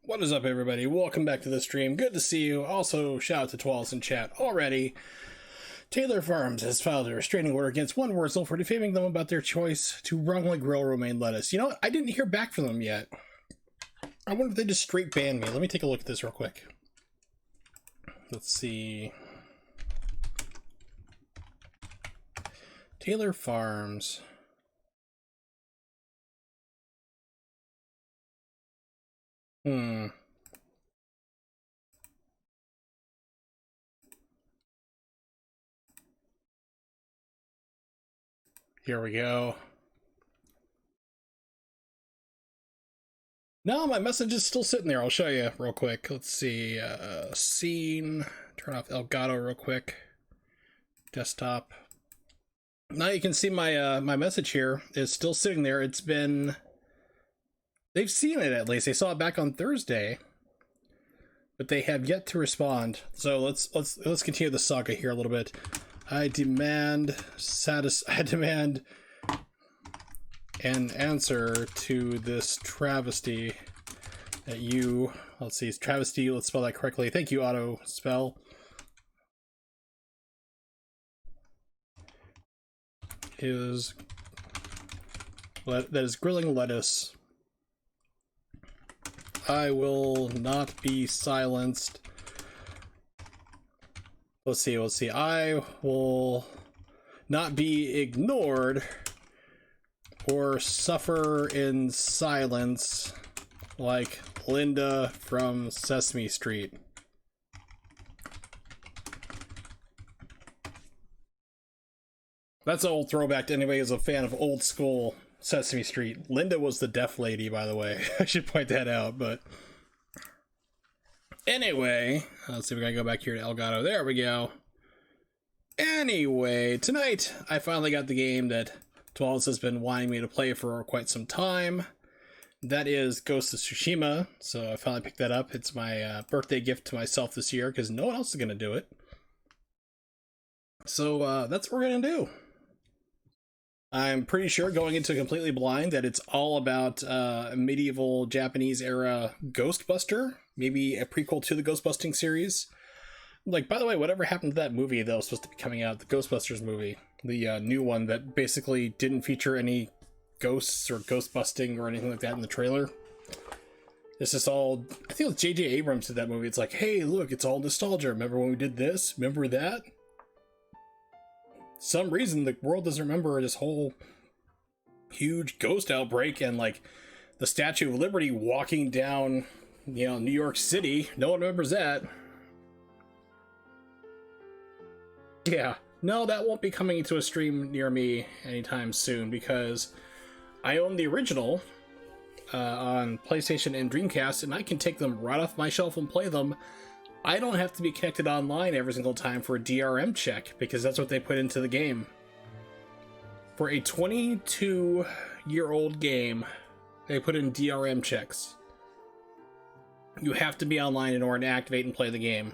What is up, everybody? Welcome back to the stream. Good to see you. Also, shout out to Twals in chat already. Taylor Farms has filed a restraining order against One Wurzel for defaming them about their choice to wrongly grill romaine lettuce. You know what? I didn't hear back from them yet. I wonder if they just straight banned me. Let me take a look at this real quick. Let's see. Taylor Farms. Here we go. No, my message is still sitting there. I'll show you real quick. Let's see. Scene. Turn off Elgato real quick. Desktop. Now you can see my my message here is still sitting there. It's been... They've seen it at least. They saw it back on Thursday. But they have yet to respond. So let's continue the saga here a little bit. I demand an answer to this travesty that you... Let's see, it's travesty. Let's spell that correctly. Thank you, Auto Spell. That is grilling lettuce. I will not be silenced. Let's see. I will not be ignored or suffer in silence like Linda from Sesame Street. That's an old throwback to anybody who's a fan of old school Sesame Street. Linda was the deaf lady, by the way. I should point that out, but... Anyway, let's see if we gotta go back here to Elgato. There we go. Anyway, tonight I finally got the game that Twals has been wanting me to play for quite some time. That is Ghost of Tsushima, so I finally picked that up. It's my birthday gift to myself this year, because no one else is going to do it. So that's what we're going to do. I'm pretty sure, going into completely blind, that it's all about medieval Japanese era Ghostbuster. Maybe a prequel to the Ghostbusting series. Like, by the way, whatever happened to that movie that was supposed to be coming out, the Ghostbusters movie, the new one that basically didn't feature any ghosts or ghostbusting or anything like that in the trailer. This is all, I think it was J.J. Abrams did that movie. It's like, hey, look, it's all nostalgia. Remember when we did this? Remember that? Some reason the world doesn't remember this whole huge ghost outbreak and like the Statue of Liberty walking down, you know, New York City. No one remembers that. Yeah, no, that won't be coming to a stream near me anytime soon because I own the original on PlayStation and Dreamcast, and I can take them right off my shelf and play them. I don't have to be connected online every single time for a DRM check, because that's what they put into the game. For a 22-year-old game, they put in DRM checks. You have to be online in order to activate and play the game.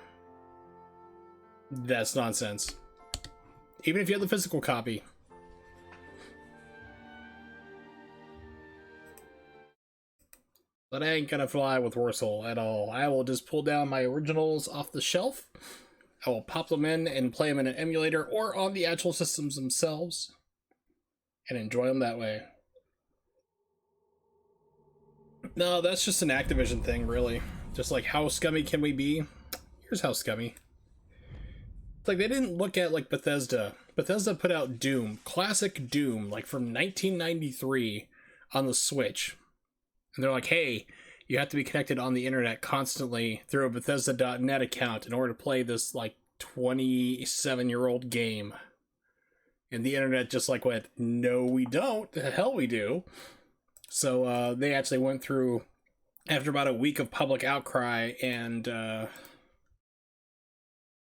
That's nonsense. Even if you have the physical copy. But I ain't gonna fly with Wurzel at all. I will just pull down my originals off the shelf. I will pop them in and play them in an emulator or on the actual systems themselves. And enjoy them that way. No, that's just an Activision thing, really. Just like, how scummy can we be? Here's how scummy. It's like they didn't look at like Bethesda. Bethesda put out Doom, classic Doom, like from 1993 on the Switch. And they're like, hey, you have to be connected on the internet constantly through a Bethesda.net account in order to play this like 27-year-old game. And the internet just like went, no, we don't. The hell we do. So they actually went through, after about a week of public outcry, and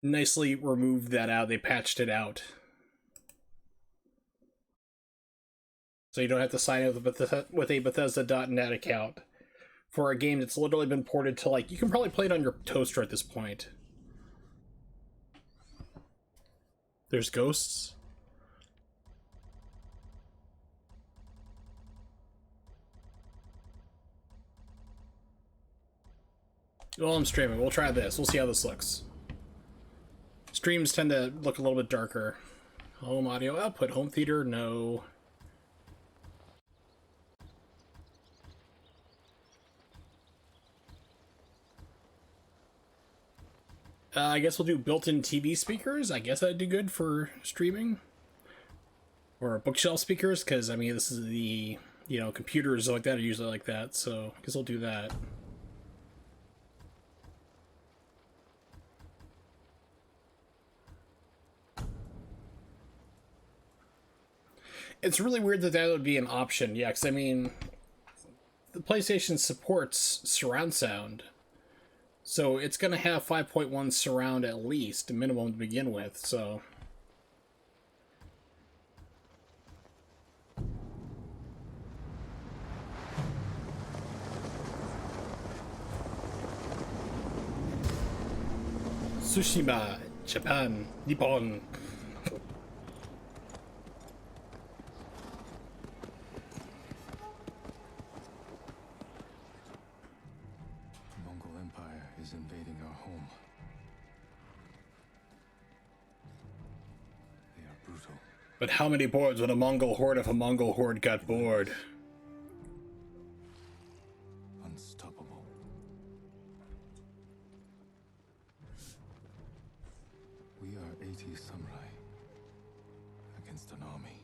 nicely removed that out. They patched it out. So you don't have to sign up with a Bethesda.net account for a game that's literally been ported to, like, you can probably play it on your toaster at this point. There's ghosts. Well, I'm streaming. We'll try this. We'll see how this looks. Streams tend to look a little bit darker. Home audio output. Home theater, no. I guess we'll do built-in TV speakers. I guess that'd do good for streaming. Or bookshelf speakers, because, I mean, this is the, you know, computers like that are usually like that, so I guess we'll do that. It's really weird that that would be an option, yeah, because, I mean, the PlayStation supports surround sound. So it's going to have 5.1 surround at least, a minimum to begin with, so... Tsushima, Japan, Nippon. Invading our home. They are brutal. But how many boards when a Mongol horde of a Mongol horde got bored? Unstoppable. We are 80 samurai against an army.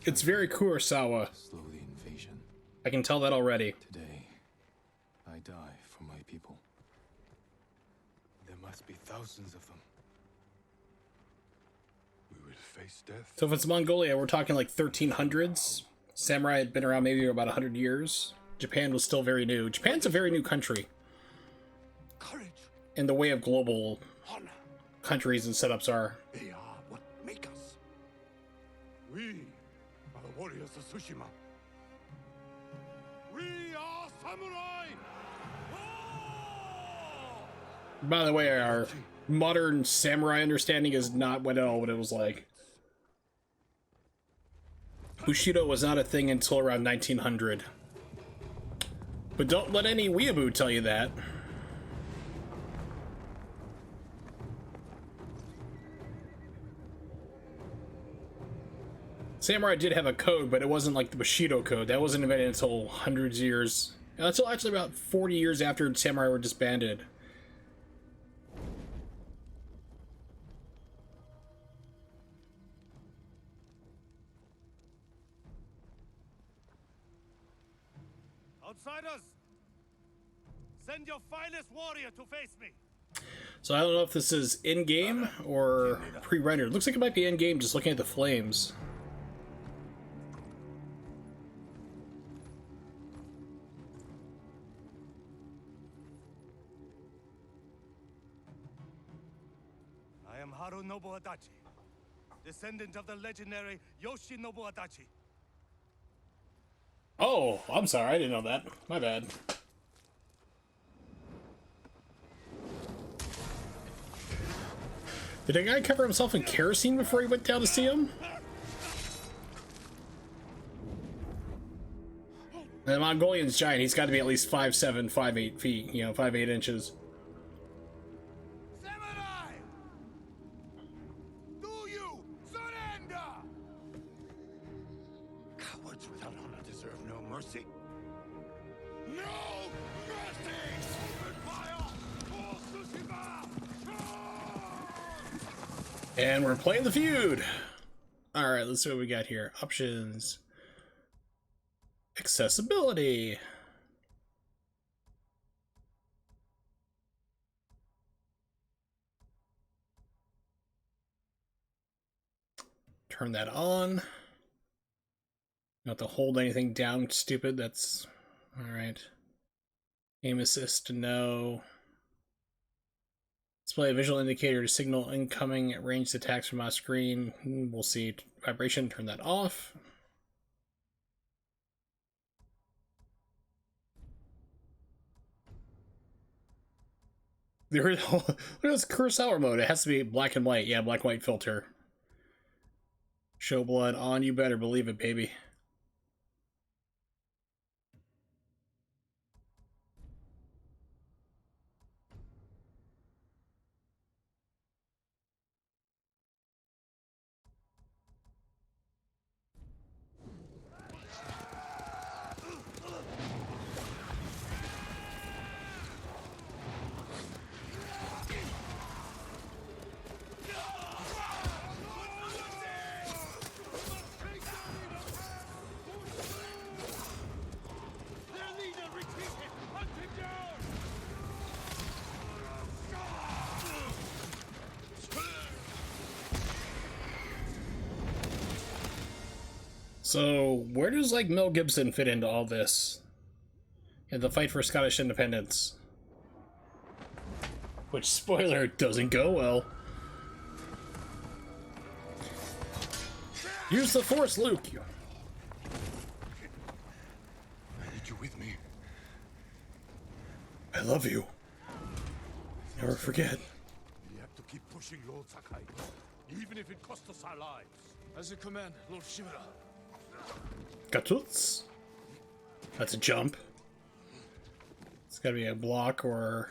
It's very Kurosawa. Slow the invasion. I can tell that already. Today, I die for my people. There must be thousands of them. We will face death. So if it's Mongolia, we're talking like 1300s. Samurai had been around maybe about 100 years. Japan was still very new. Japan's a very new country. Courage. In the way of global Honor. countries and setups are. They are what make us. We are the warriors of Tsushima. We are samurai! By the way, our modern samurai understanding is not what at all what it was like. Bushido was not a thing until around 1900. But don't let any weeaboo tell you that. Samurai did have a code, but it wasn't like the Bushido code. That wasn't invented until hundreds of years. Until actually about 40 years after samurai were disbanded. Outsiders! Send your finest warrior to face me! So I don't know if this is in-game or pre-rendered. Looks like it might be in-game just looking at the flames. I am Harunobu Adachi, descendant of the legendary Yoshinobu Adachi. Oh, I'm sorry, I didn't know that. My bad. Did a guy cover himself in kerosene before he went down to see him? The Mongolian's giant. He's got to be at least 5'7", 5'8" feet. You know, 5'8" inches. Samurai! Do you surrender? Cowards without honor deserve no mercy. No mercy! Fire! For Tsushima! And we're playing the feud. All right, let's see what we got here. Options. Accessibility. Turn that on. Not to hold anything down, stupid. That's all right. Aim assist, no. Display a visual indicator to signal incoming ranged attacks from my screen. We'll see. Vibration, turn that off. Look at this Kurosawa mode. It has to be black and white. Yeah, black and white filter. Show blood on. You better believe it, baby. So, where does, like, Mel Gibson fit into all this? In the fight for Scottish independence. Which, spoiler, doesn't go well. Use the Force, Luke! I need you with me. I love you. Never forget. We have to keep pushing, Lord Sakai, even if it costs us our lives. As you command, Lord Shimura. Gatuts. That's a jump. It's gotta be a block or...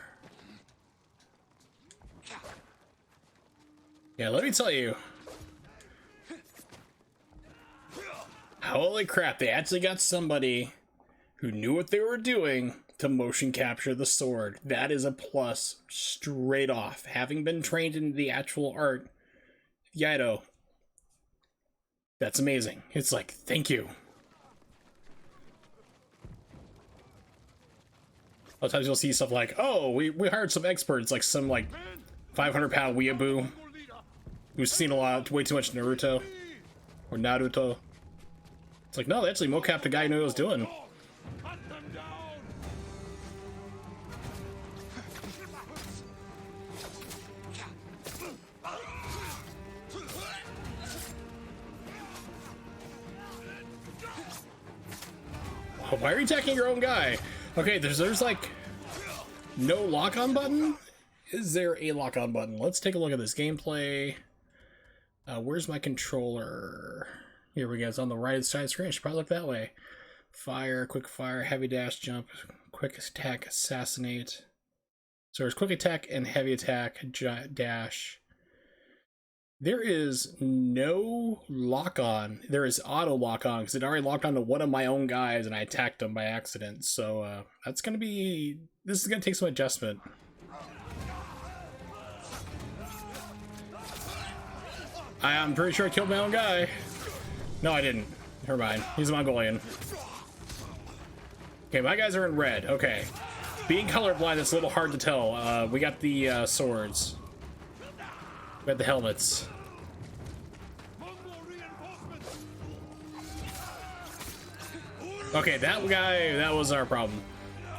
Yeah, let me tell you. Holy crap, they actually got somebody who knew what they were doing to motion capture the sword. That is a plus straight off. Having been trained in the actual art, Yaido, that's amazing. It's like, thank you. A lot of times you'll see stuff like, oh, we hired some experts, like some like 500-pound weeaboo who's seen a lot, way too much Naruto or Naruto. It's like, no, they actually mocapped a guy who knew what he was doing. Cut them down! Why are you attacking your own guy? Okay, there's like no lock-on button? Is there a lock-on button? Let's take a look at this gameplay. Where's my controller? Here we go. It's on the right side of the screen. I should probably look that way. Fire, quick fire, heavy dash, jump, quick attack, assassinate. So there's quick attack and heavy attack, dash. There is no lock-on. There is auto lock-on because it already locked onto one of my own guys and I attacked him by accident. So that's going to be... This is going to take some adjustment. I'm pretty sure I killed my own guy. No, I didn't. Never mind. He's a Mongolian. Okay, my guys are in red. Okay. Being colorblind, it's a little hard to tell. We got the swords. We got the helmets. Okay, that guy, that was our problem.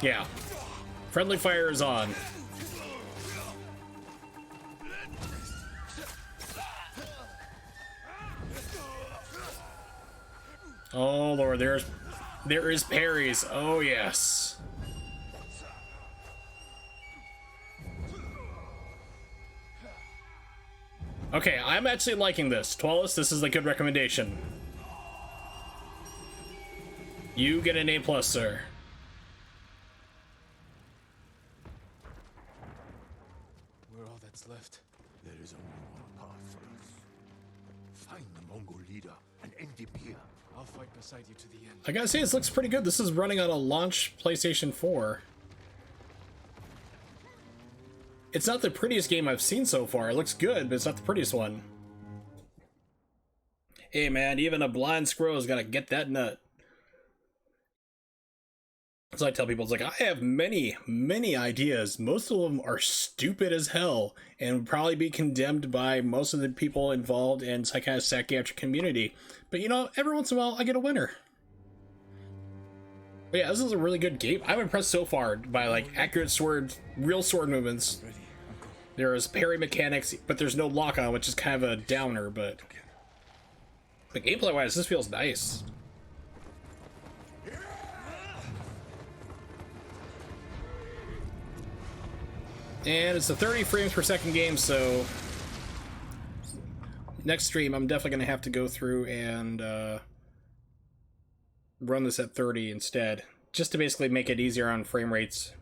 Yeah. Friendly fire is on. Oh lord, there is parries. Oh yes. Okay, I'm actually liking this. Twellis, this is a good recommendation. You get an A+, sir. We're all that's left. There is only one path for us. Find the Mongol leader and end him here. I'll fight beside you to the end. I gotta say, this looks pretty good. This is running on a launch PlayStation 4. It's not the prettiest game I've seen so far. It looks good, but it's not the prettiest one. Hey man, even a blind squirrel's gotta get that nut. So I tell people, it's like, I have many ideas. Most of them are stupid as hell and would probably be condemned by most of the people involved in some kind of psychiatric community. But you know, every once in a while I get a winner. But yeah, this is a really good game. I'm impressed so far by like accurate sword, real sword movements. There is parry mechanics, but there's no lock on, which is kind of a downer, but gameplay wise, this feels nice. And it's a 30 frames per second game, so next stream I'm definitely going to have to go through and run this at 30 instead, just to basically make it easier on frame rates.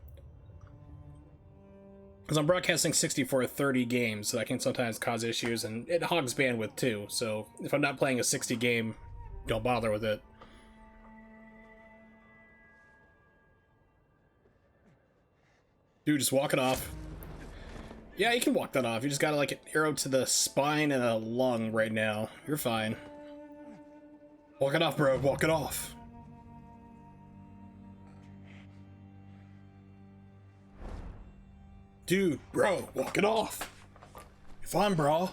Because I'm broadcasting 60 for 30 games, so that can sometimes cause issues, and it hogs bandwidth too, so if I'm not playing a 60 game, don't bother with it. Dude, just walk it off. Yeah, you can walk that off. You just gotta like an arrow to the spine and a lung right now. You're fine. Walk it off, bro. Walk it off. Dude, bro, walk it off. You're fine, bro.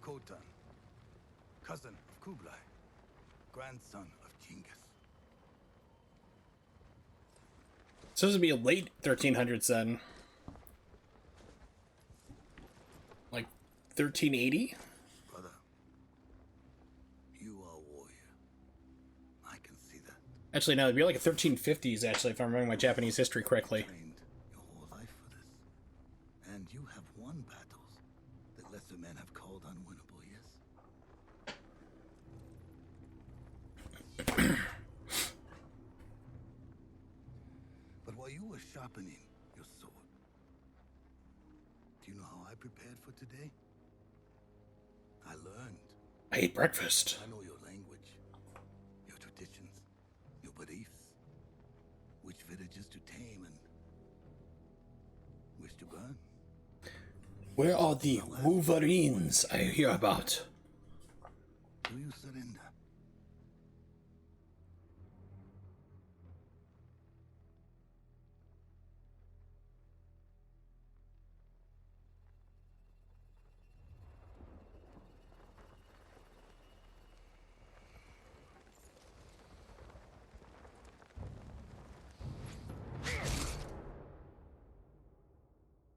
Khotan, cousin of Kublai, grandson of Genghis. So this would be a late 1300s then. Like 1380? Brother, you are a warrior. I can see that. Actually, no, it'd be like a 1350s, actually, if I'm remembering my Japanese history correctly. Trained your whole life for this. And you have won battles that lesser men have called unwinnable, yes? But while you were sharpening your sword, do you know how I prepared for today? I learned. I ate breakfast. I know your language, your traditions, your beliefs, which villages to tame and which to burn. Where are the Wolverines I hear about? Do you surrender?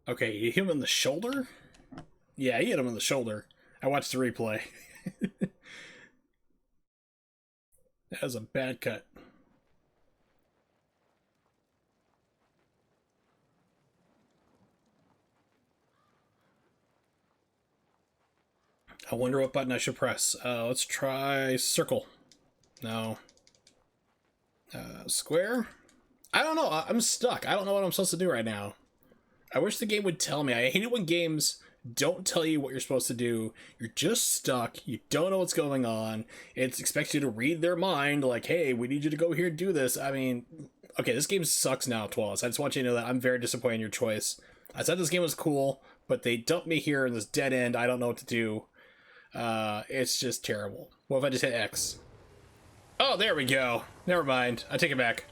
Okay, you hit him in the shoulder? Yeah, he hit him in the shoulder. I watched the replay. That was a bad cut. I wonder what button I should press. Let's try circle. No. Square? I don't know. I'm stuck. I don't know what I'm supposed to do right now. I wish the game would tell me. I hate it when games don't tell you what you're supposed to do. You're just stuck. You don't know what's going on. It's expects you to read their mind, like, hey, we need you to go here and do this. I mean, okay, this game sucks now, Twellis. I just want you to know that I'm very disappointed in your choice. I said this game was cool, but they dumped me here in this dead end. I don't know what to do. It's just terrible. What if I just hit X? Oh, there we go. Never mind. I take it back.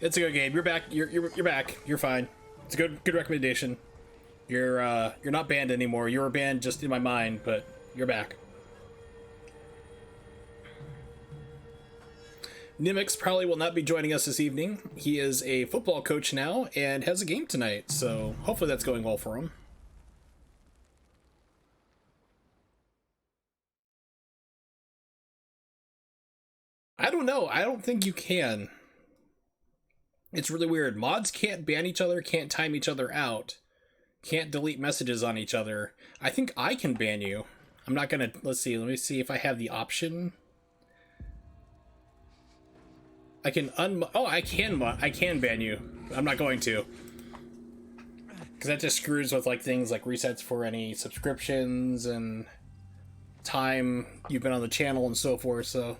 It's a good game. You're back. You're back. You're fine. It's a good recommendation. You're not banned anymore. You were banned just in my mind, but you're back. Nimix probably will not be joining us this evening. He is a football coach now and has a game tonight, so hopefully that's going well for him. I don't know. I don't think you can. It's really weird. Mods can't ban each other, can't time each other out, can't delete messages on each other. I think I can ban you. I'm not gonna, let me see if I have the option. I can I can ban you. I'm not going to. Because that just screws with like things like resets for any subscriptions and time you've been on the channel and so forth, so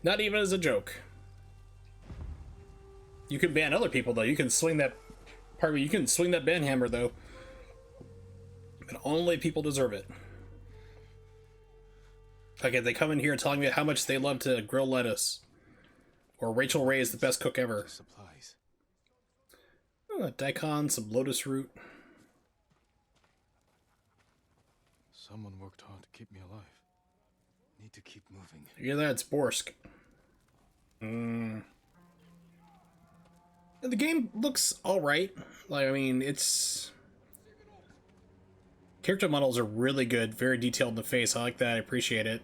not even as a joke. You can ban other people though. You can swing that you can swing that ban hammer though. But only people deserve it. Okay, they come in here telling me how much they love to grill lettuce. Or Rachel Ray is the best cook ever. Supplies. Oh, daikon, some lotus root. Someone worked hard to keep me alive. Need to keep moving. Yeah, that's Borsk. The game looks alright. Like, I mean, it's... Character models are really good, very detailed in the face. I like that, I appreciate it.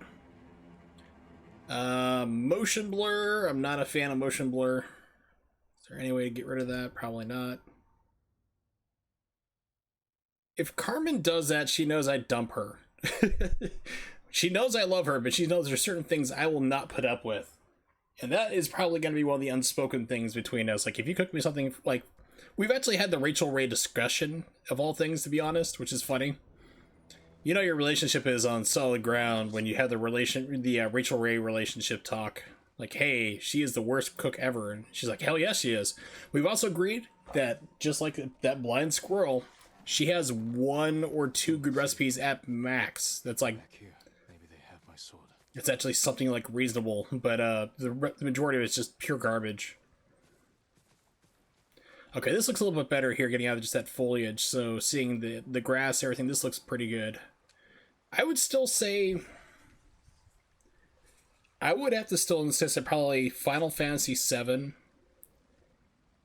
Motion blur. I'm not a fan of motion blur. Is there any way to get rid of that? Probably not. If Carmen does that, she knows I dump her. She knows I love her, but she knows there's certain things I will not put up with. And that is probably going to be one of the unspoken things between us. Like, if you cook me something, like, we've actually had the Rachel Ray discussion, of all things, to be honest, which is funny. You know your relationship is on solid ground when you have the Rachel Ray relationship talk. Like, hey, she is the worst cook ever. And she's like, hell yes, she is. We've also agreed that, just like that blind squirrel, she has 1 or 2 good recipes at max. That's like... Back here. Maybe they have my sword. It's actually something like reasonable, but the majority of it's just pure garbage. Okay, this looks a little bit better here, getting out of just that foliage. So seeing the grass, everything, this looks pretty good. I would still say I would have to still insist that probably Final Fantasy VII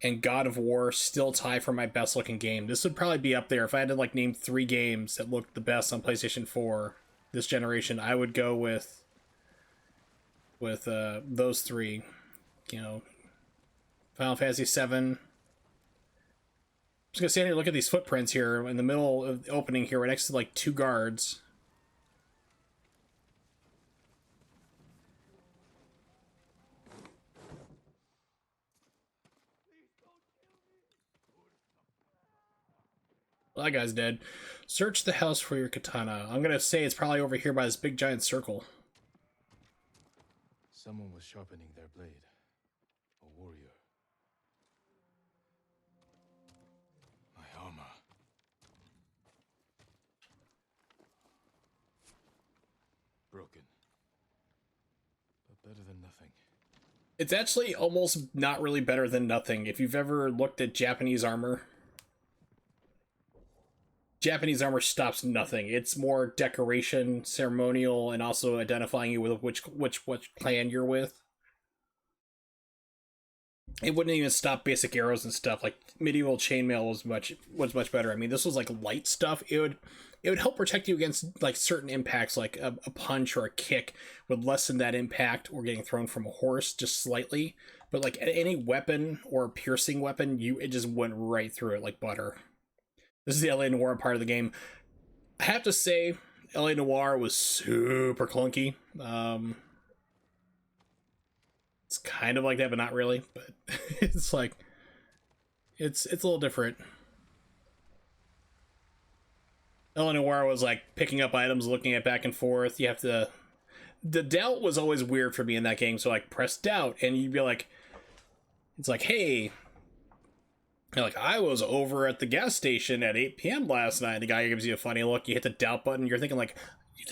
and God of War still tie for my best looking game. This would probably be up there. If I had to like name 3 games that looked the best on PlayStation 4 this generation, I would go with those 3. You know, Final Fantasy VII. I'm just gonna stand here and look at these footprints here in the middle of the opening here, right next to like 2 guards. Well, that guy's dead. Search the house for your katana. I'm gonna say it's probably over here by this big giant circle. Someone was sharpening their blade. A warrior. My armor. Broken. But better than nothing. It's actually almost not really better than nothing. If you've ever looked at Japanese armor, Japanese armor stops nothing. It's more decoration, ceremonial, and also identifying you with which clan you're with. It wouldn't even stop basic arrows and stuff. Like medieval chainmail was much better. I mean, this was like light stuff. It would help protect you against like certain impacts, like a punch or a kick would lessen that impact, or getting thrown from a horse just slightly. But like any weapon or piercing weapon, it just went right through it like butter. This is the LA Noire part of the game. I have to say, LA Noire was super clunky. It's kind of like that, but not really. But it's like, it's a little different. LA Noire was like picking up items, looking at back and forth. You have to. The doubt was always weird for me in that game. So like, press doubt, and you'd be like, it's like, hey. Like, I was over at the gas station at 8 p.m. last night. The guy gives you a funny look. You hit the doubt button. You're thinking like, you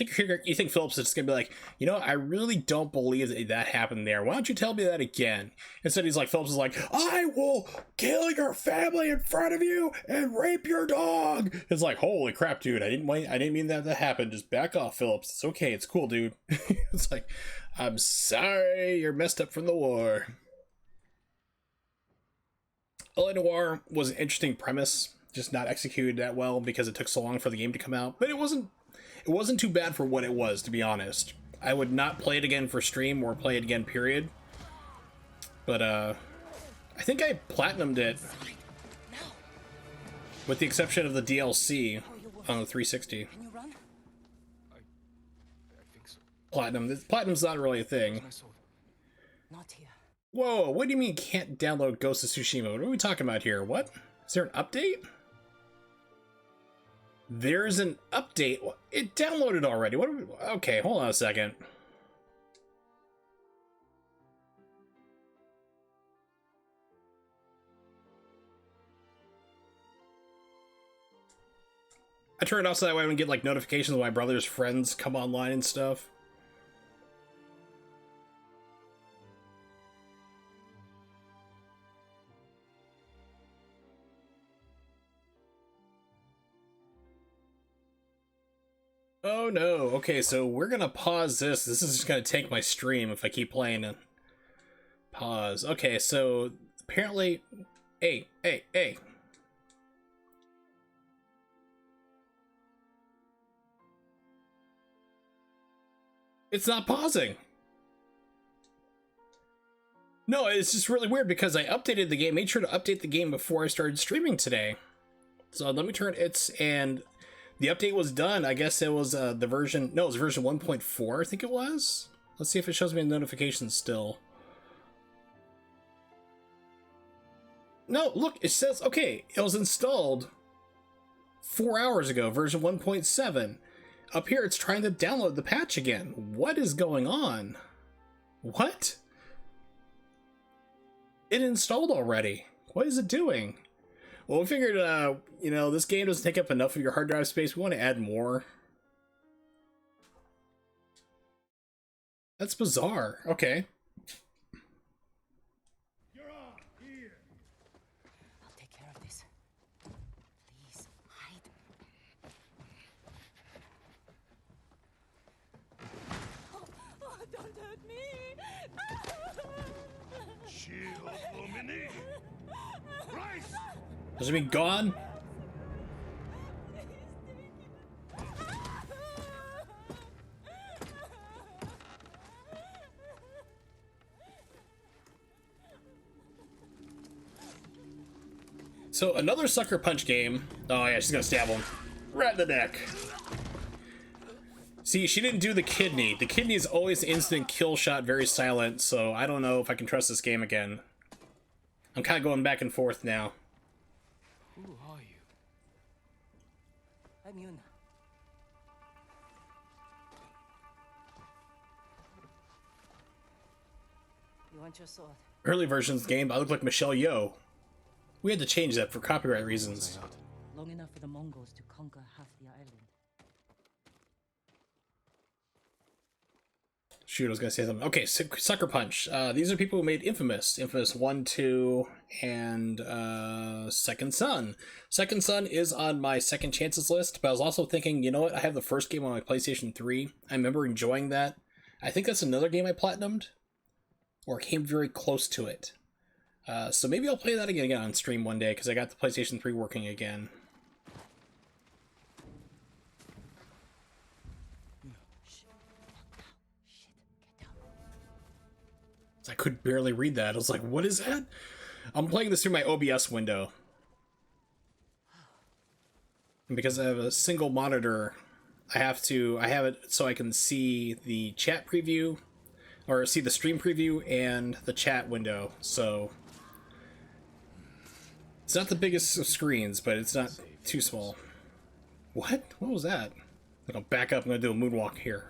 think Phillips is just gonna be like, you know, I really don't believe that happened there. Why don't you tell me that again? Instead, he's like, Phillips is like, I will kill your family in front of you and rape your dog. It's like, holy crap, dude! I didn't mean that to happen. Just back off, Phillips. It's okay. It's cool, dude. It's like, I'm sorry, you're messed up from the war. LA Noire was an interesting premise, just not executed that well because it took so long for the game to come out. But it wasn't too bad for what it was, to be honest. I would not play it again for stream or play it again, period. But I think I platinumed it, with the exception of the DLC on the 360. Can you run? I think so. Platinum's not really a thing. Not here. Whoa, what do you mean can't download Ghost of Tsushima? What are we talking about here? What? Is there an update? There's an update. It downloaded already. What are we... Okay, hold on a second. I turn it off so that way I don't get like notifications when my brother's friends come online and stuff. Oh no. Okay, so we're gonna pause this. This is just gonna take my stream if I keep playing it. Pause. Okay, so apparently... Hey. It's not pausing. No, it's just really weird because I updated the game, made sure to update the game before I started streaming today. So let me turn it, and the update was done. I guess it was the version, no, it was version 1.4, I think it was. Let's see if it shows me notifications still. No, look, it says, okay, it was installed 4 hours ago, version 1.7. Up here, it's trying to download the patch again. What is going on? What? It installed already. What is it doing? Well, we figured, you know, this game doesn't take up enough of your hard drive space. We want to add more. That's bizarre. Okay. I'll take care of this. Please, hide. Does it mean gone? So another sucker punch game. Oh yeah, she's gonna stab him right in the neck. See, she didn't do the kidney. The kidney is always instant kill shot, very silent, so I don't know if I can trust this game again. I'm kind of going back and forth now. Who are you? I'm Yuna. You want your sword? Early versions of the game, I look like Michelle Yeoh. We had to change that for copyright reasons. Long enough for the Mongols to conquer half the island. Shoot, I was gonna say something. Okay, Sucker Punch. These are people who made Infamous. Infamous 1, 2, and Second Son. Second Son is on my second chances list, but I was also thinking, you know what? I have the first game on my PlayStation 3. I remember enjoying that. I think that's another game I platinumed, or came very close to it. So maybe I'll play that again on stream one day, because I got the PlayStation 3 working again. I could barely read that. I was like, what is that? I'm playing this through my OBS window. And because I have a single monitor, I have it so I can see the chat preview, or see the stream preview and the chat window. So it's not the biggest of screens, but it's not too small. What? What was that? Like, I'll back up. I'm gonna do a moonwalk here.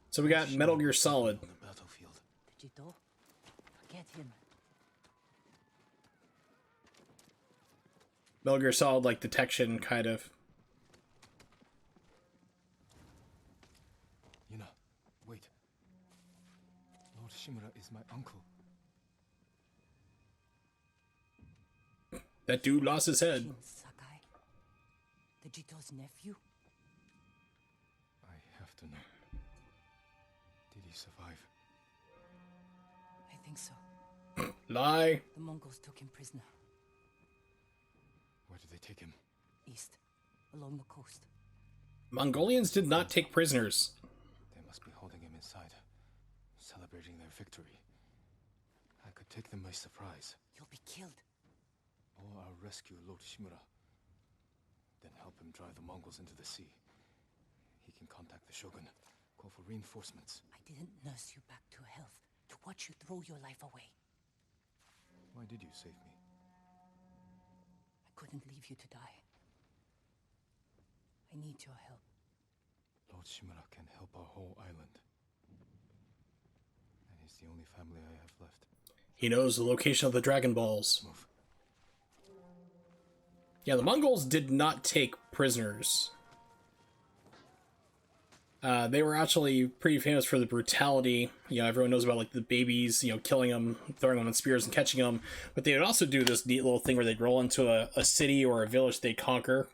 So we got Metal Gear Solid. On the battlefield. Did you do? Forget him. Metal Gear Solid, like, detection, kind of. Yuna, wait. Lord Shimura is my uncle. That dude lost his head. Shin Sakai. The Jito's nephew? I have to know. Did he survive? I think so. Lie. The Mongols took him prisoner. Where did they take him? East. Along the coast. Mongolians did not take prisoners. They must be holding him inside, celebrating their victory. I could take them by surprise, You'll be killed. or I'll rescue Lord Shimura. Then help him drive the Mongols into the sea. He can contact the Shogun, call for reinforcements. I didn't nurse you back to health to watch you throw your life away. Why did you save me? I couldn't leave you to die. I need your help. Lord Shimura can help our whole island. And he's the only family I have left. He knows the location of the Dragon Balls. Move. Yeah, the Mongols did not take prisoners. They were actually pretty famous for the brutality. You know, everyone knows about, like, the babies, you know, killing them, throwing them on spears and catching them. But they would also do this neat little thing where they'd roll into a city or a village they'd conquer.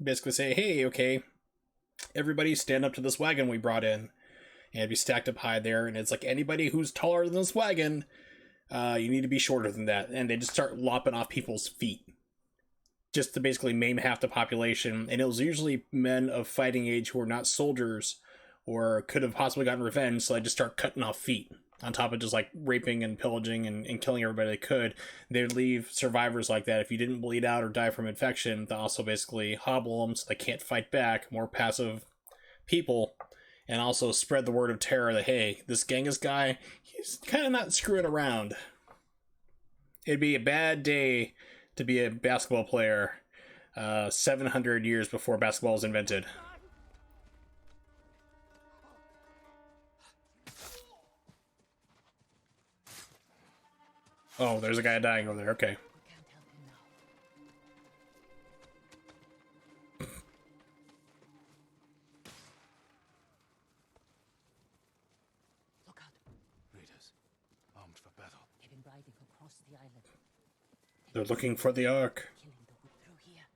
Basically say, hey, okay, everybody stand up to this wagon we brought in. And it'd be stacked up high there. And it's like, anybody who's taller than this wagon, you need to be shorter than that. And they just start lopping off people's feet, just to basically maim half the population. And it was usually men of fighting age who were not soldiers or could have possibly gotten revenge, so they just start cutting off feet on top of just, like, raping and pillaging and killing everybody they could. They would leave survivors like that. If you didn't bleed out or die from infection, they also basically hobble them so they can't fight back, more passive people, and also spread the word of terror that, hey, this Genghis guy, he's kind of not screwing around. It'd be a bad day to be a basketball player 700 years before basketball was invented. Oh, there's a guy dying over there. Okay. We can't help him now. Look out. Raiders, armed for battle. They've been riding across the island. They're looking for the Ark. Killing the wood through here.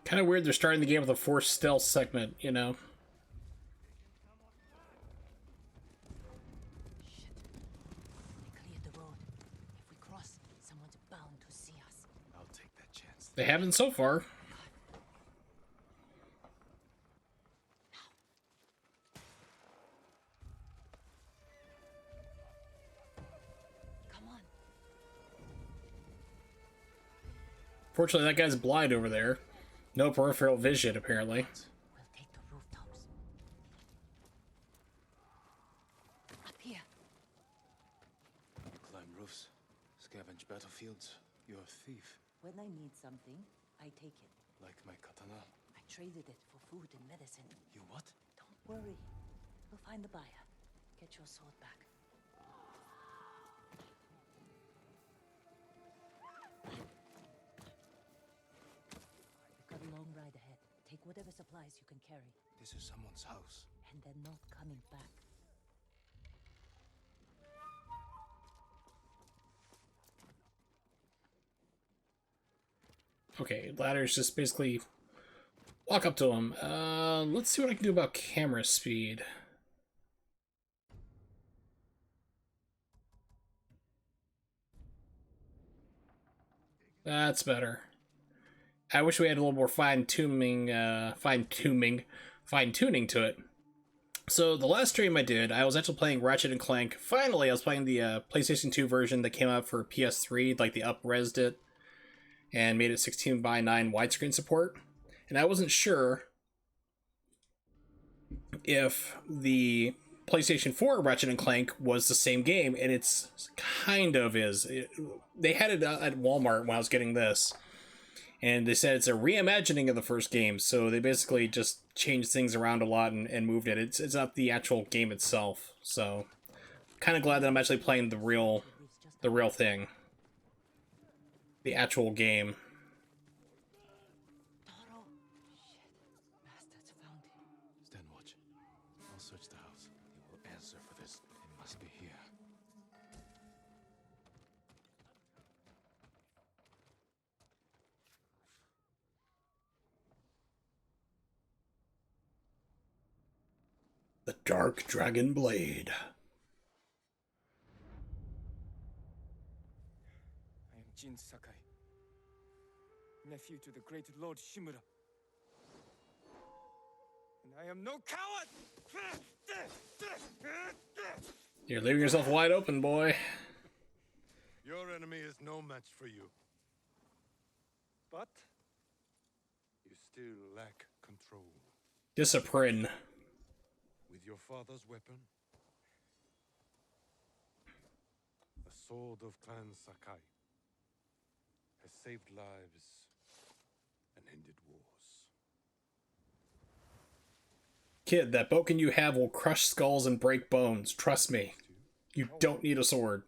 Kind of weird they're starting the game with a forced stealth segment, you know? Shit. They cleared the road. If we cross, someone's bound to see us. I'll take that chance. They haven't so far. Come on. Fortunately, that guy's blind over there. No peripheral vision, apparently. We'll take the rooftops. Up here. Climb roofs, scavenge battlefields. You're a thief. When I need something, I take it. Like my katana. I traded it for food and medicine. You what? Don't worry. We'll find the buyer. Get your sword back. We've got a long ride ahead. Take whatever supplies you can carry, This is someone's house. and they're not coming back. Okay, ladder's just basically walk up to him. Let's see what I can do about camera speed. That's better. I wish we had a little more fine-tuning to it. So the last stream I did, I was actually playing Ratchet and Clank. Finally, I was playing the PlayStation 2 version that came out for PS3, like the up-resed it and made it 16:9 widescreen support. And I wasn't sure if the PlayStation 4 Ratchet and Clank was the same game, and it's kind of is. They had it at Walmart when I was getting this, and they said it's a reimagining of the first game, so they basically just changed things around a lot and moved it. It's not the actual game itself, so kind of glad that I'm actually playing the real thing, the actual game. Toro! Shit. Bastards found him. Stand watch. I'll search the house. He will answer for this. It must be here. The Dark Dragon Blade. I am Jin Sakai, nephew to the great Lord Shimura. And I am no coward! You're leaving yourself wide open, boy. Your enemy is no match for you. But You still lack control. Discipline. With your father's weapon, the sword of Clan Sakai has saved lives and ended wars. Kid, that boken you have will crush skulls and break bones. Trust me. You don't need a sword.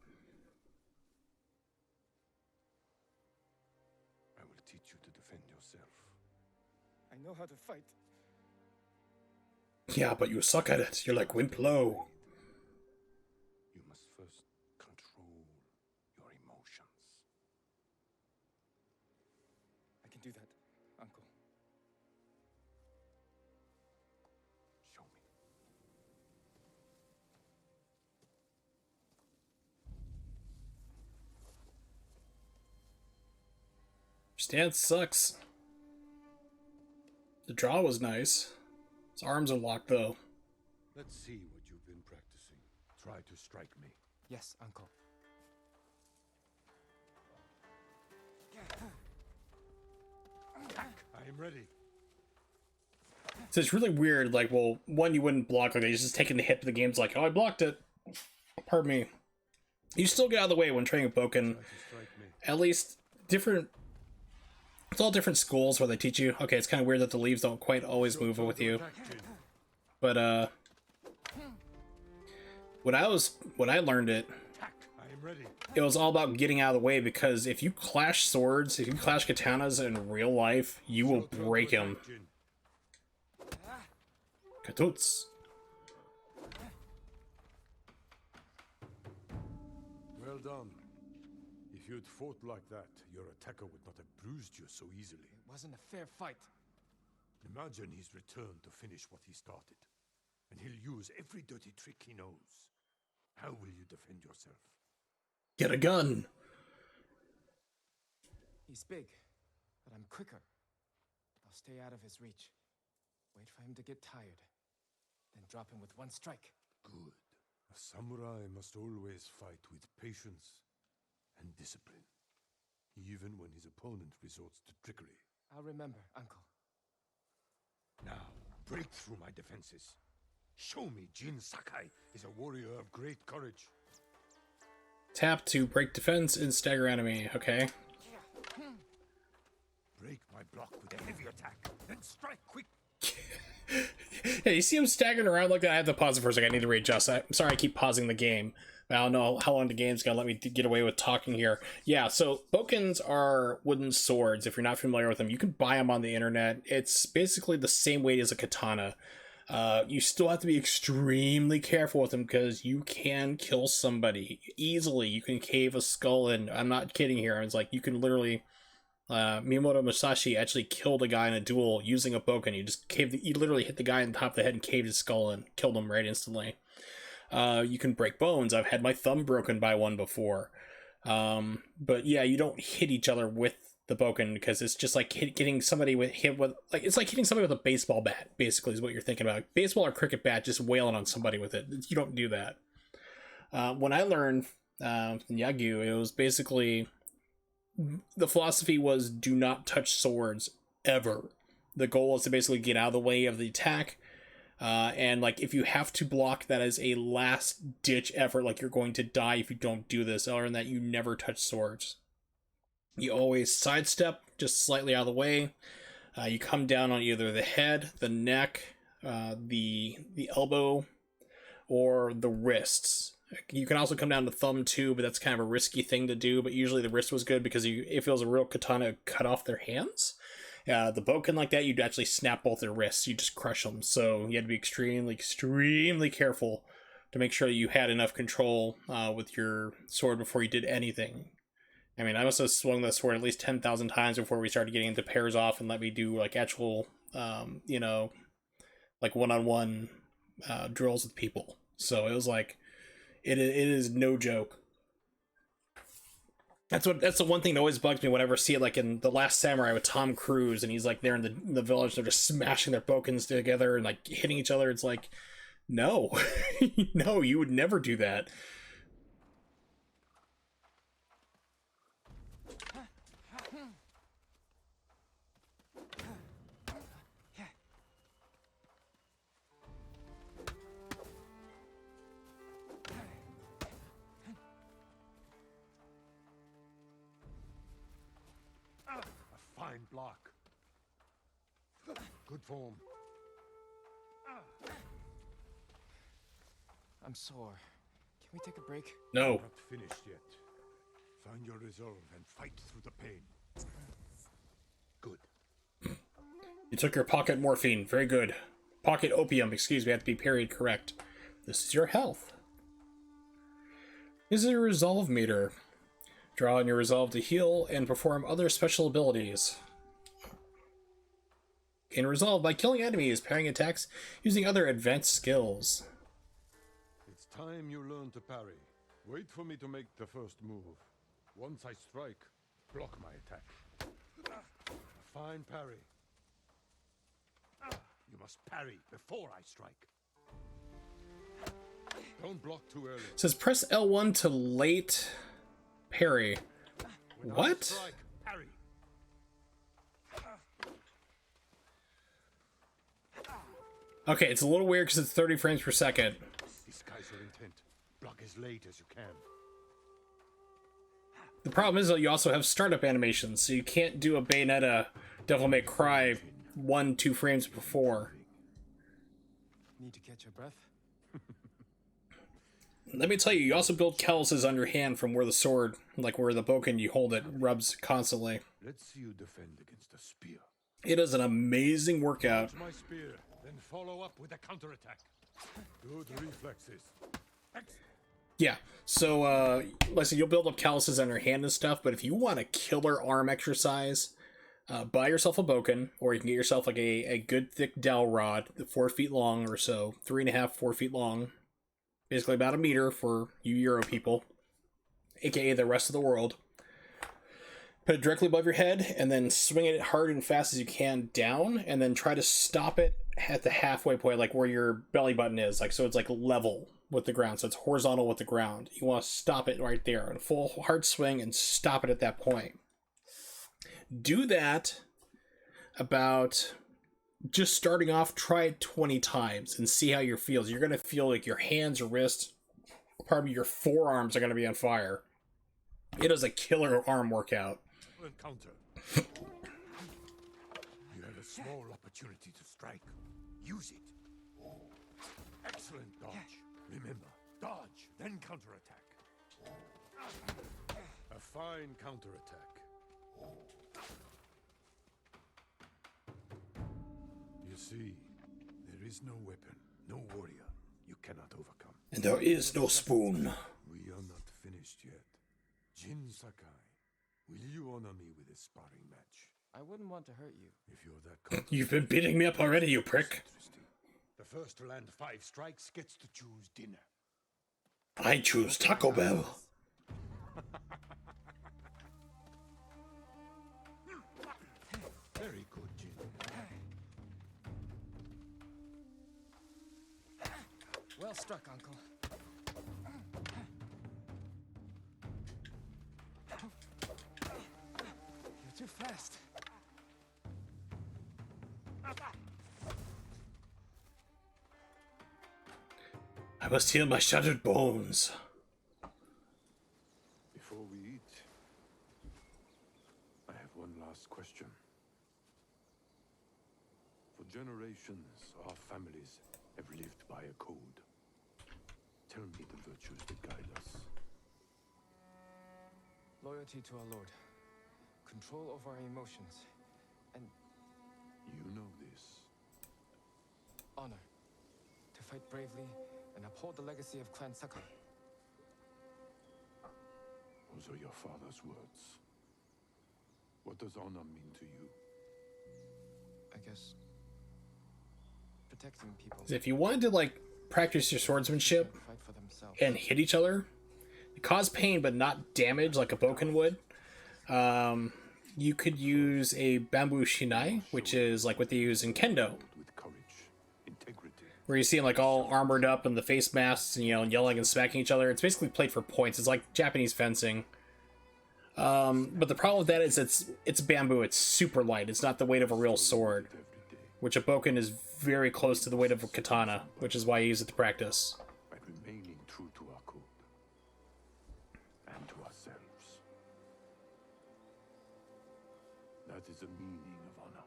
I will teach you to defend yourself. I know how to fight. Yeah, but you suck at it. You're like Wimplo. You must first control your emotions. I can do that, Uncle. Show me. Stance sucks. The draw was nice. His arms are locked, though. Let's see what you've been practicing. Try to strike me. Yes, Uncle. I am ready. So it's really weird, like, well, one, you wouldn't block like that. You're just taking the hit, but the game's like, oh, I blocked it. Pardon me. You still get out of the way when training with Boken. Try to strike me. At least different... It's all different schools where they teach you. Okay, it's kind of weird that the leaves don't quite always move with you. But, when I learned it, I am ready. it was all about getting out of the way, because if you clash swords, if you clash katanas in real life, you will break them. Katuts. Well done. If you'd fought like that, your attacker would not have bruised you so easily. It wasn't a fair fight. Imagine he's returned to finish what he started, and he'll use every dirty trick he knows. How will you defend yourself? Get a gun. He's big, but I'm quicker. I'll stay out of his reach. Wait for him to get tired, then drop him with one strike. Good. A samurai must always fight with patience and discipline, even when his opponent resorts to trickery. I'll remember, Uncle. Now, break through my defenses. Show me Jin Sakai is a warrior of great courage. Tap to break defense and stagger enemy. Okay. Break my block with a heavy attack, then strike quick. Yeah, you see him staggering around like that. I have to pause it for a second. I need to readjust. I'm sorry I keep pausing the game. I don't know how long the game's gonna let me get away with talking here. Yeah, so bokens are wooden swords. If you're not familiar with them, you can buy them on the internet. It's basically the same weight as a katana. You still have to be extremely careful with them because you can kill somebody easily. You can cave a skull in. I'm not kidding here. It's like you can literally... Miyamoto Musashi actually killed a guy in a duel using a boken. You literally hit the guy in the top of the head and caved his skull and killed him right instantly. You can break bones. I've had my thumb broken by one before. But yeah, you don't hit each other with the boken because it's just like hitting somebody with it's like hitting somebody with a baseball bat, basically, is what you're thinking about. Baseball or cricket bat, just wailing on somebody with it. You don't do that. When I learned Yagyu, it was basically... the philosophy was do not touch swords ever. The goal is to basically get out of the way of the attack, and like if you have to block, that is a last ditch effort. Like you're going to die if you don't do this. Other than that, you never touch swords. You always sidestep just slightly out of the way. You come down on either the head, the neck, the elbow, or the wrists. You can also come down to thumb too, but that's kind of a risky thing to do. But usually the wrist was good because if it was a real katana, cut off their hands. The boken like that, you'd actually snap both their wrists. You just crush them. So you had to be extremely, extremely careful to make sure you had enough control with your sword before you did anything. I mean, I must have swung that sword at least 10,000 times before we started getting into pairs off and let me do like actual, like one-on-one drills with people. So it was like, it is no joke. That's the one thing that always bugs me whenever I see it, like in The Last Samurai with Tom Cruise, and he's like there in the village, they're just smashing their bokens together and like hitting each other. It's like, no, no, you would never do that. Fine block. Good form. I'm sore. Can we take a break? No. Not finished yet. Find your resolve and fight through the pain. Good. You took your pocket morphine. Very good. Pocket opium. Excuse me. I have to be period correct. This is your health. This is a resolve meter. Draw on your resolve to heal and perform other special abilities. Gain resolve by killing enemies, parrying attacks, using other advanced skills. It's time you learn to parry. Wait for me to make the first move. Once I strike, block my attack. A fine parry. You must parry before I strike. Don't block too early. It says press L1 to late parry. When I What? strike, parry. Okay, it's a little weird because it's 30 frames per second. Disguise your intent. Block as late as you can. The problem is that you also have startup animations, so you can't do a Bayonetta Devil May Cry 1-2 frames before. Need to catch your breath? Let me tell you, you also build calluses on your hand from where the sword, like where the boken you hold it, rubs constantly. Let's see you defend against a spear. It is an amazing workout. My spear, then follow up with a counterattack. Good reflexes. Yeah, so, like I said, you'll build up calluses on your hand and stuff, but if you want a killer arm exercise, buy yourself a boken, or you can get yourself like a good thick dowel rod, 4 feet long or so, 3.5, 4 feet long, basically about a meter for you Euro people, aka the rest of the world. Put it directly above your head, and then swing it hard and fast as you can down, and then try to stop it at the halfway point, like where your belly button is, like so it's like level with the ground, so it's horizontal with the ground. You want to stop it right there, and full hard swing, and stop it at that point. Do that about just starting off. Try it 20 times and see how you feel. You're gonna feel like your hands or wrists, probably your forearms, are gonna be on fire. It is a killer arm workout. Encounter. You had a small opportunity to strike. Use it. Excellent dodge. Remember, dodge, then counterattack. A fine counterattack. You see, there is no weapon, no warrior you cannot overcome. And there is no spoon. We are not finished yet. Jin Sakai, will you honor me with a sparring match? I wouldn't want to hurt you. If you're that confident. You've been beating me up already, you prick. Interesting. The first to land 5 strikes gets to choose dinner. I choose Taco Bell. Very good, Jin. Well struck, Uncle. You're too fast. I must heal my shattered bones. Before we eat, I have one last question. For generations, our families have lived by a code. Tell me the virtues that guide us. Loyalty to our Lord. Control over our emotions. And You know this. honor. To fight bravely and uphold the legacy of Clan Sakai. Those are your father's words. What does honor mean to you? I guess protecting people. If you wanted to like practice your swordsmanship Fight for themselves. and hit each other, cause pain but not damage like a boken would, you could use a bamboo shinai, which is like what they use in kendo, With courage, integrity. where you see them like all armored up in the face masks and, you know, yelling and smacking each other. It's basically played for points. It's like Japanese fencing. But the problem with that is it's bamboo. It's super light. It's not the weight of a real sword, Every day, which a boken is very close to the weight of a katana, which is why I use it to practice. by remaining true to our code and to ourselves. That is the meaning of honor.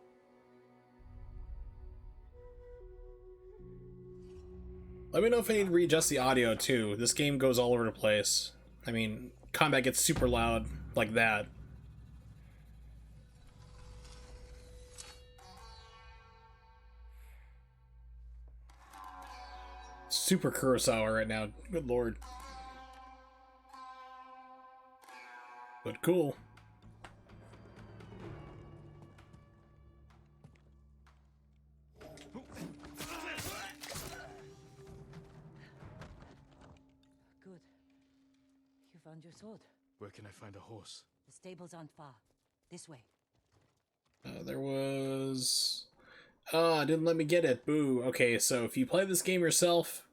Let me know if I need to readjust the audio too. This game goes all over the place. I mean, combat gets super loud like that. Super Kurosawa right now. Good lord. But cool. Good. You found your sword. Where can I find a horse? The stables aren't far. This way. There was... Oh, it didn't let me get it. Boo. Okay, so if you play this game yourself,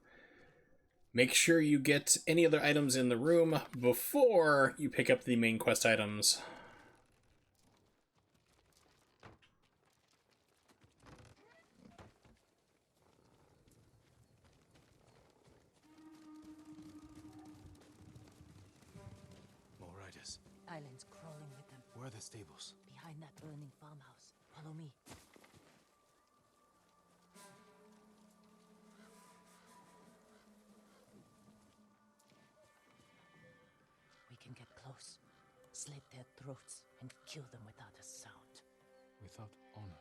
make sure you get any other items in the room before you pick up the main quest items. More riders. Islands crawling with them. Where are the stables? Behind that burning farmhouse. Follow me. We can get close, slit their throats, and kill them without a sound. Without honor.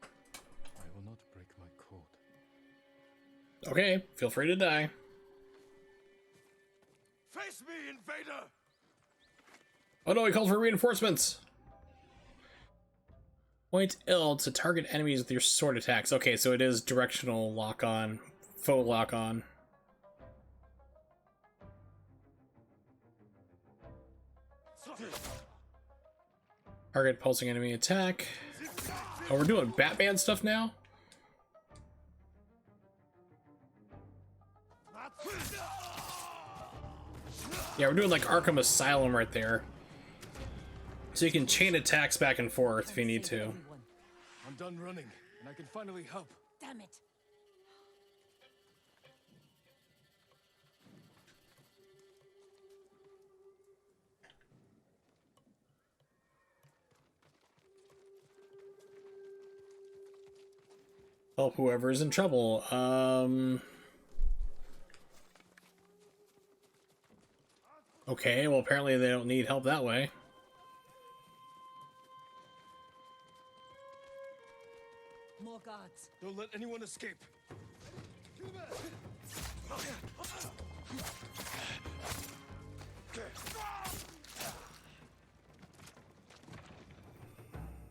I will not break my code. Okay, feel free to die. Face me, invader! Oh no, he called for reinforcements! Point L to target enemies with your sword attacks. Okay, so it is directional lock on, faux lock on. Target pulsing enemy attack. Oh, we're doing Batman stuff now? Yeah, we're doing like Arkham Asylum right there. So you can chain attacks back and forth if you need to. I'm done running, and I can finally help. Damn it! Help whoever's in trouble. Okay, well apparently they don't need help that way. More guards. Don't let anyone escape.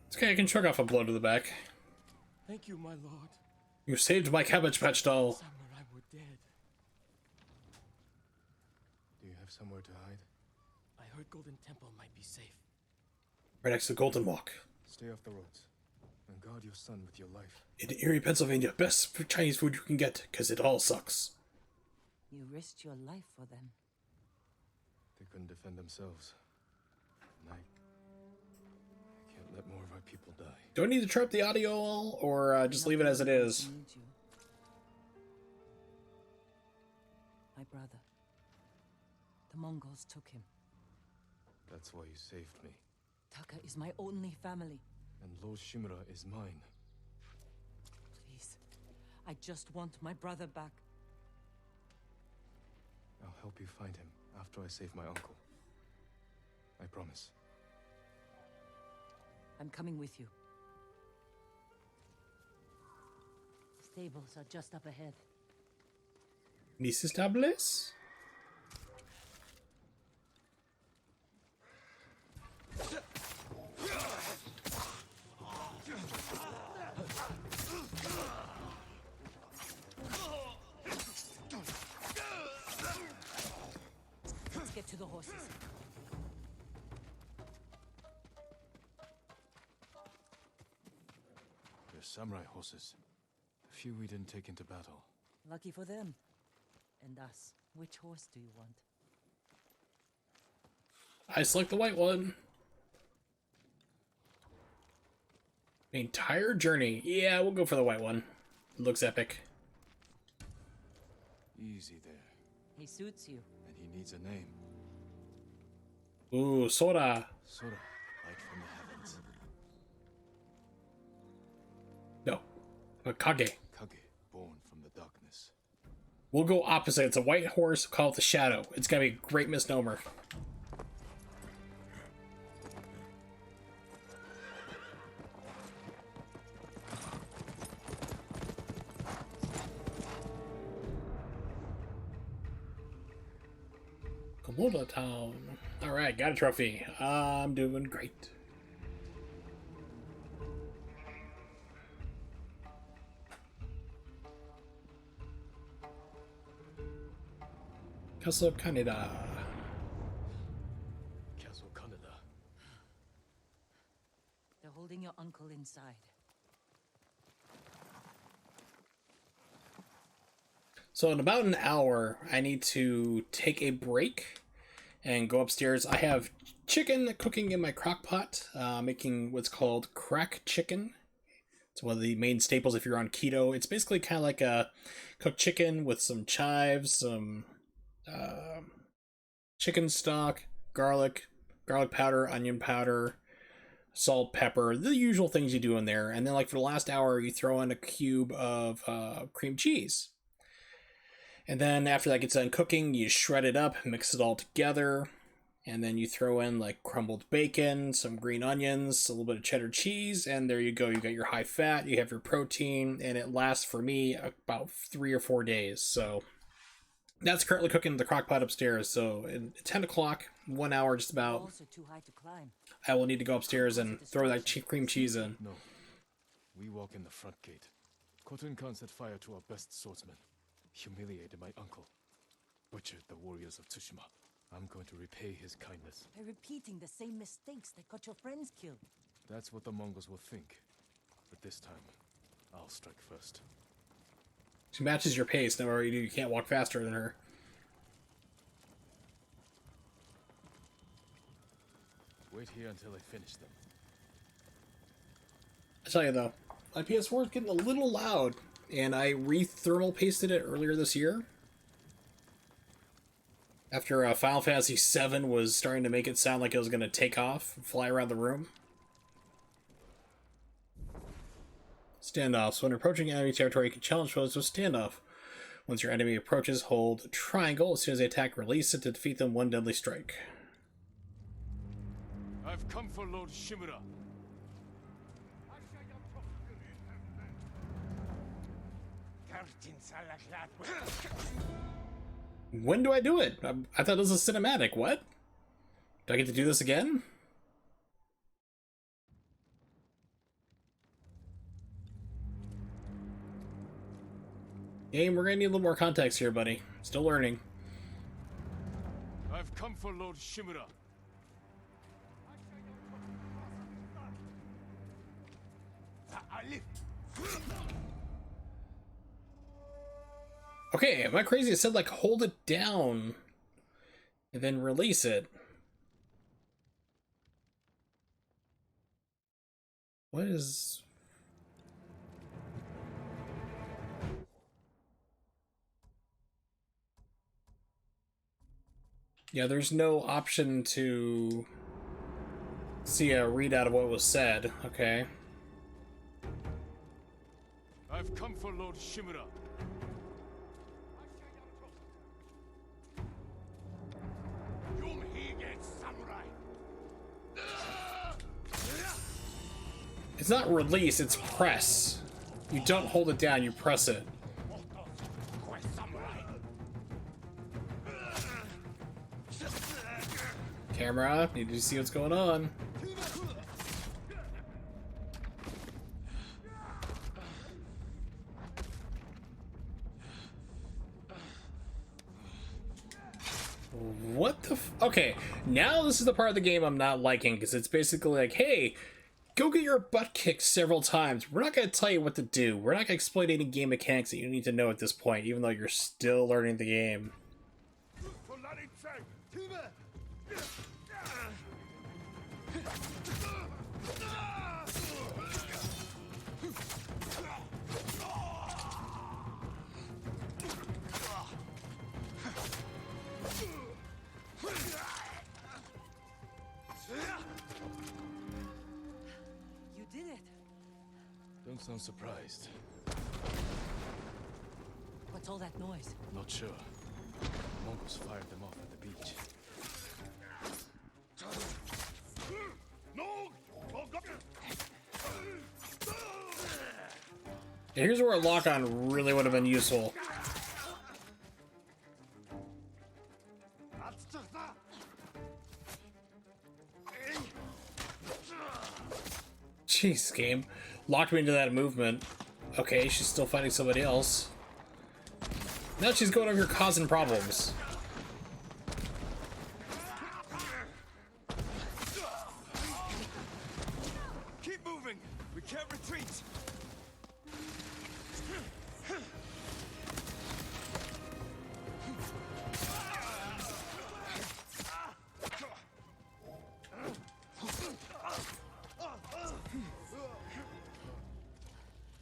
It's okay, I can shrug off a blow to the back. Thank you, my lord. You saved my Cabbage Patch doll. Samurai were dead. Do you have somewhere to hide? I heard Golden Temple might be safe. Right next to Golden Walk. Stay off the roads, and guard your son with your life. In Erie, Pennsylvania, best for Chinese food you can get, because it all sucks. You risked your life for them. They couldn't defend themselves. And I can't let more of our people die. Do I need to turn up the audio all, or just leave it as it is? Need you. My brother. The Mongols took him. That's why you saved me. Taka is my only family. And Lord Shimura is mine. Please. I just want my brother back. I'll help you find him after I save my uncle. I promise. I'm coming with you. Stables are just up ahead. Mis estables? Let's get to the horses. They're samurai horses. The few we didn't take into battle. Lucky for them. And us. Which horse do you want? I select the white one. The entire journey. Yeah, we'll go for the white one. It looks epic. Easy there. He suits you. And he needs a name. Ooh, Sora. Sora, light from the heavens. No. Kage. Kage, born from the darkness. We'll go opposite. It's a white horse. Call it the Shadow. It's gonna be a great misnomer. Komodo Town. Alright, got a trophy. I'm doing great. Castle Kaneda. Castle Kaneda. They're holding your uncle inside. So in about an hour, I need to take a break and go upstairs. I have chicken cooking in my crock pot, making what's called crack chicken. It's one of the main staples if you're on keto. It's basically kind of like a cooked chicken with some chives, some chicken stock, garlic powder, onion powder, salt, pepper, the usual things you do in there. And then like for the last hour, you throw in a cube of cream cheese. And then after that gets done cooking, you shred it up, mix it all together, and then you throw in like crumbled bacon, some green onions, a little bit of cheddar cheese, and there you go. You got your high fat, you have your protein, and it lasts for me about 3 or 4 days. So that's currently cooking in the crock pot upstairs. So at 10 o'clock, 1 hour just about, Also too high to climb. I will need to go upstairs and throw that cream cheese in. No, We walk in the front gate. Khotun Khan set fire to our best swordsman, humiliated my uncle, butchered the warriors of Tsushima. I'm going to repay his kindness. By repeating the same mistakes that got your friends killed. That's what the Mongols will think. But this time, I'll strike first. She matches your pace. No matter what you do, you can't walk faster than her. Wait here until I finish them. I tell you though, my PS4 is getting a little loud, and I re-thermal pasted it earlier this year. After Final Fantasy VII was starting to make it sound like it was going to take off and fly around the room. Standoffs. When approaching enemy territory, you can challenge foes with standoff. Once your enemy approaches, hold triangle. As soon as they attack, release it to defeat them one deadly strike. I've come for Lord Shimura. When do I do it? I thought it was a cinematic. What? Do I get to do this again? Game, we're gonna need a little more context here, buddy. Still learning. I've come for Lord Shimura. Okay, am I crazy? It said like hold it down and then release it. What is... Yeah, there's no option to see a readout of what was said. Okay. I've come for Lord Shimura. It's not release, it's press. You don't hold it down, you press it. Camera, need to see what's going on. What the okay, now this is the part of the game I'm not liking, because it's basically like, hey, go get your butt kicked several times. We're not going to tell you what to do. We're not going to explain any game mechanics that you need to know at this point, even though you're still learning the game. Don't sound surprised. What's all that noise? Not sure. Mongols fired them off at the beach. And here's where a lock-on really would have been useful. Jeez, game. Locked me into that movement. Okay, she's still fighting somebody else. Now she's going over here causing problems. Keep moving! We can't retreat!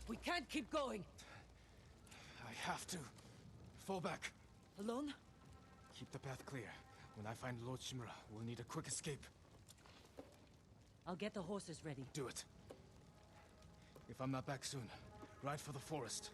We can't keep going. I have to. Fall back. Alone? Keep the path clear. When I find Lord Shimura, we'll need a quick escape. I'll get the horses ready. Do it. If I'm not back soon, ride for the forest.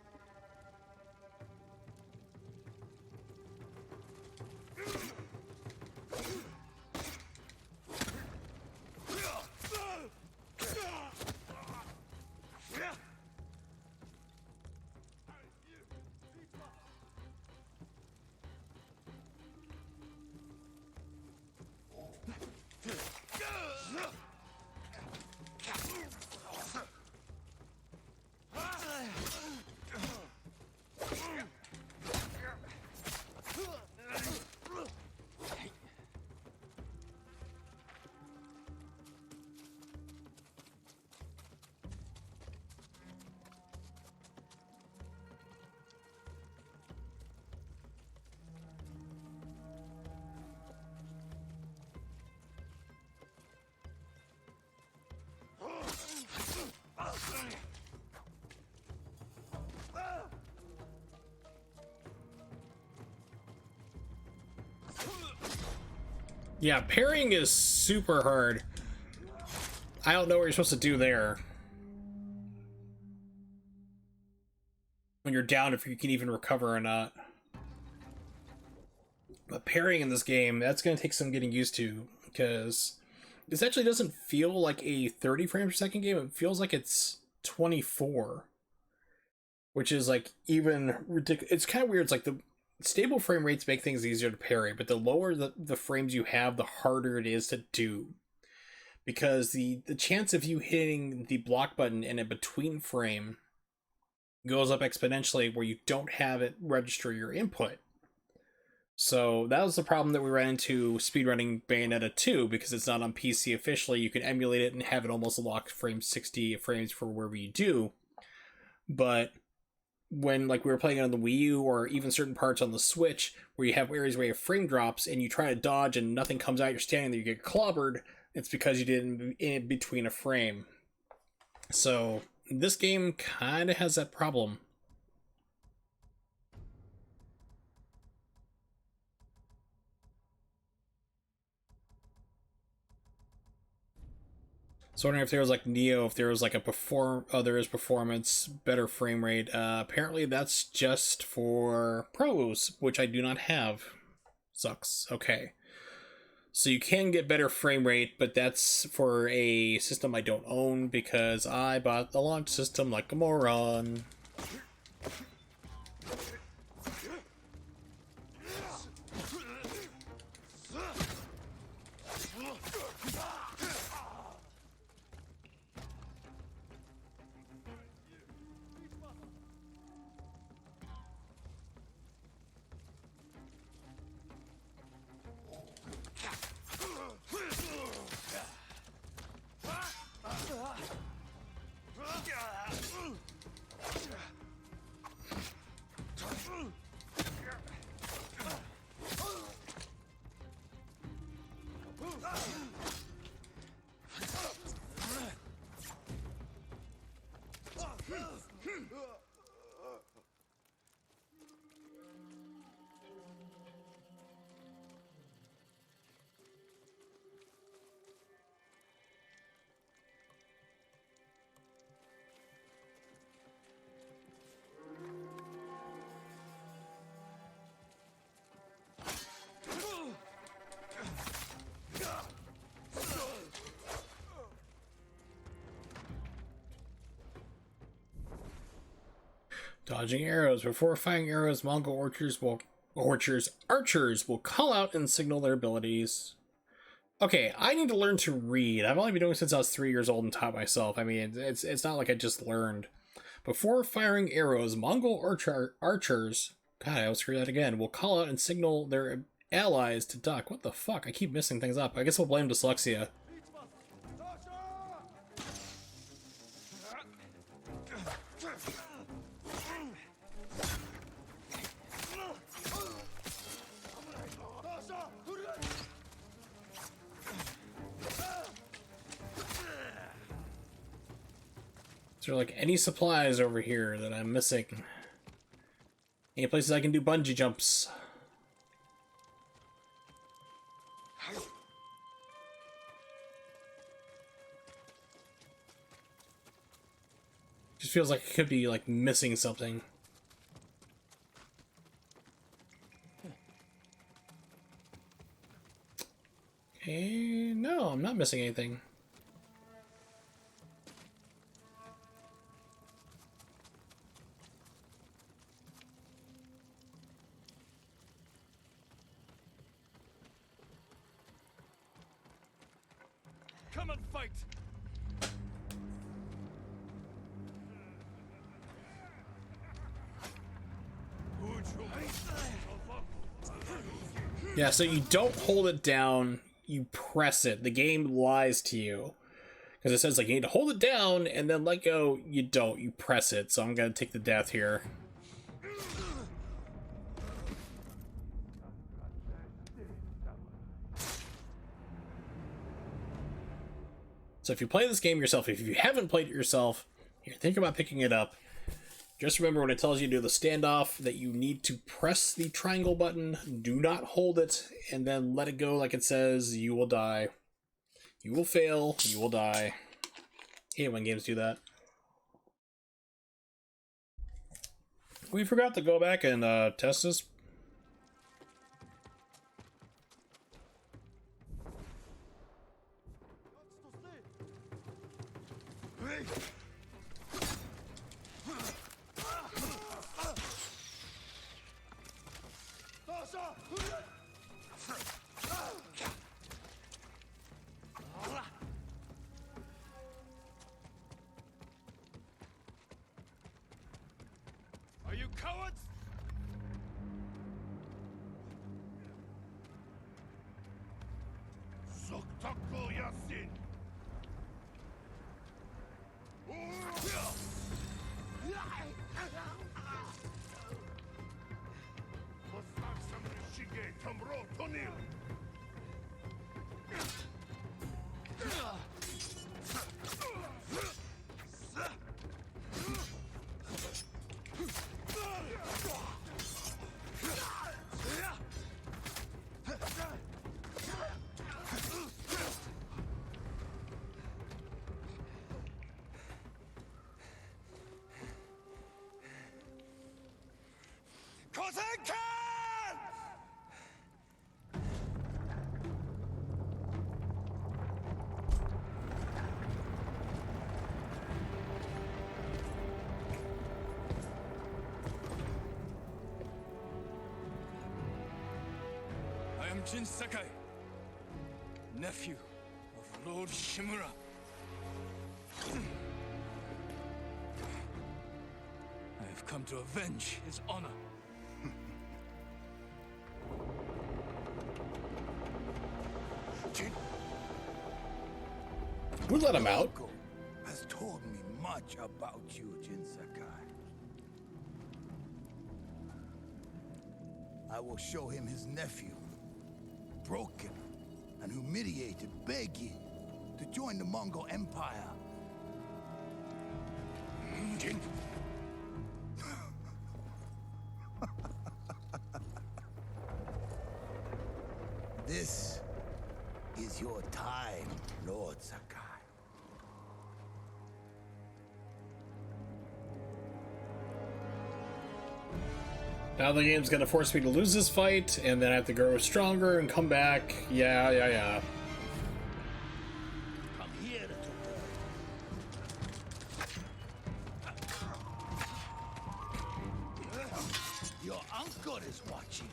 Yeah, parrying is super hard. I don't know what you're supposed to do there. When you're down, if you can even recover or not. But parrying in this game, that's going to take some getting used to, because this actually doesn't feel like a 30 frames per second game. It feels like it's 24, which is like even ridiculous. It's kind of weird. It's like the stable frame rates make things easier to parry, but the lower the frames you have, the harder it is to do, because the chance of you hitting the block button in a between frame goes up exponentially where you don't have it register your input. So that was the problem that we ran into speedrunning Bayonetta 2, because it's not on PC officially. You can emulate it and have it almost locked frame 60 frames for wherever you do. But when like we were playing it on the Wii U, or even certain parts on the Switch, where you have areas where you have frame drops and you try to dodge and nothing comes out, you're standing there, you get clobbered, it's because you did in between a frame. So this game kind of has that problem. So wondering if there was like Neo, if there was like a there is performance, better frame rate. Apparently that's just for pros, which I do not have. Sucks. Okay. So you can get better frame rate, but that's for a system I don't own, because I bought the launch system like a moron. Dodging arrows. Before firing arrows, Mongol archers will call out and signal their abilities. Okay, I need to learn to read. I've only been doing it since I was 3 years old and taught myself. I mean, it's not like I just learned. Before firing arrows, Mongol archers, God, I always screw that again, will call out and signal their allies to duck. What the fuck? I keep messing things up. I guess we'll blame dyslexia. Is there like any supplies over here that I'm missing? Any places I can do bungee jumps? Just feels like it could be like missing something. Okay, no, I'm not missing anything. Come and fight! Yeah, so you don't hold it down, you press it. The game lies to you. Because it says like you need to hold it down and then let go. You don't, you press it. So I'm gonna take the death here. So if you play this game yourself, if you haven't played it yourself, here, think about picking it up. Just remember when it tells you to do the standoff that you need to press the triangle button, do not hold it, and then let it go like it says. You will die. You will fail. You will die. I hate when games do that. We forgot to go back and test this. Are you cowards? Soktaku Yasin! Postav Shige Tamro Tonil! I am Jin Sakai, nephew of Lord Shimura. I have come to avenge his honor. We let him out. Uncle has told me much about you, Jin Sakai. I will show him his nephew, broken and humiliated, begging to join the Mongol Empire. Jin. This is your time, Lord Sakai. Now the game's gonna force me to lose this fight, and then I have to grow stronger and come back. Yeah. Come here, little boy. Your uncle is watching.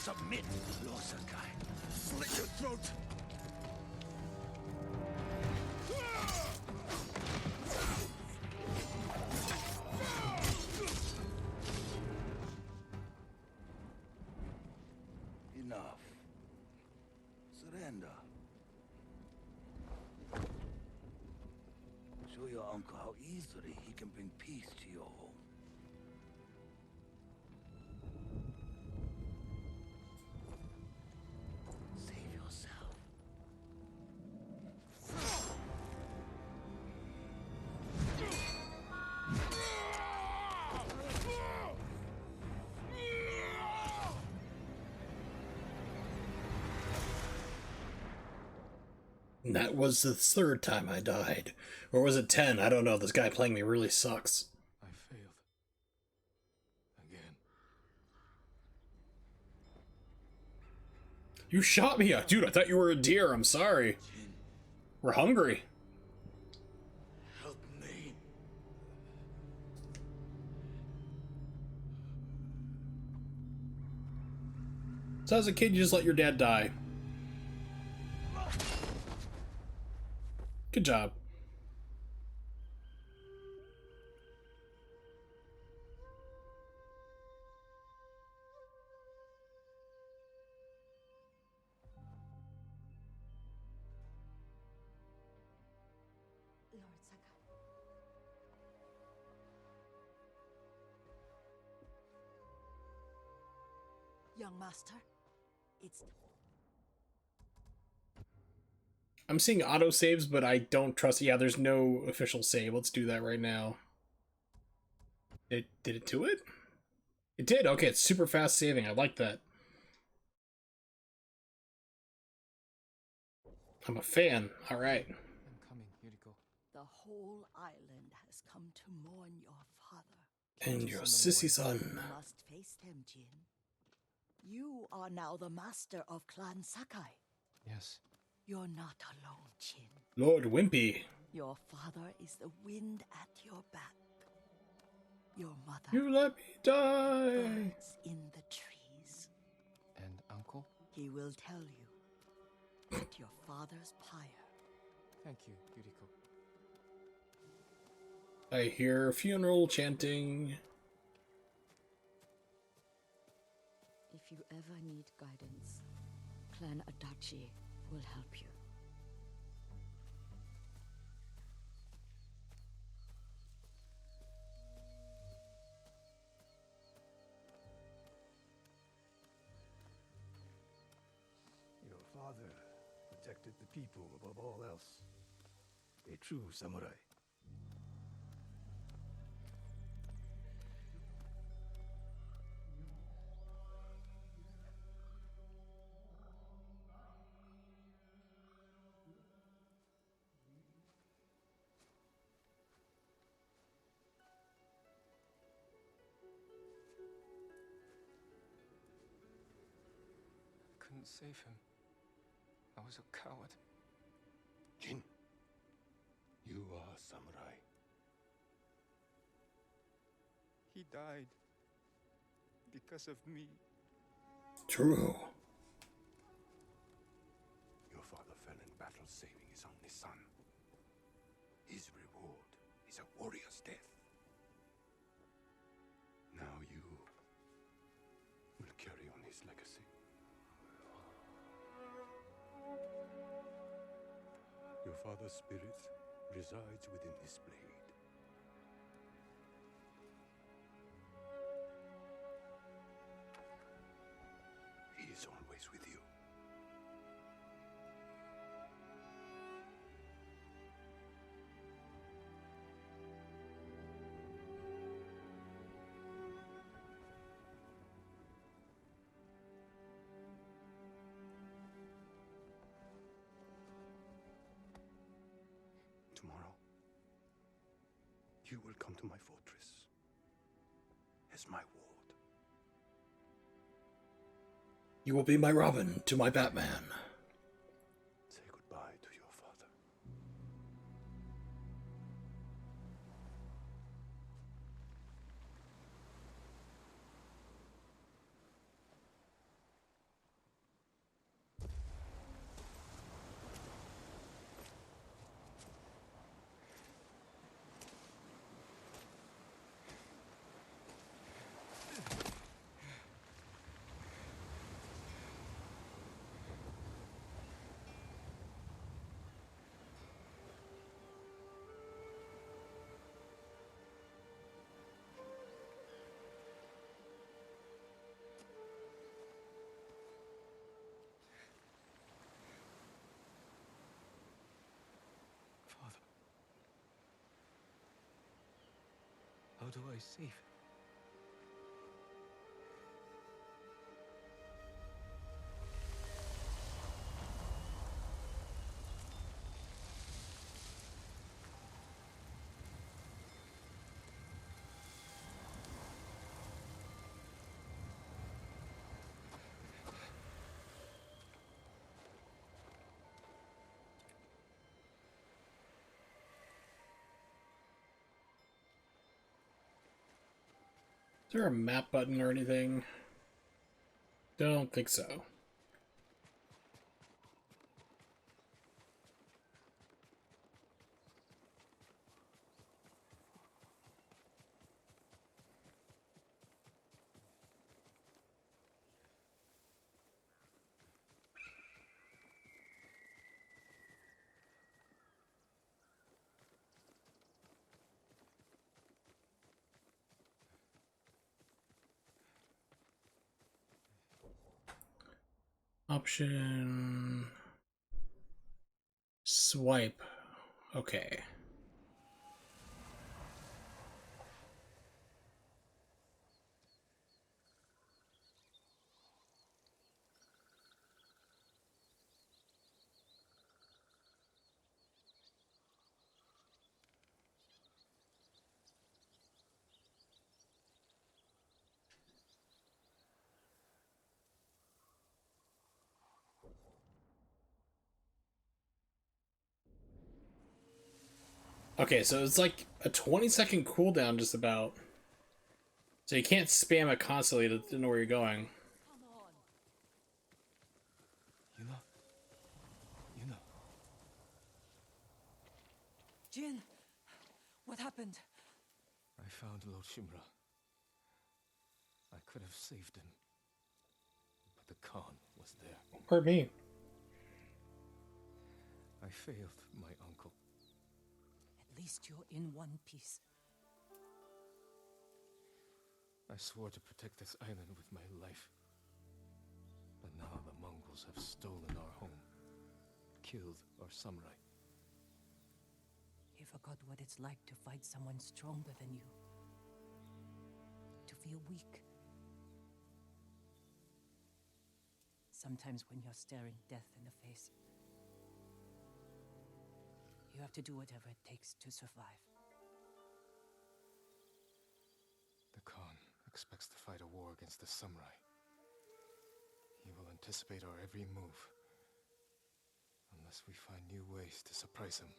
Submit, Lord Sakai. Slit your throat. Enough. Surrender. Show your uncle how easily he can bring peace to your home. Save yourself. And that was the third time I died. Or was it 10? I don't know. This guy playing me really sucks. I failed. Again. You shot me, dude. I thought you were a deer. I'm sorry. We're hungry. Help me. So as a kid, you just let your dad die. Good job. Lord Sakai. Young master, it's I'm seeing auto saves, but I don't trust it. Yeah, there's no official save. Let's do that right now. Did it do it? It did. Okay, it's super fast saving. I like that. I'm a fan. All right. I'm coming, Yuriko. The whole island has come to mourn your father. And your sissy son. You must face them, Jin. You are now the master of Clan Sakai. Yes. You're not alone, Jin. Lord Wimpy. Your father is the wind at your back. Your mother, You let me die. birds in the trees. And Uncle? He will tell you at your father's pyre. Thank you, Yuriko. I hear funeral chanting. If you ever need guidance, Clan Adachi will help you. Your father protected the people above all else. A true samurai. Couldn't save him. I was a coward. Jin, you are a samurai. He died because of me. True. Your father fell in battle saving his only son. His reward is a warrior's death. Now you will carry on his legacy. Your father's spirit resides within this blade. He is always with you. Tomorrow, you will come to my fortress as my ward. You will be my Robin to my Batman. Say goodbye to your father. Father. How do I save him? Is there a map button or anything? Don't think so. Option Swipe. Okay. Okay, so it's like a 20-second cooldown just about. So you can't spam it constantly to know where you're going. Yuna. Jin, what happened? I found Lord Shimura. I could have saved him. But the Khan was there. Or me. I failed my uncle. At least you're in one piece. I swore to protect this island with my life. But now the Mongols have stolen our home. Killed our samurai. You forgot what it's like to fight someone stronger than you. To feel weak. Sometimes when you're staring death in the face, you have to do whatever it takes to survive. The Khan expects to fight a war against the samurai. He will anticipate our every move. Unless we find new ways to surprise him.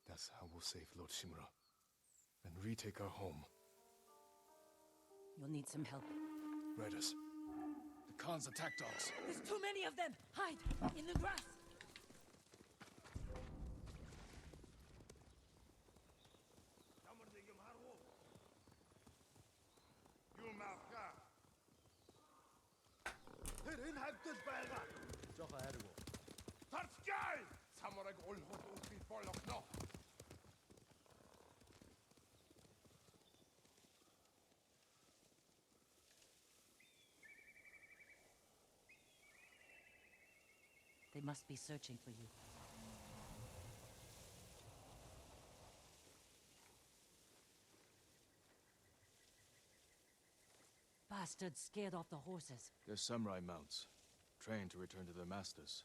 That's how we'll save Lord Shimura. And retake our home. You'll need some help. Raiders. The Khan's attack dogs. There's too many of them! Hide! In the grass! They must be searching for you. Bastards scared off the horses. They're samurai mounts, trained to return to their masters.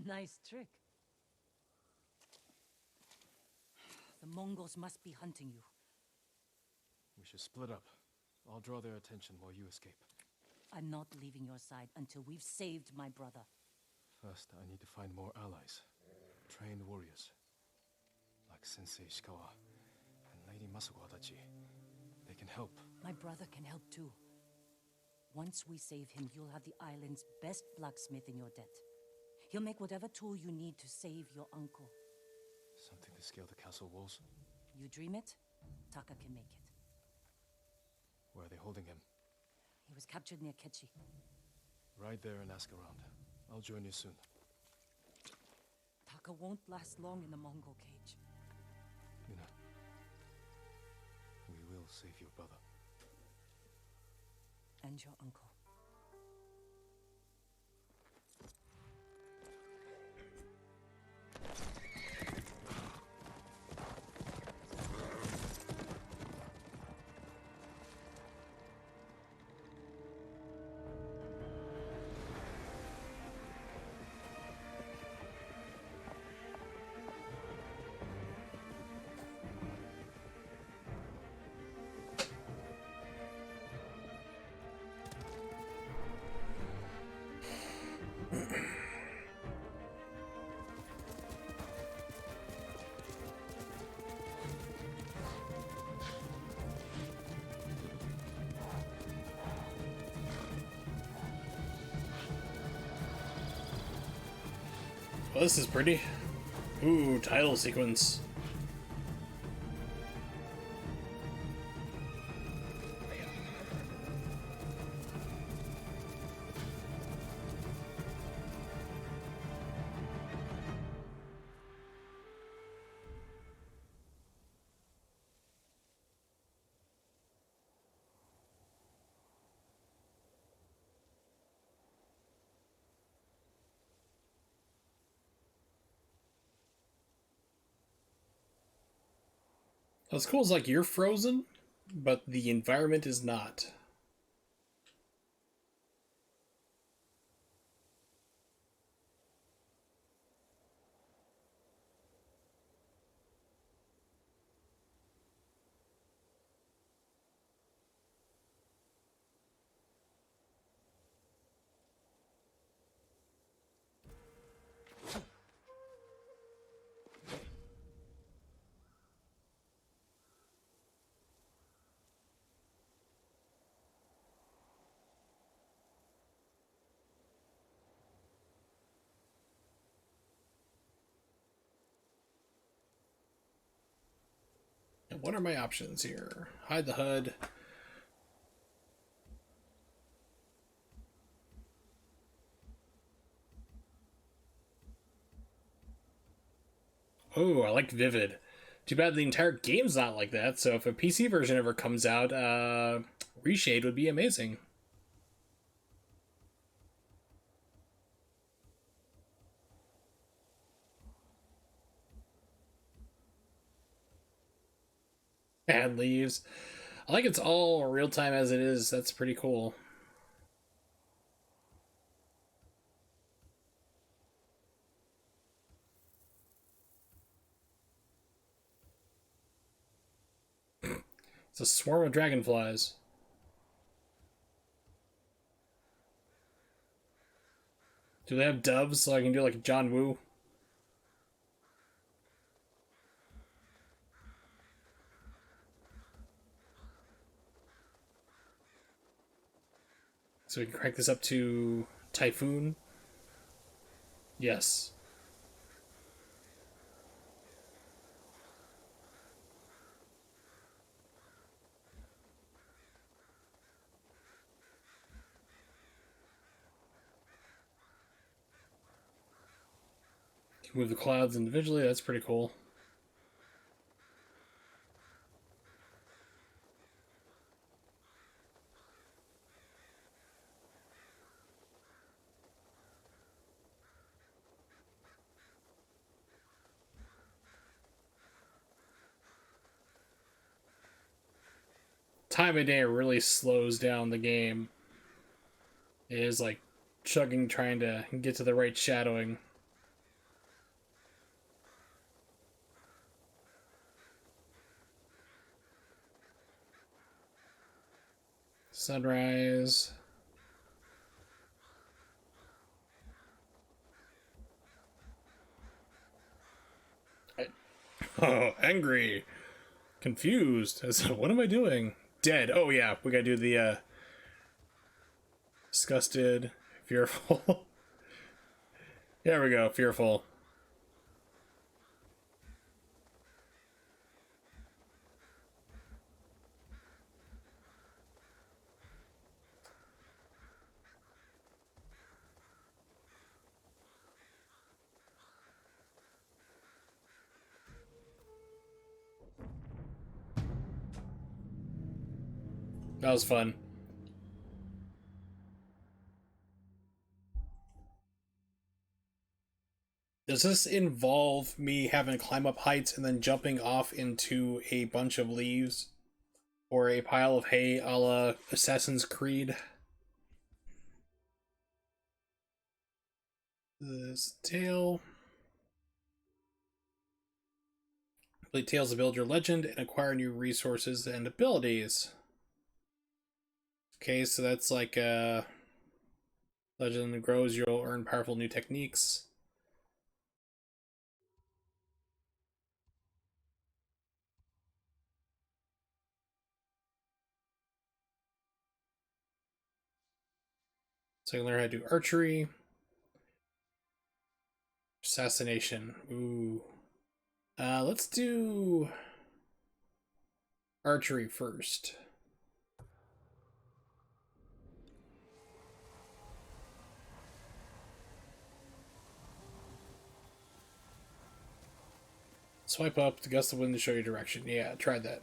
Nice trick. The Mongols must be hunting you. We should split up. I'll draw their attention while you escape. I'm not leaving your side until we've saved my brother. First, I need to find more allies. Trained warriors. Like Sensei Ishikawa and Lady Masuko Adachi. They can help. My brother can help too. Once we save him, you'll have the island's best blacksmith in your debt. He'll make whatever tool you need to save your uncle. Something to scale the castle walls? You dream it, Taka can make it. Where are they holding him? He was captured near Kechi. Ride there and ask around. I'll join you soon. Taka won't last long in the Mongol cage. Yuna. We will save your brother. And your uncle. Well, this is pretty. Ooh, title sequence. What's cool is like you're frozen, but the environment is not. And what are my options here? Hide the HUD. Oh, I like Vivid. Too bad the entire game's not like that, so if a PC version ever comes out, Reshade would be amazing. And leaves. I like it's all real time as it is. That's pretty cool. It's a swarm of dragonflies. Do they have doves so I can do like John Woo? So we can crank this up to Typhoon. Yes. Move the clouds individually. That's pretty cool. Time of day really slows down the game. It is like chugging, trying to get to the right shadowing. Sunrise. Oh, angry. Confused. What am I doing? Dead. Oh yeah, we gotta do the disgusted, fearful. There we go, fearful. That was fun. Does this involve me having to climb up heights and then jumping off into a bunch of leaves? Or a pile of hay a la Assassin's Creed? This tail. Play Tales to build your legend and acquire new resources and abilities. Okay, so that's like legend grows, you'll earn powerful new techniques. So you can learn how to do archery. Assassination. Ooh. Let's do archery first. Swipe up to gust the wind to show you direction. Yeah, tried that.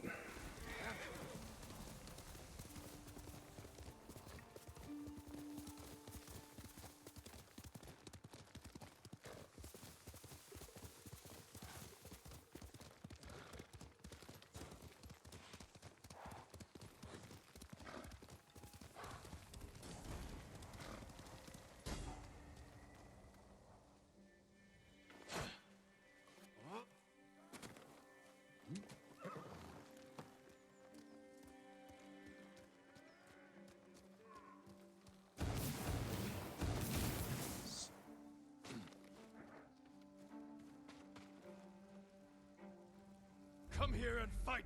Come here and fight.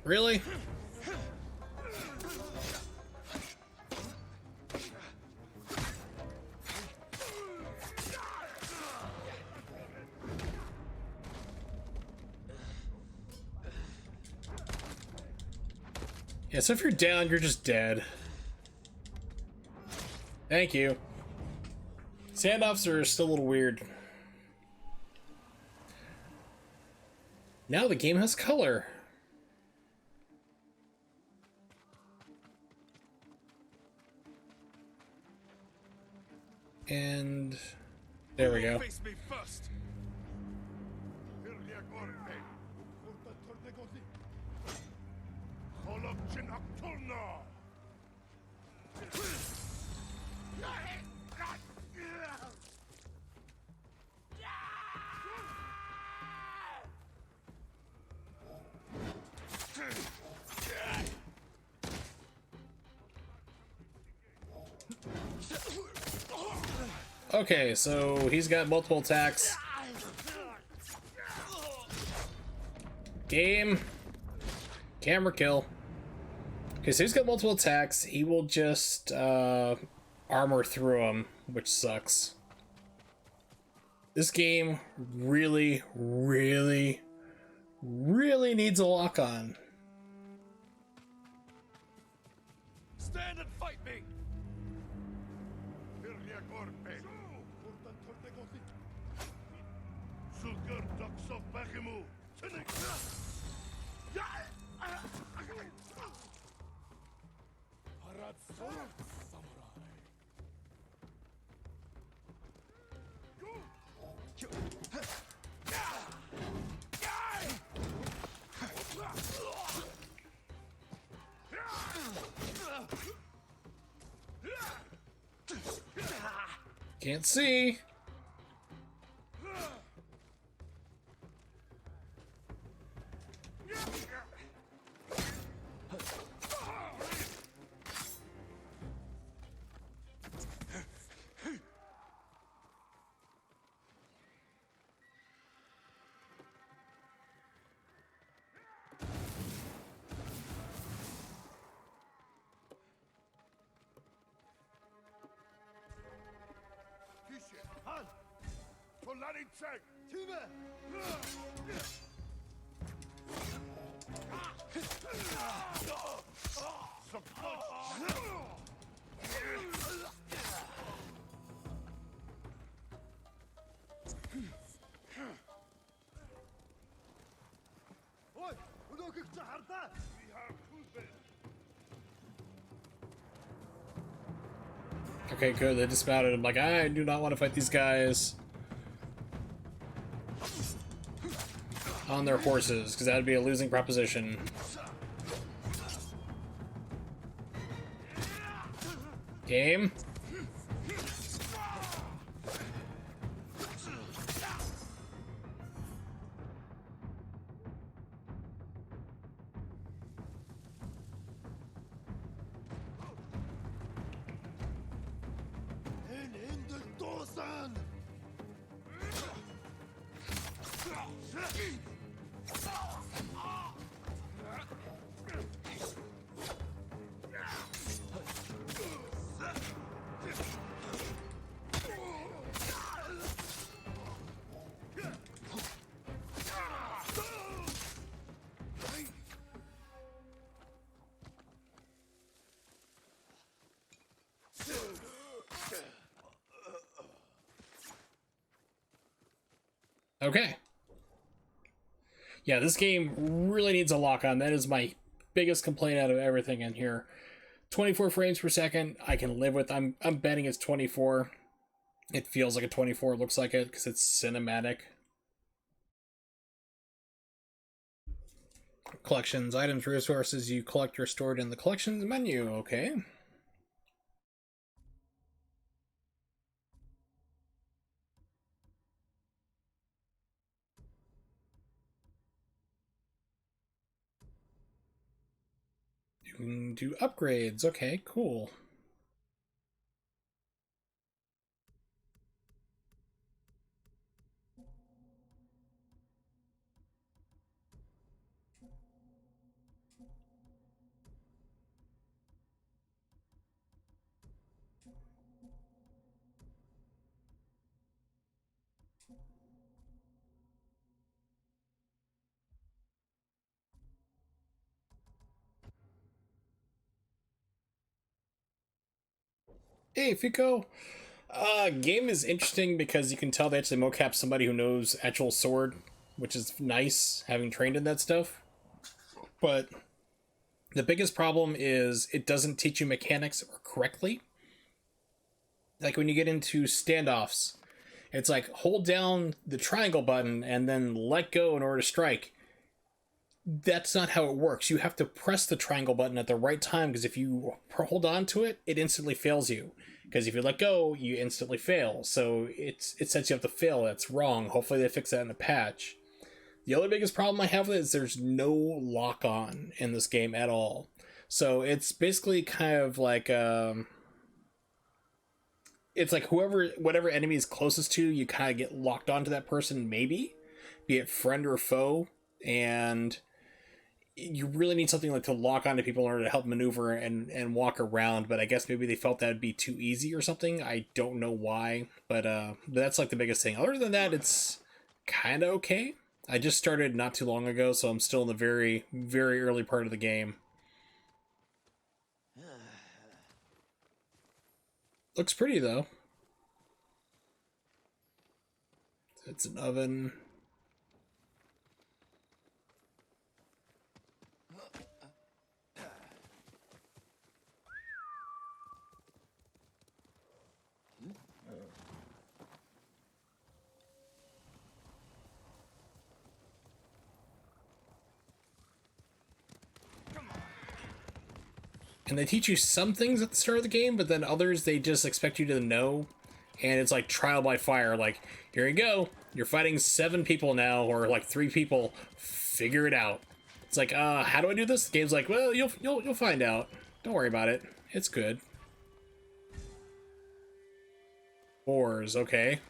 Really? Yeah, so if you're down, you're just dead. Thank you. Standoffs are still a little weird. Now the game has color. And there we go. Face me first. Okay, so he's got multiple attacks. Game. Camera kill. Okay, so he's got multiple attacks. He will just armor through them, which sucks. This game really, really, really needs a lock-on. Stand and fight me. Can't see. Okay, good. They dismounted. I'm like, I do not want to fight these guys on their horses, because that would be a losing proposition. Game. Okay. Yeah, this game really needs a lock on. That is my biggest complaint out of everything in here. 24 frames per second, I can live with. I'm betting it's 24. It feels like a 24, looks like it, because it's cinematic. Collections, items, resources you collect are stored in the collections menu. Okay. You can do upgrades. Okay, cool. Hey, Fiko. Game is interesting because you can tell they actually mocap somebody who knows actual sword, which is nice, having trained in that stuff. But the biggest problem is it doesn't teach you mechanics correctly. Like when you get into standoffs, it's like hold down the triangle button and then let go in order to strike. That's not how it works. You have to press the triangle button at the right time, because if you hold on to it, it instantly fails you. Because if you let go, you instantly fail. So it sets you up to fail. That's wrong. Hopefully they fix that in the patch. The other biggest problem I have with it is there's no lock-on in this game at all. So it's basically kind of like it's like whatever enemy is closest to, you kind of get locked onto that person, maybe, be it friend or foe, and you really need something like to lock onto people in order to help maneuver and walk around. But I guess maybe they felt that would be too easy or something. I don't know why, but that's like the biggest thing. Other than that, it's kind of okay. I just started not too long ago, so I'm still in the very, very early part of the game. Looks pretty, though. It's an oven. And they teach you some things at the start of the game, but then others they just expect you to know. And it's like trial by fire. Like, here you go. You're fighting 7 people now, or like 3 people. Figure it out. It's like, how do I do this? The game's like, well, you'll find out. Don't worry about it. It's good. Wars, okay.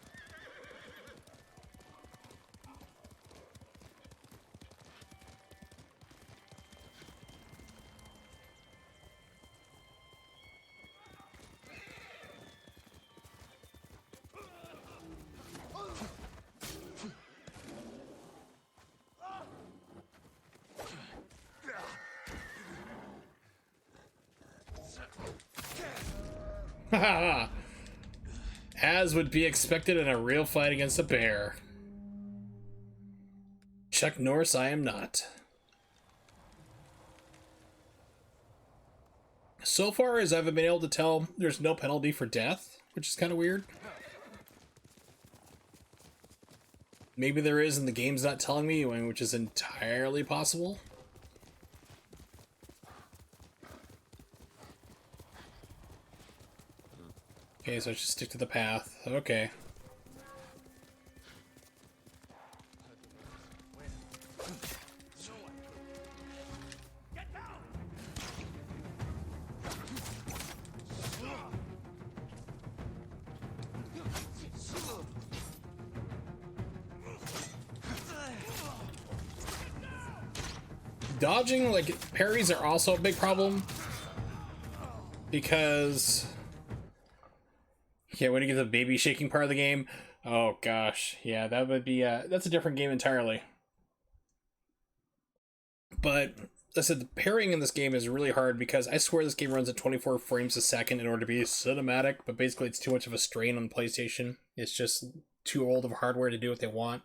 As would be expected in a real fight against a bear. Chuck Norris, I am not. So far as I've been able to tell, there's no penalty for death, which is kind of weird. Maybe there is and the game's not telling me, which is entirely possible. Okay, so I should stick to the path. Okay. Dodging, like, parries are also a big problem. Because... yeah, when you get the baby shaking part of the game, oh gosh, yeah, that would be that's a different game entirely. But I said the parrying in this game is really hard because I swear this game runs at 24 frames a second in order to be cinematic, but basically it's too much of a strain on PlayStation. It's just too old of hardware to do what they want.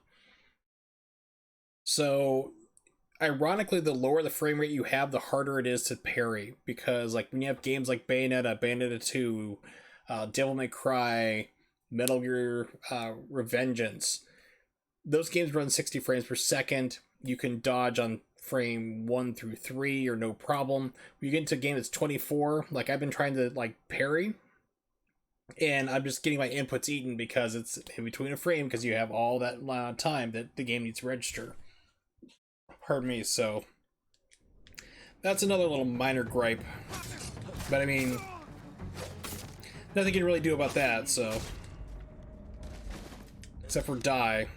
So, ironically, the lower the frame rate you have, the harder it is to parry, because like when you have games like Bayonetta 2, Devil May Cry, Metal Gear Revengeance, those games run 60 frames per second. You can dodge on frame 1 through 3 or no problem. When you get into a game that's 24, like I've been trying to like parry, and I'm just getting my inputs eaten because it's in between a frame because you have all that time that the game needs to register. Pardon me, so that's another little minor gripe. But I mean, nothing you can really do about that, so. Except for die.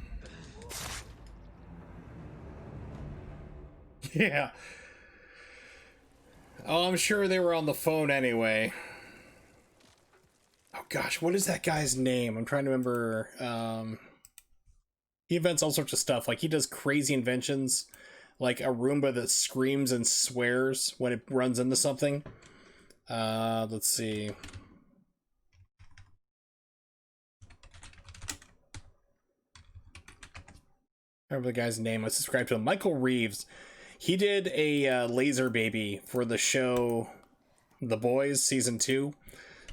Yeah. Oh, I'm sure they were on the phone anyway. Oh gosh, what is that guy's name? I'm trying to remember. He invents all sorts of stuff. Like, he does crazy inventions. Like a Roomba that screams and swears when it runs into something. Let's see. remember the guy's name. I subscribed to him. Michael Reeves. He did a laser baby for the show The Boys season 2.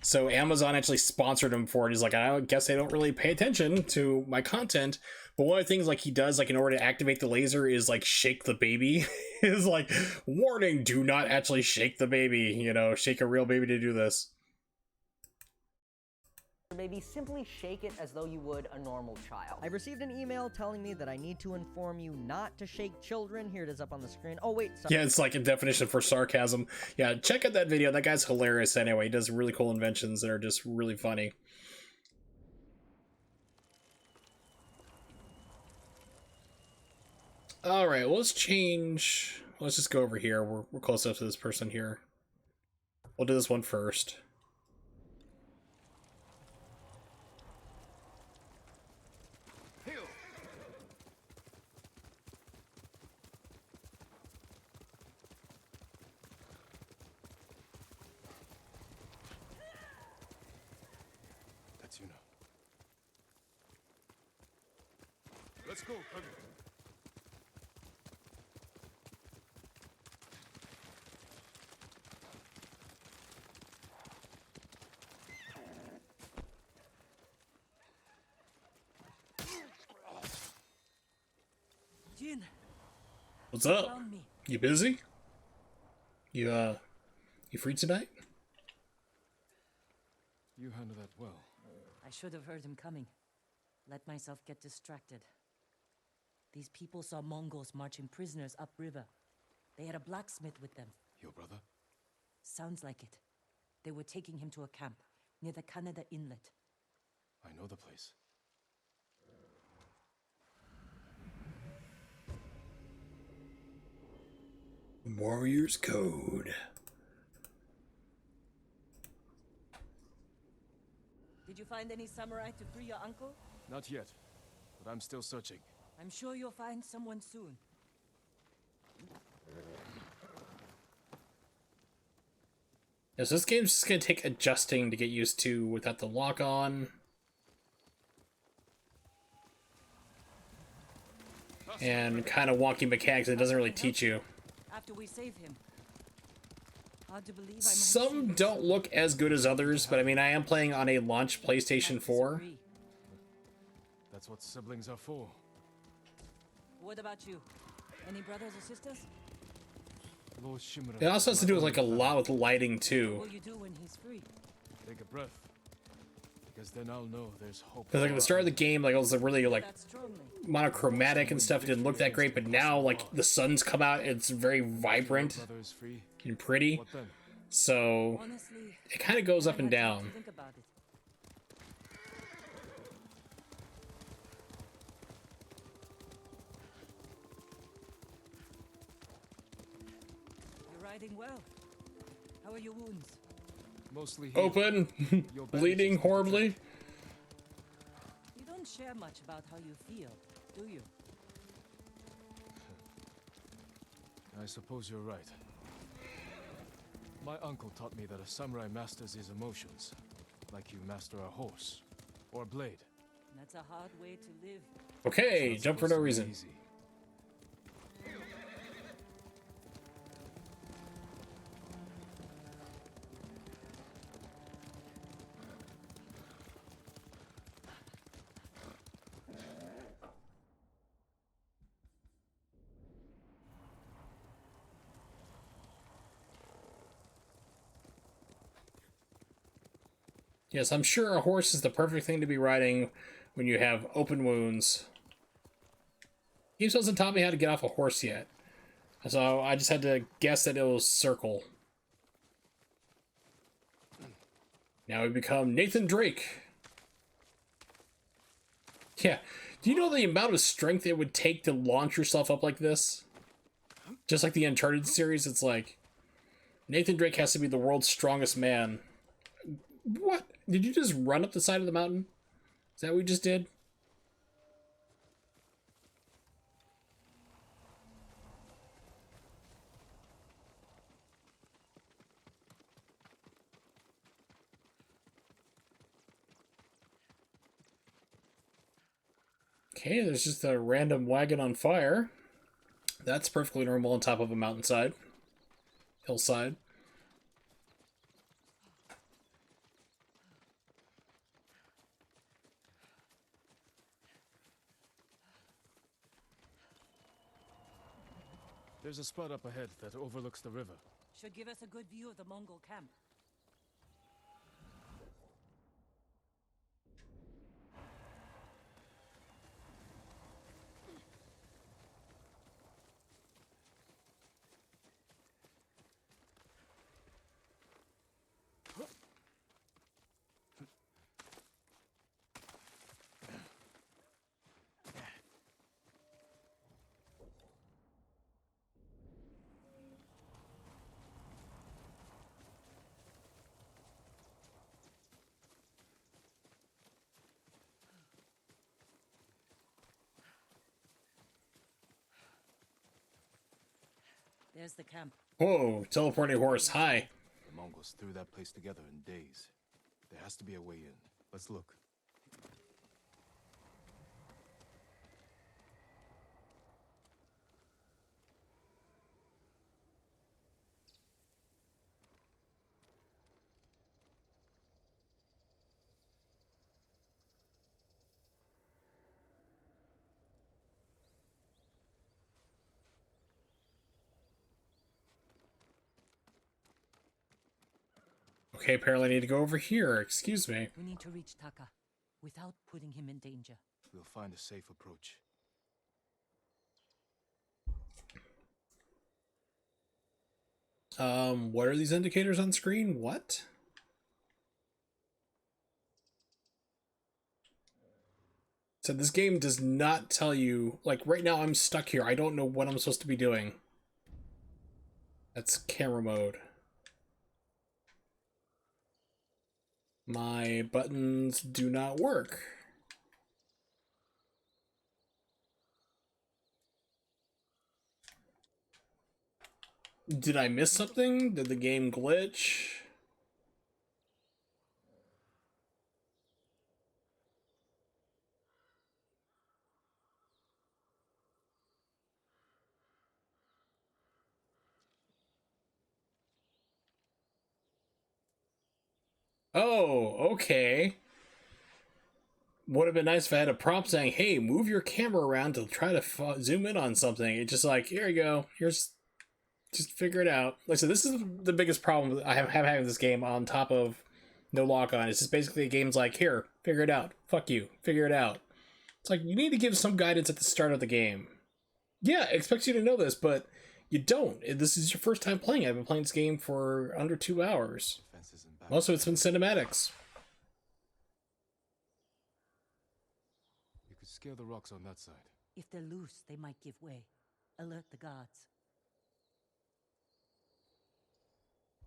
So Amazon actually sponsored him for it. He's like, I guess they don't really pay attention to my content. But one of the things like he does, like in order to activate the laser, is like shake the baby. Is like, warning, do not actually shake the baby. You know, shake a real baby to do this. Baby, simply shake it as though you would a normal child. I received an email telling me that I need to inform you not to shake children. Here it is up on the screen. Oh, wait. Sorry. Yeah, it's like a definition for sarcasm. Yeah, check out that video. That guy's hilarious anyway. He does really cool inventions that are just really funny. Alright, well, let's change. Let's just go over here. We're close enough to this person here. We'll do this one first. Let's go, Kage. Jin, What's up? found me. You busy? You free tonight? You handle that well. I should have heard him coming. Let myself get distracted. These people saw Mongols marching prisoners upriver. They had a blacksmith with them. Your brother? Sounds like it. They were taking him to a camp near the Canada Inlet. I know the place. Warrior's Code. Did you find any samurai to free your uncle? Not yet, but I'm still searching. I'm sure you'll find someone soon. Yeah, so this game's just gonna take adjusting to get used to without the lock on. And kind of wonky mechanics it doesn't really teach you. After we save him. Hard to believe I might Some see don't look as good as others, but I mean, I am playing on a launch PlayStation 4. disagree. That's what siblings are for. What about you? Any brothers or sisters? Lord Shimura. It also has to do with like a lot with lighting What too. will you do when he's free? Take a breath. Because then I'll know there's hope. Because like at the start of the game, like it was really like That strongly. monochromatic and stuff. It didn't look that great, but now like the sun's come out, it's very vibrant Brother is free. and pretty. What then? So Honestly, it kind of goes up and I'd have to down. think about it. You're riding well. How are your wounds? Mostly healed. Open, Your bleeding bandages horribly. You don't share much about how you feel, do you? I suppose you're right. My uncle taught me that a samurai masters his emotions, like you master a horse or a blade. That's a hard way to live. Okay, It's jump for no supposed to be reason. easy. Yes, I'm sure a horse is the perfect thing to be riding when you have open wounds. He still hasn't taught me how to get off a horse yet. So I just had to guess that it was circle. Now we become Nathan Drake. Yeah. Do you know the amount of strength it would take to launch yourself up like this? Just like the Uncharted series, it's like Nathan Drake has to be the world's strongest man. What? Did you just run up the side of the mountain? Is that what we just did? Okay, there's just a random wagon on fire. That's perfectly normal on top of a mountainside. Hillside. There's a spot up ahead that overlooks the river. Should give us a good view of the Mongol camp. There's the camp. Whoa, teleporting horse, hi. The Mongols threw that place together in days. There has to be a way in. Let's look. Okay, apparently I need to go over here. Excuse me. We need to reach Taka without putting him in danger. We'll find a safe approach. What are these indicators on screen? What? So this game does not tell you, like right now I'm stuck here. I don't know what I'm supposed to be doing. That's camera mode. My buttons do not work. Did I miss something? Did the game glitch? Oh, okay. Would have been nice if I had a prompt saying, hey, move your camera around to try to zoom in on something. It's just like, here you go. Here's, just figure it out. Like I said, this is the biggest problem I have having this game on top of no lock on. It's just basically a game's like, here, figure it out. Fuck you. Figure it out. It's like, you need to give some guidance at the start of the game. Yeah, it expects you to know this, but you don't. This is your first time playing it. I've been playing this game for under 2 hours. Most of it's been cinematics. You could scale the rocks on that side. If they're loose, they might give way. Alert the guards.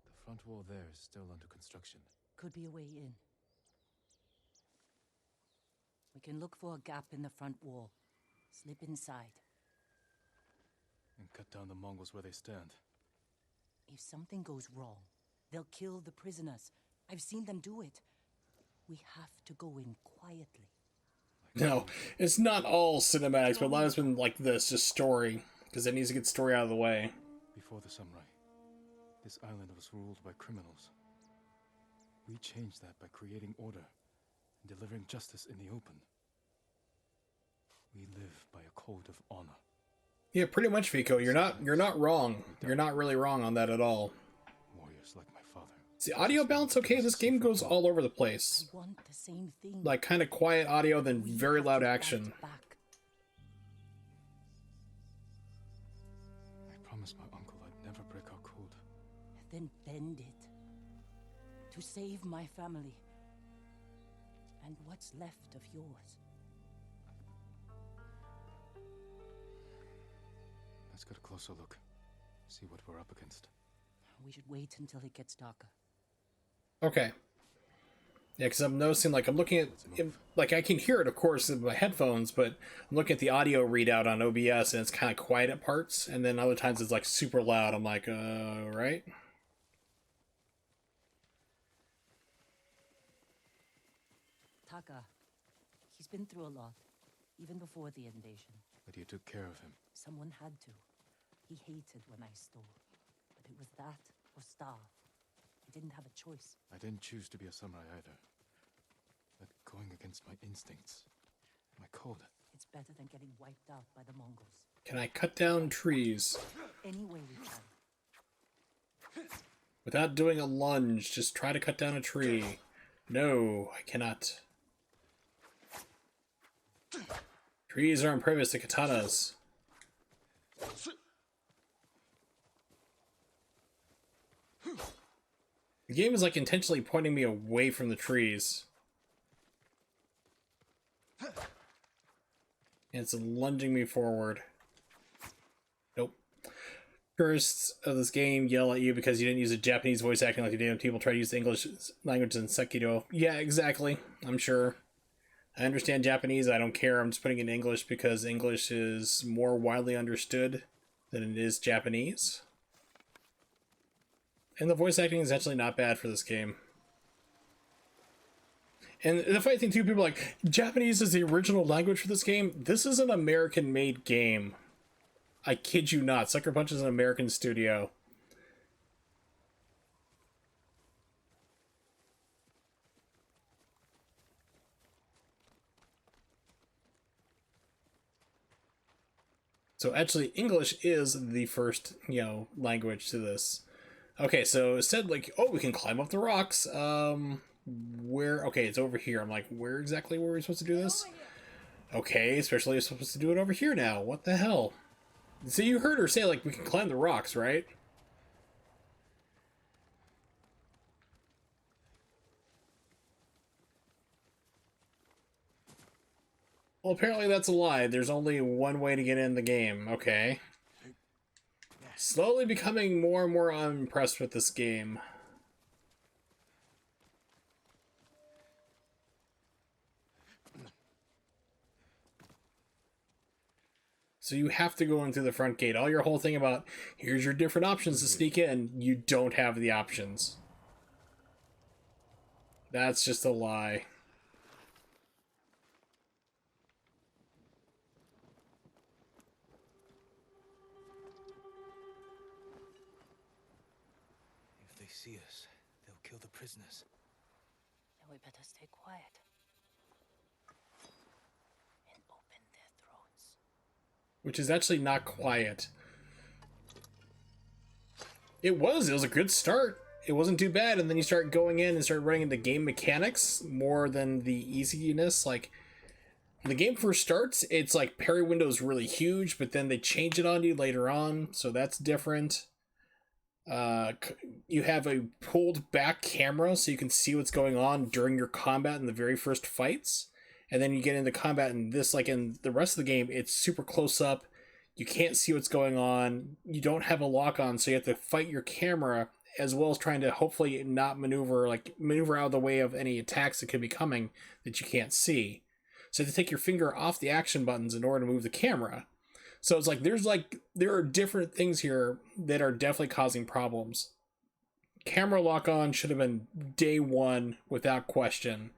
The front wall there is still under construction. Could be a way in. We can look for a gap in the front wall. Slip inside. And cut down the Mongols where they stand. If something goes wrong, they'll kill the prisoners. I've seen them do it. We have to go in quietly. No, it's not all cinematics, but a lot of it's been like this, just story, because it needs to get story out of the way. Before the samurai, this island was ruled by criminals. We changed that by creating order and delivering justice in the open. We live by a code of honor. Yeah, pretty much, Vico. You're not wrong. You're not really wrong on that at all. Warriors like my father. Is the audio balance okay? This game goes all over the place. We want the same thing. Like kind of quiet audio, then very loud action. Back. I promised my uncle I'd never break our code. Then bend it. To save my family. And what's left of yours. Let's get a closer look. See what we're up against. We should wait until it gets darker. Okay. Yeah, because I'm noticing, like, I'm looking at, like, I can hear it, of course, in my headphones, but I'm looking at the audio readout on OBS, and it's kind of quiet at parts, and then other times it's, like, super loud. I'm like, right? Taka, he's been through a lot. even before the invasion. But you took care of him. Someone had to. He hated when I stole. But it was that or starve. I didn't have a choice. I didn't choose to be a samurai either. But going against my instincts, my code. It's better than getting wiped out by the Mongols. Can I cut down trees? Any way we can. Without doing a lunge, just try to cut down a tree. No, I cannot. Trees are impervious to katanas. The game is like intentionally pointing me away from the trees. And it's lunging me forward. Nope. Tourists of this game yell at you because you didn't use a Japanese voice acting like you did when people try to use the English language in Sekiro. Yeah, exactly. I'm sure. I understand Japanese. I don't care. I'm just putting it in English because English is more widely understood than it is Japanese. And the voice acting is actually not bad for this game. And the funny thing too, people are like, Japanese is the original language for this game. This is an American-made game. I kid you not. Sucker Punch is an American studio. So actually, English is the first, language to this. Okay, so it said, like, oh, we can climb up the rocks. Where? Okay, it's over here. I'm like, where exactly were we supposed to do this? Okay, especially supposed to do it over here now. What the hell? So you heard her say, like, we can climb the rocks, right? Well, apparently that's a lie. There's only one way to get in the game. Okay. Slowly becoming more and more unimpressed with this game. So you have to go in through the front gate. All your whole thing about, here's your different options to sneak in, you don't have the options. That's just a lie. If they see us, they'll kill the prisoners. Then we better stay quiet. And open their throats. Which is actually not quiet. It was a good start. It wasn't too bad, and then you start going in and start running into game mechanics more than the easiness. Like, when the game first starts, it's like parry window is really huge, but then they change it on you later on, so that's different. You have a pulled back camera so you can see what's going on during your combat in the very first fights. And then you get into combat, and this, like in the rest of the game, it's super close up. You can't see what's going on. You don't have a lock on, so you have to fight your camera as well as trying to hopefully not maneuver out of the way of any attacks that could be coming that you can't see. So you have to take your finger off the action buttons in order to move the camera. So it's like there are different things here that are definitely causing problems. Camera lock on should have been day one without question.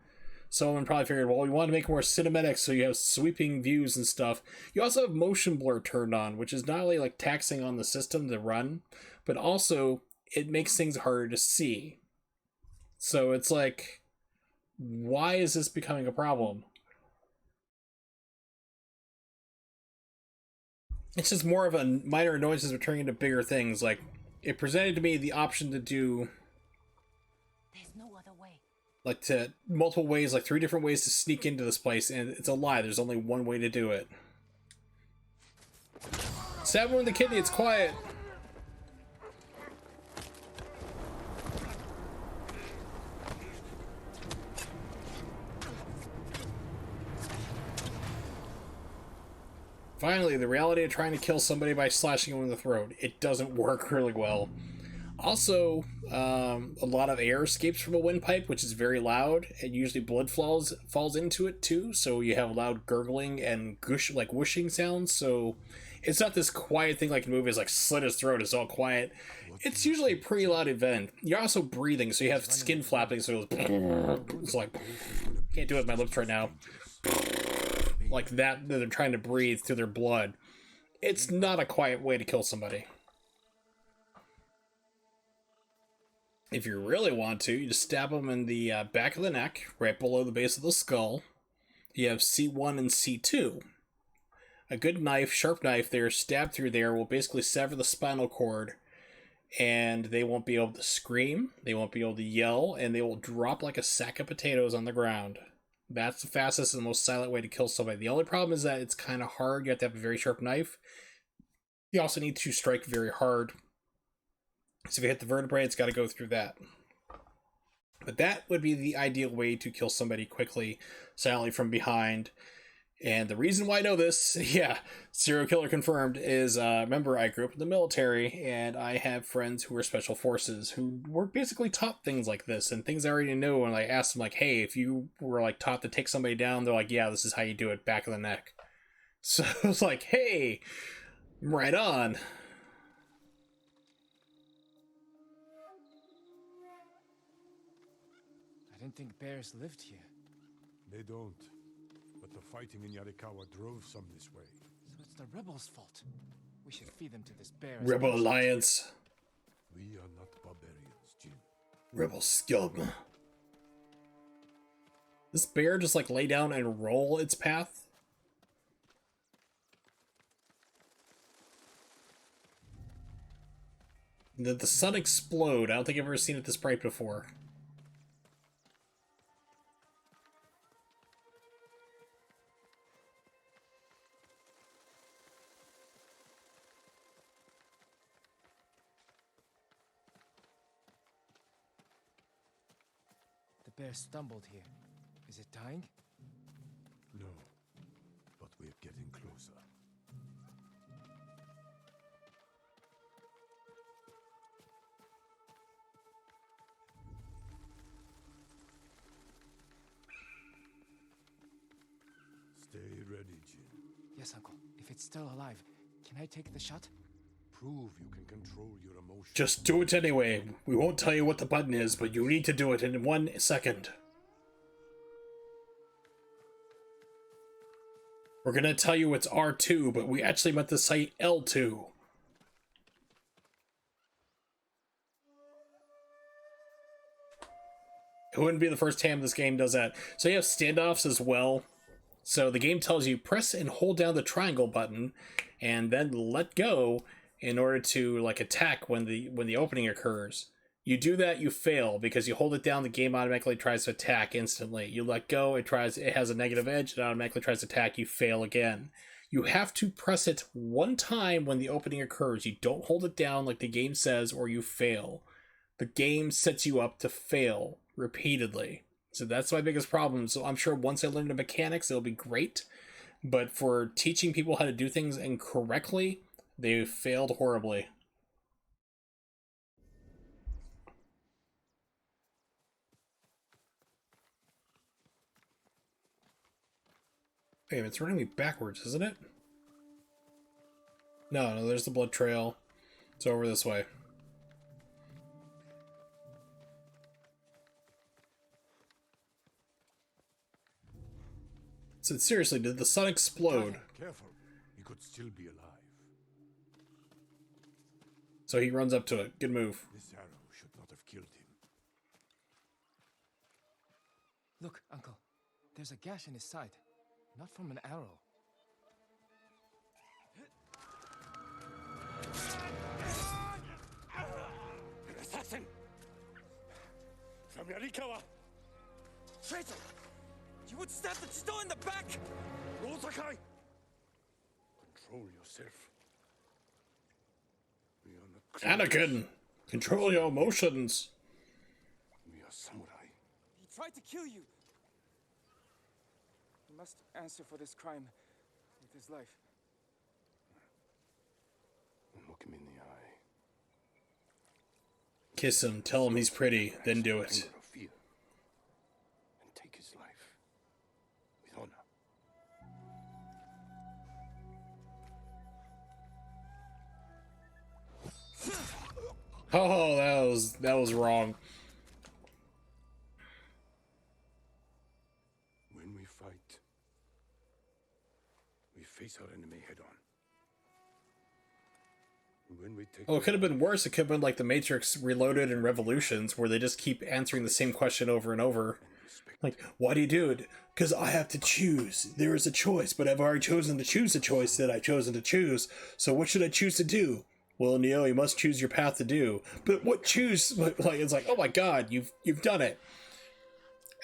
Someone probably figured, well, we want to make it more cinematic so you have sweeping views and stuff. You also have motion blur turned on, which is not only like taxing on the system to run, but also it makes things harder to see. So it's like, why is this becoming a problem? It's just more of a minor annoyances but turning into bigger things. Like, it presented to me the option to do There's no other way. like to multiple ways, like 3 different ways to sneak into this place, and it's a lie. There's only one way to do it. Stab him in the kidney, it's quiet. Finally, the reality of trying to kill somebody by slashing them in the throat. It doesn't work really well. Also, a lot of air escapes from a windpipe, which is very loud, and usually blood falls into it too, so you have loud gurgling and whooshing sounds, so it's not this quiet thing like in movies like slit his throat, it's all quiet. It's usually a pretty loud event. You're also breathing, so you have skin flapping, so it's like, can't do it with my lips right now. like that they're trying to breathe through their blood. It's not a quiet way to kill somebody. If you really want to, you just stab them in the back of the neck, right below the base of the skull. You have C1 and C2. A good knife, sharp knife there, stabbed through there will basically sever the spinal cord, and they won't be able to scream, they won't be able to yell, and they will drop like a sack of potatoes on the ground. That's the fastest and most silent way to kill somebody. The only problem is that it's kind of hard. You have to have a very sharp knife. You also need to strike very hard. So if you hit the vertebrae, it's got to go through that. But that would be the ideal way to kill somebody quickly, silently from behind. And the reason why I know this, yeah, serial killer confirmed, is, remember, I grew up in the military, and I have friends who were special forces who were basically taught things like this, and things I already knew, and I asked them, like, hey, if you were, like, taught to take somebody down, they're like, yeah, this is how you do it, back of the neck. So I was like, hey, right on. I didn't think bears lived here. They don't. But the fighting in Yarikawa drove some this way. So it's the rebels' fault. We should feed them to this bear. Rebel Alliance. We are not barbarians, Jin. Rebel scum. This bear just like lay down and roll its path? Did the sun explode? I don't think I've ever seen it this bright before. The bear stumbled here. Is it dying? No, but we're getting closer. Stay ready, Jin. Yes, Uncle. If it's still alive, can I take the shot? Prove you can control your emotions. Just do it anyway. We won't tell you what the button is, but you need to do it in 1 second. We're gonna tell you it's R2, but we actually meant to say L2. It wouldn't be the first time this game does that. So you have standoffs as well. So the game tells you press and hold down the triangle button and then let go in order to like attack when the opening occurs. You do that, you fail, because you hold it down, the game automatically tries to attack instantly. You let go, it has a negative edge, it automatically tries to attack, you fail again. You have to press it 1 time when the opening occurs. You don't hold it down like the game says, or you fail. The game sets you up to fail repeatedly. So that's my biggest problem. So I'm sure once I learn the mechanics, it'll be great. But for teaching people how to do things incorrectly, they failed horribly. Wait, it's running me backwards, isn't it? No, there's the blood trail. It's over this way. So seriously, did the sun explode? Careful, he could still be alive. So he runs up to it. Good move. This arrow should not have killed him. Look, Uncle. There's a gash in his side. Not from an arrow. An assassin! From Yarikawa! Traitor! You would stab the Chido in the back! No, Sakai! Control yourself. We are not Anakin, control your emotions. We are samurai. He tried to kill you! He must answer for this crime with his life. Look him in the eye. Kiss him, tell him he's pretty, then do it. Anger or fear. And take his life. With honor. Oh, that was wrong. When we fight, face our enemy head on. When we take Oh, it could have been worse. It could have been like the Matrix Reloaded and Revolutions, where they just keep answering the same question over and over. Like, why do you do it? Because I have to choose. There is a choice, but I've already chosen to choose the choice that I've chosen to choose. So what should I choose to do? Well, Neo, you must choose your path to do. But what choose? Like, it's like, oh my god, you've done it.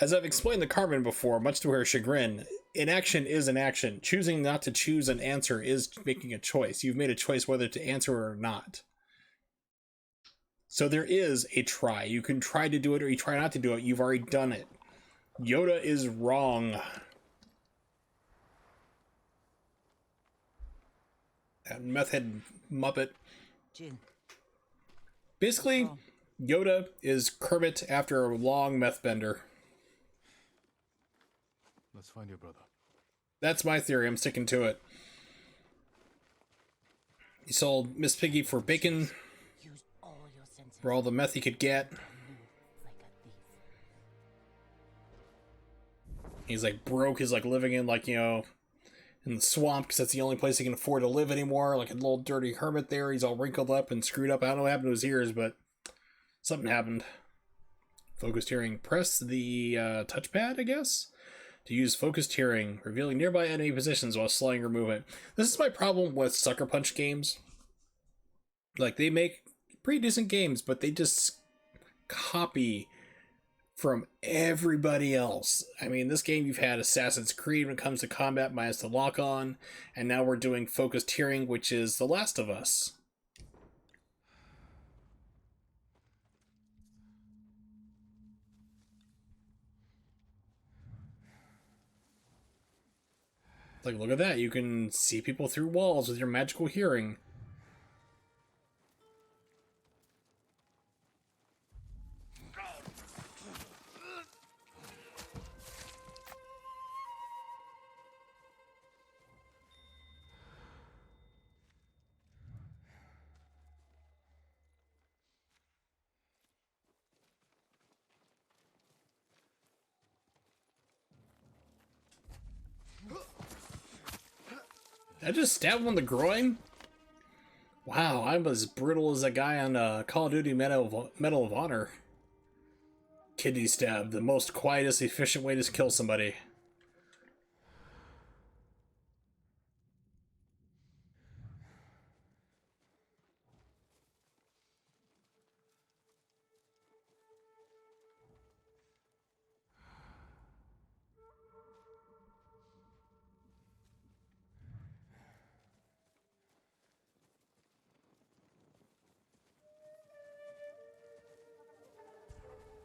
As I've explained to Carmen before, much to her chagrin, inaction is an action. Choosing not to choose an answer is making a choice. You've made a choice whether to answer or not. So there is a try. You can try to do it or you try not to do it. You've already done it. Yoda is wrong. That meth head muppet. Jin. Basically, Yoda is Kermit after a long meth bender. Let's find your brother. That's my theory. I'm sticking to it. He sold Miss Piggy for bacon, Use all your senses. for all the meth he could get. Move like a thief. He's like broke. He's like living in like, you know, in the swamp because that's the only place he can afford to live anymore. Like a little dirty hermit there. He's all wrinkled up and screwed up. I don't know what happened to his ears, but something happened. Focused hearing. Press the touchpad, I guess, to use focused hearing, revealing nearby enemy positions while slowing your movement. This is my problem with Sucker Punch games. Like, they make pretty decent games, but they just copy from everybody else. I mean, this game you've had Assassin's Creed when it comes to combat minus the lock-on, and now we're doing focused hearing, which is The Last of Us. Like, look at that. You can see people through walls with your magical hearing. I just stabbed him in the groin? Wow, I'm as brutal as that guy on Call of Duty Medal of Honor. Kidney stab, the most quietest, efficient way to kill somebody.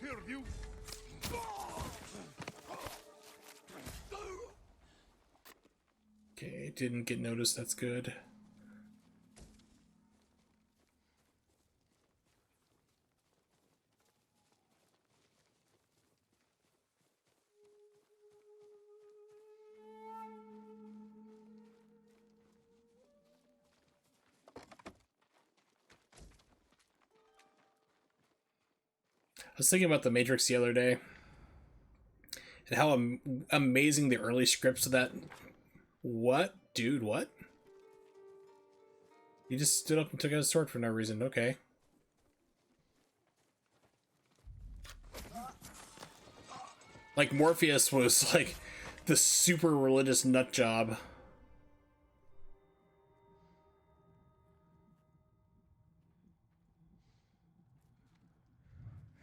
Here, you! Okay, didn't get noticed, that's good. I was thinking about The Matrix the other day, and how amazing the early scripts of that... What? Dude, what? He just stood up and took out his sword for no reason. Okay. Like, Morpheus was, like, the super religious nut job.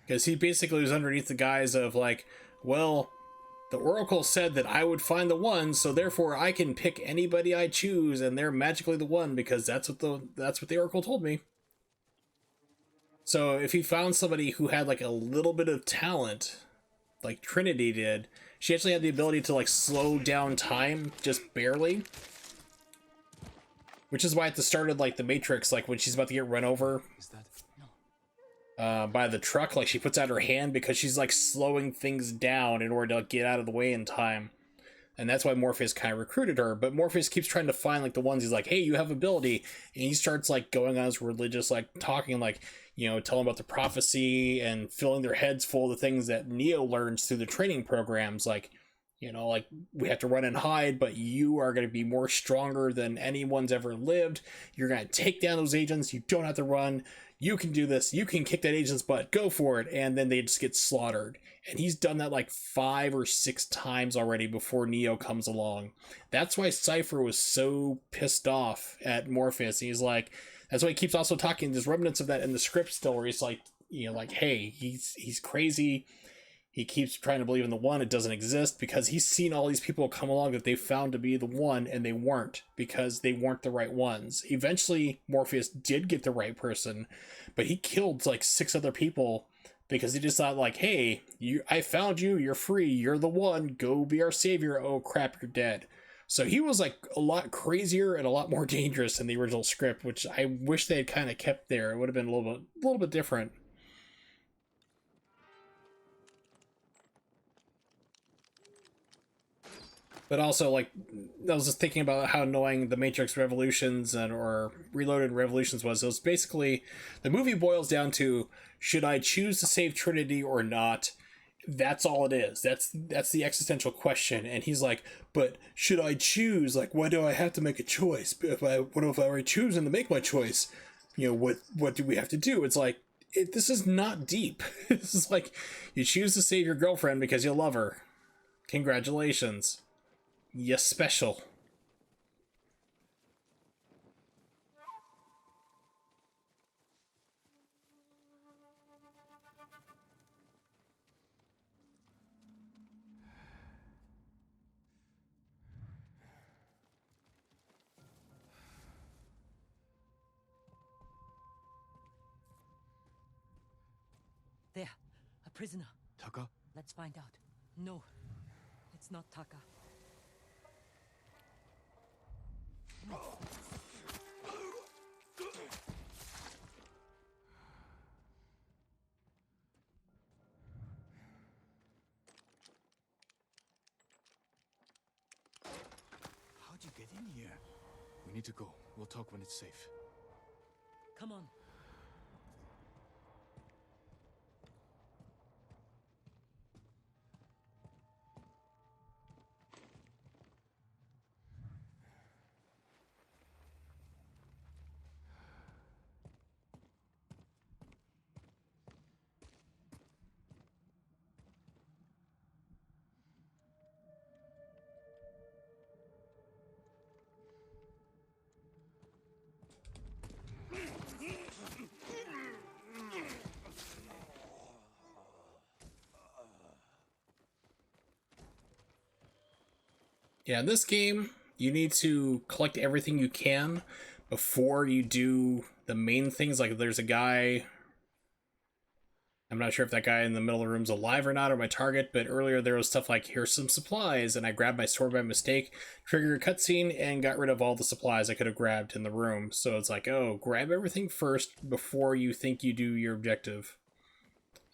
Because he basically was underneath the guise of, like, well, the Oracle said that I would find the one, so therefore I can pick anybody I choose, and they're magically the one, because that's what the Oracle told me. So if he found somebody who had, like, a little bit of talent, like Trinity did, she actually had the ability to, like, slow down time, just barely. Which is why at the start of, like, The Matrix, like, when she's about to get run over... Is that... by the truck, like, she puts out her hand because she's like slowing things down in order to like, get out of the way in time, and that's why Morpheus kind of recruited her. But Morpheus keeps trying to find like the ones he's like, hey, you have ability, and he starts like going on his religious like talking, like, you know, telling about the prophecy and filling their heads full of the things that Neo learns through the training programs. Like, You know, like, we have to run and hide, but you are going to be more stronger than anyone's ever lived. You're going to take down those agents. You don't have to run. You can do this. You can kick that agent's butt. Go for it. And then they just get slaughtered. And he's done that like 5 or 6 times already before Neo comes along. That's why Cypher was so pissed off at Morpheus. He's like, that's why he keeps also talking. There's remnants of that in the script still, where he's like, you know, like, hey, he's crazy. He keeps trying to believe in the one. It doesn't exist, because he's seen all these people come along that they found to be the one, and they weren't, because they weren't the right ones. Eventually, Morpheus did get the right person, but he killed like 6 other people because he just thought like, hey, I found you. You're free. You're the one. Go be our savior. Oh crap, you're dead. So he was like a lot crazier and a lot more dangerous in the original script, which I wish they had kind of kept there. It would have been a little bit different. But also, like, I was just thinking about how annoying the Matrix Revolutions or Reloaded Revolutions was. It was basically, the movie boils down to, should I choose to save Trinity or not? That's all it is. That's the existential question. And he's like, but should I choose? Like, why do I have to make a choice? What if I already choose and to make my choice? You know, what do we have to do? It's like, this is not deep. This is like, you choose to save your girlfriend because you love her. Congratulations. You're special. There, a prisoner. Taka? Let's find out. No, it's not Taka. How'd you get in here? We need to go. We'll talk when it's safe. Come on. Yeah, in this game, you need to collect everything you can before you do the main things. Like, there's a guy, I'm not sure if that guy in the middle of the room's alive or not, or my target, but earlier there was stuff like, here's some supplies, and I grabbed my sword by mistake, triggered a cutscene, and got rid of all the supplies I could have grabbed in the room. So it's like, oh, grab everything first before you think you do your objective.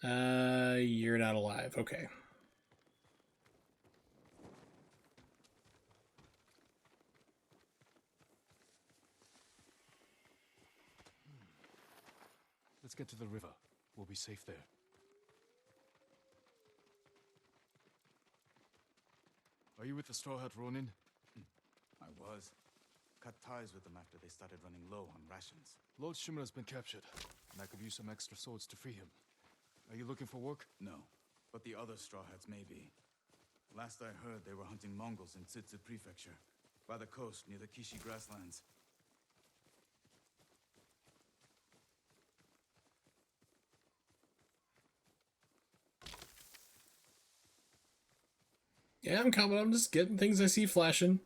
You're not alive. Okay. Let's get to the river. We'll be safe there. Are you with the Straw Hat Ronin? I was. Cut ties with them after they started running low on rations. Lord Shimura's been captured, and I could use some extra swords to free him. Are you looking for work? No, but the other Straw Hats may be. Last I heard, they were hunting Mongols in Tsitsu Prefecture, by the coast near the Kishi grasslands. Yeah, I'm coming. I'm just getting things I see flashing.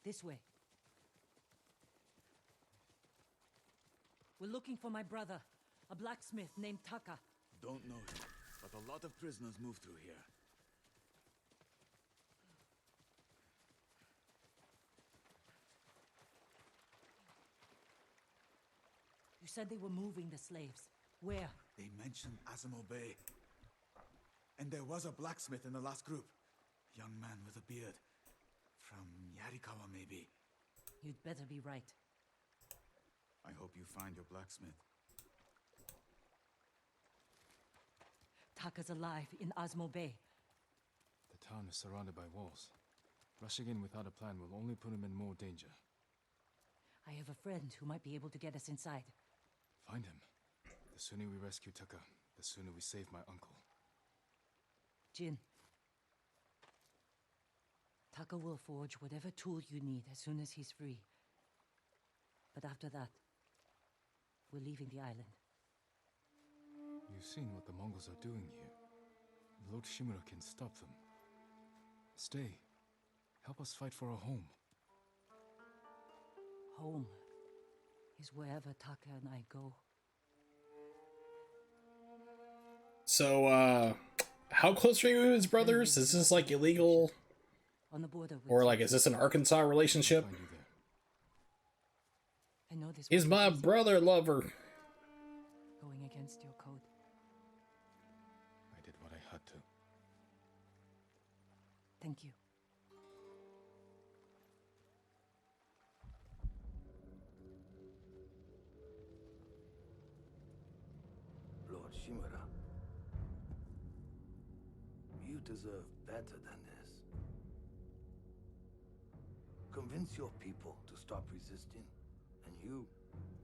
This way. We're looking for my brother, a blacksmith named Taka. Don't know him, but a lot of prisoners move through here. You said they were moving the slaves. Where? They mentioned Azamo Bay. And there was a blacksmith in the last group. Young man with a beard. From Yarikawa, maybe. You'd better be right. I hope you find your blacksmith. Taka's alive in Osmo Bay. The town is surrounded by walls. Rushing in without a plan will only put him in more danger. I have a friend who might be able to get us inside. Find him. The sooner we rescue Taka, the sooner we save my uncle. Jin. Taka will forge whatever tool you need as soon as he's free. But after that, we're leaving the island. You've seen what the Mongols are doing here. Lord Shimura can stop them. Stay. Help us fight for a home. Home is wherever Taka and I go. So, how close are you to his brothers? Is this like illegal? On the border with Or like, is this an Arkansas relationship? I know this. He's my brother lover. Going against your code. I did what I had to. Thank you. Lord Shimura, you deserve better than this. Convince your people to stop resisting, and you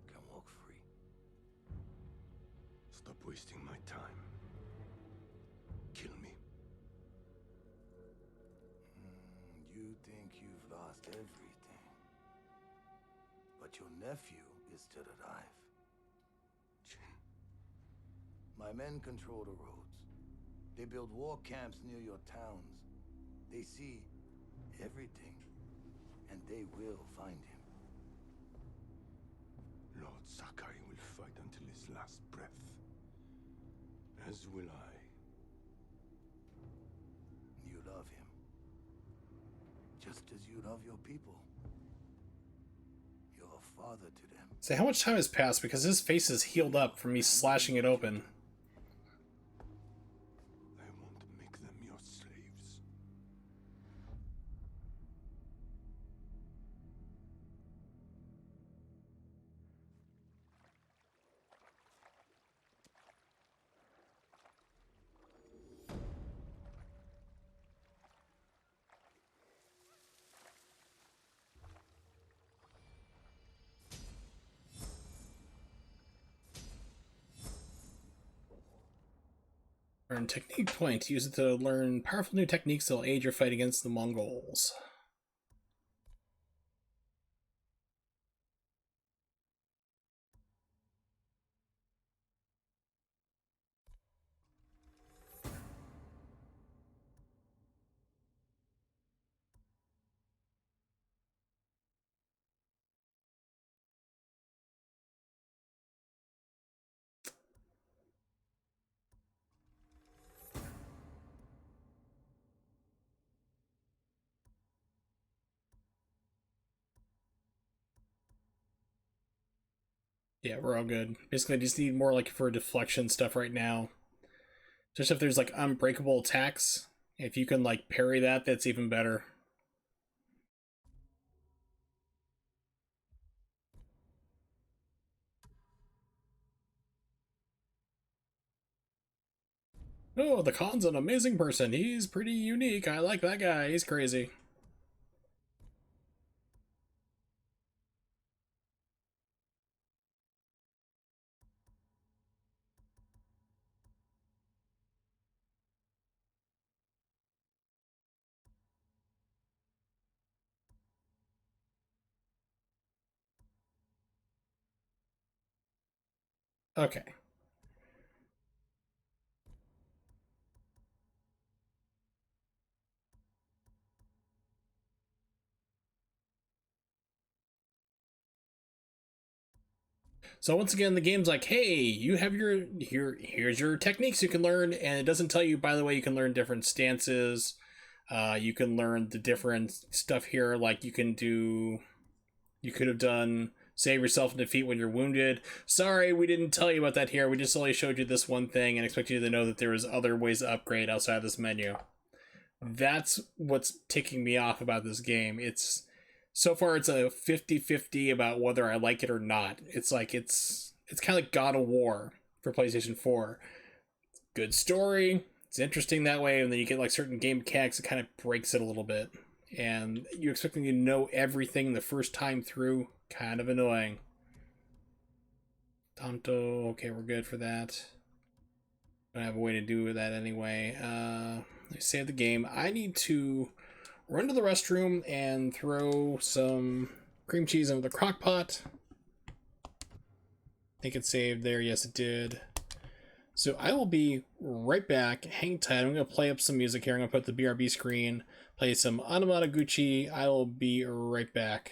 can walk free. Stop wasting my time. Kill me. You think you've lost everything. But your nephew is still alive. My men control the roads. They build war camps near your towns. They see everything, and they will find him. Lord Sakai will fight until his last breath. As will I. You love him. Just as you love your people. You're a father to them. Say, how much time has passed? Because his face is healed up from me slashing it open. I want to make them your slaves. Learn technique point. Use it to learn powerful new techniques that will aid your fight against the Mongols. Yeah, we're all good. Basically, I just need more like for deflection stuff right now. Just if there's like unbreakable attacks, if you can like parry that, that's even better. Oh, the Khan's an amazing person. He's pretty unique. I like that guy. He's crazy. Okay. So once again, the game's like, hey, you have here's your techniques you can learn, and it doesn't tell you, by the way, you can learn different stances. You can learn the different stuff here, like you could have done save yourself in defeat when you're wounded. Sorry, we didn't tell you about that here. We just only showed you this one thing and expect you to know that there is other ways to upgrade outside of this menu. That's what's ticking me off about this game. So far, it's a 50-50 about whether I like it or not. It's like it's kind of like God of War for PlayStation 4. good story. It's interesting that way, and then you get like certain game mechanics that kind of breaks it a little bit. And you're expecting to know everything the first time through. Kind of annoying. Tonto, okay, we're good for that. I don't have a way to do that anyway. Let's save the game. I need to run to the restroom and throw some cream cheese into the crock pot. I think it saved there. Yes, it did. So I will be right back. Hang tight. I'm going to play up some music here. I'm going to put the BRB screen, play some Anamanaguchi. I will be right back.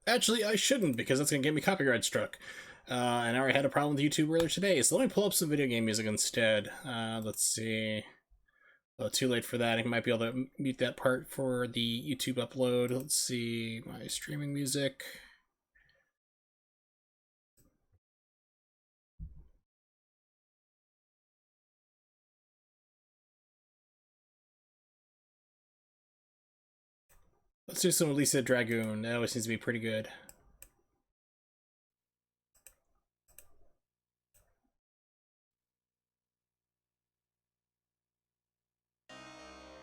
Actually, I shouldn't, because that's going to get me copyright struck. And I already had a problem with YouTube earlier today, so let me pull up some video game music instead. Let's see. Oh, too late for that. I might be able to mute that part for the YouTube upload. Let's see. My streaming music. Let's do some Lisa Dragoon. That always seems to be pretty good.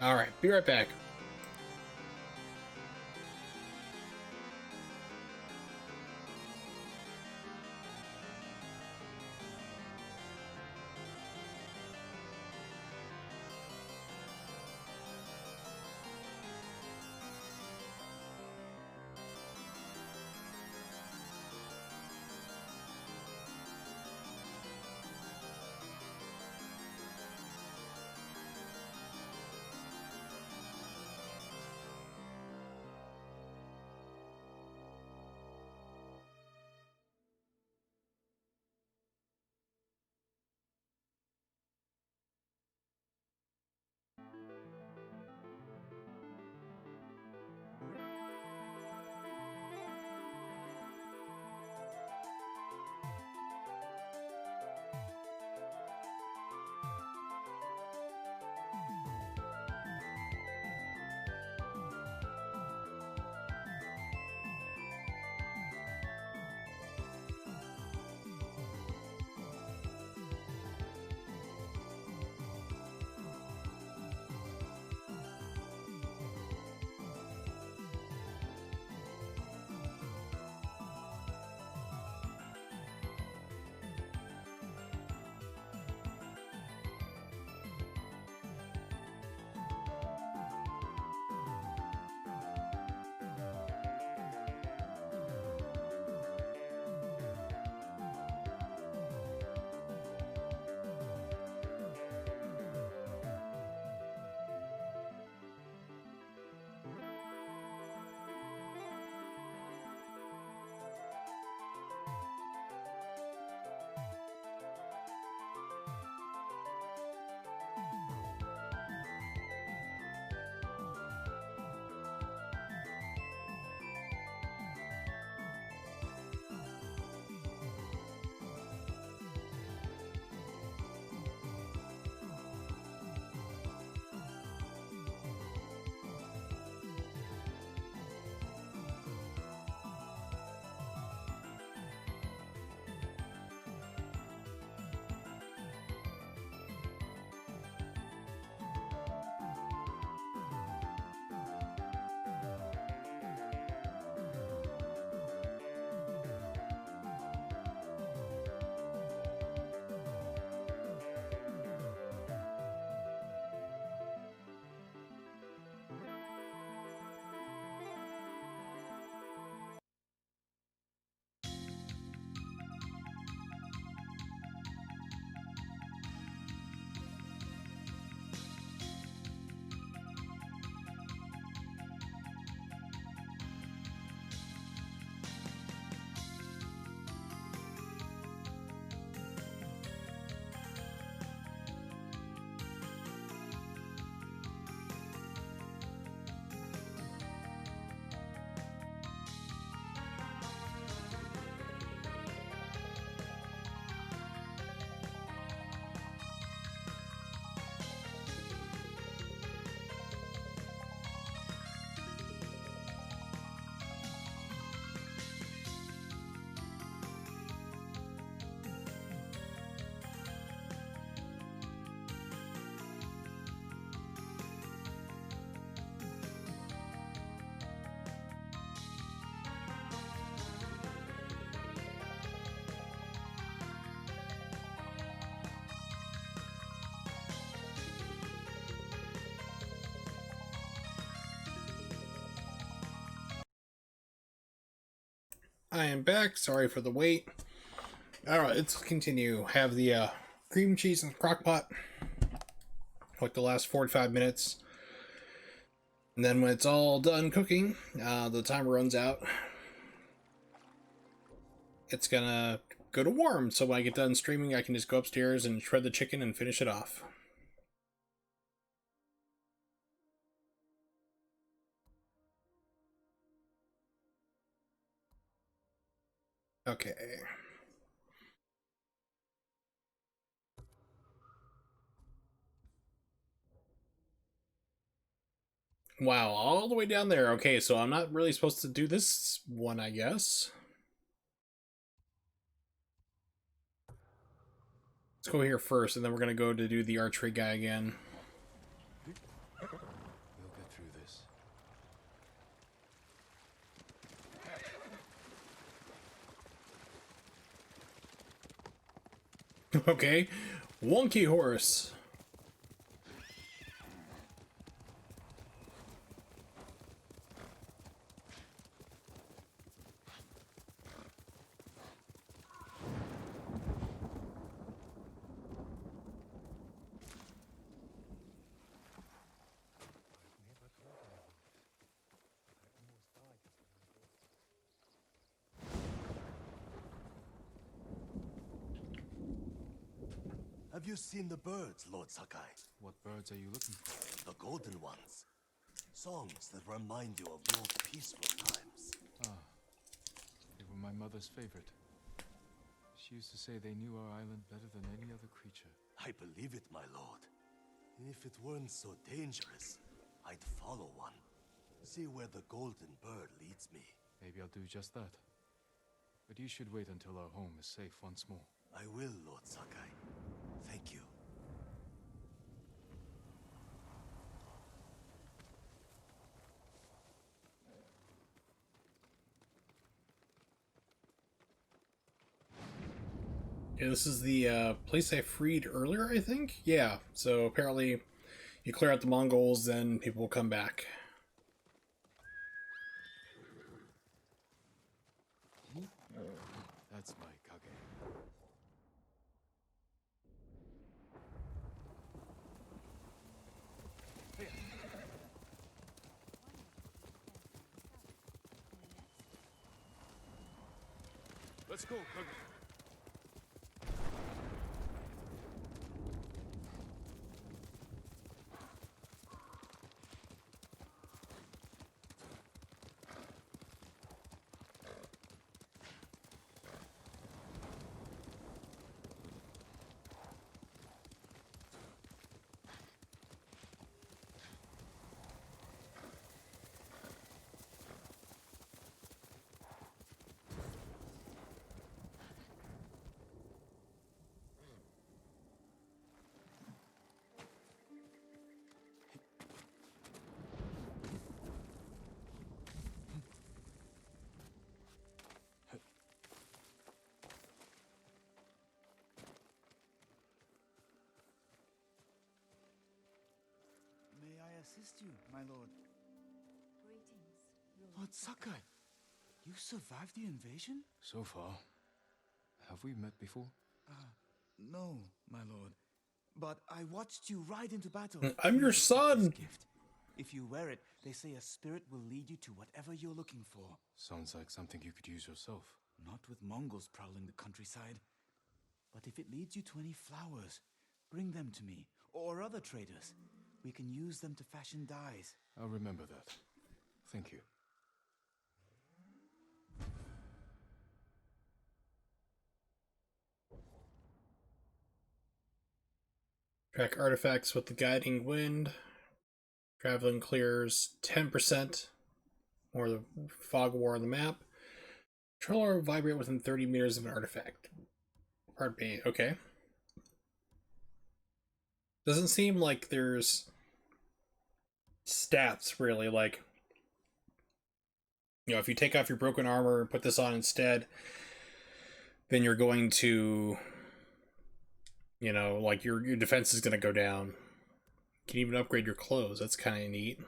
Alright, be right back. I am back. Sorry for the wait. Alright, let's continue. Have the cream cheese in the crock pot. Like the last 45 minutes. And then when it's all done cooking, the timer runs out. It's gonna go to warm. So when I get done streaming, I can just go upstairs and shred the chicken and finish it off. Okay. Wow, all the way down there. Okay, so I'm not really supposed to do this one, I guess. Let's go here first, and then we're gonna go to do the archery guy again. We'll get through this. Okay, wonky horse. Have you seen the birds, Lord Sakai? What birds are you looking for? The golden ones. Songs that remind you of your peaceful times. Ah, they were my mother's favorite. She used to say they knew our island better than any other creature. I believe it, my lord. And if it weren't so dangerous, I'd follow one. See where the golden bird leads me. Maybe I'll do just that. But you should wait until our home is safe once more. I will, Lord Sakai. Thank you. Yeah, this is the place I freed earlier, I think? Yeah, so apparently you clear out the Mongols, then people will come back. That's my Kage. Let's go, Kage. May I assist you, my lord? Greetings, Lord Sakai, you survived the invasion? So far. Have we met before? No, my lord. But I watched you ride into battle. I'm your son! Gift. If you wear it, they say a spirit will lead you to whatever you're looking for. Sounds like something you could use yourself. Not with Mongols prowling the countryside. But if it leads you to any flowers, bring them to me, or other traders. We can use them to fashion dyes. I'll remember that. Thank you. Track artifacts with the guiding wind. Traveling clears 10% more the fog war on the map. Controller will vibrate within 30 meters of an artifact. Pardon me, okay. Doesn't seem like there's stats really, like, you know, if you take off your broken armor and put this on instead, then you're going to, you know, like your defense is going to go down. You can even upgrade your clothes. That's kind of neat.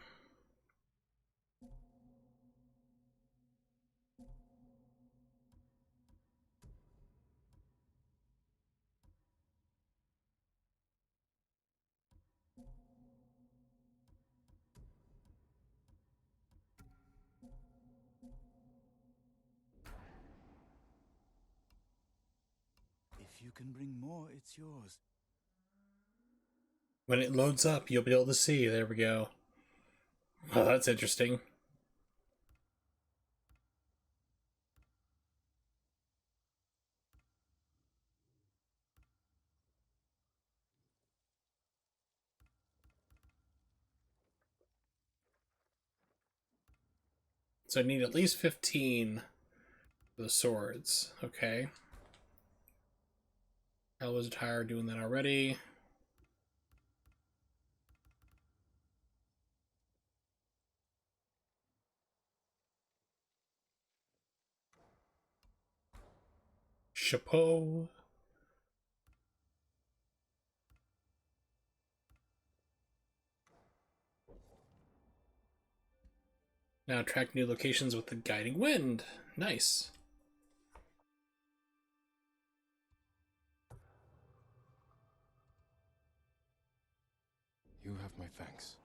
you can bring more, it's yours. When it loads up, you'll be able to see. There we go. Oh, that's interesting. So I need at least 15 for the swords. Okay. I was tired doing that already. Chapeau. Now track new locations with the guiding wind. Nice. You have my thanks.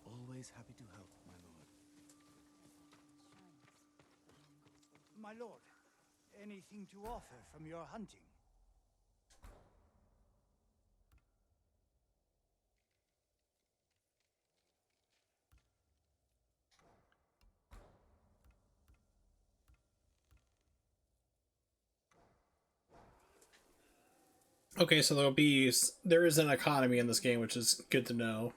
Always happy to help, my lord. My lord, anything to offer from your hunting? Okay, so there is an economy in this game, which is good to know.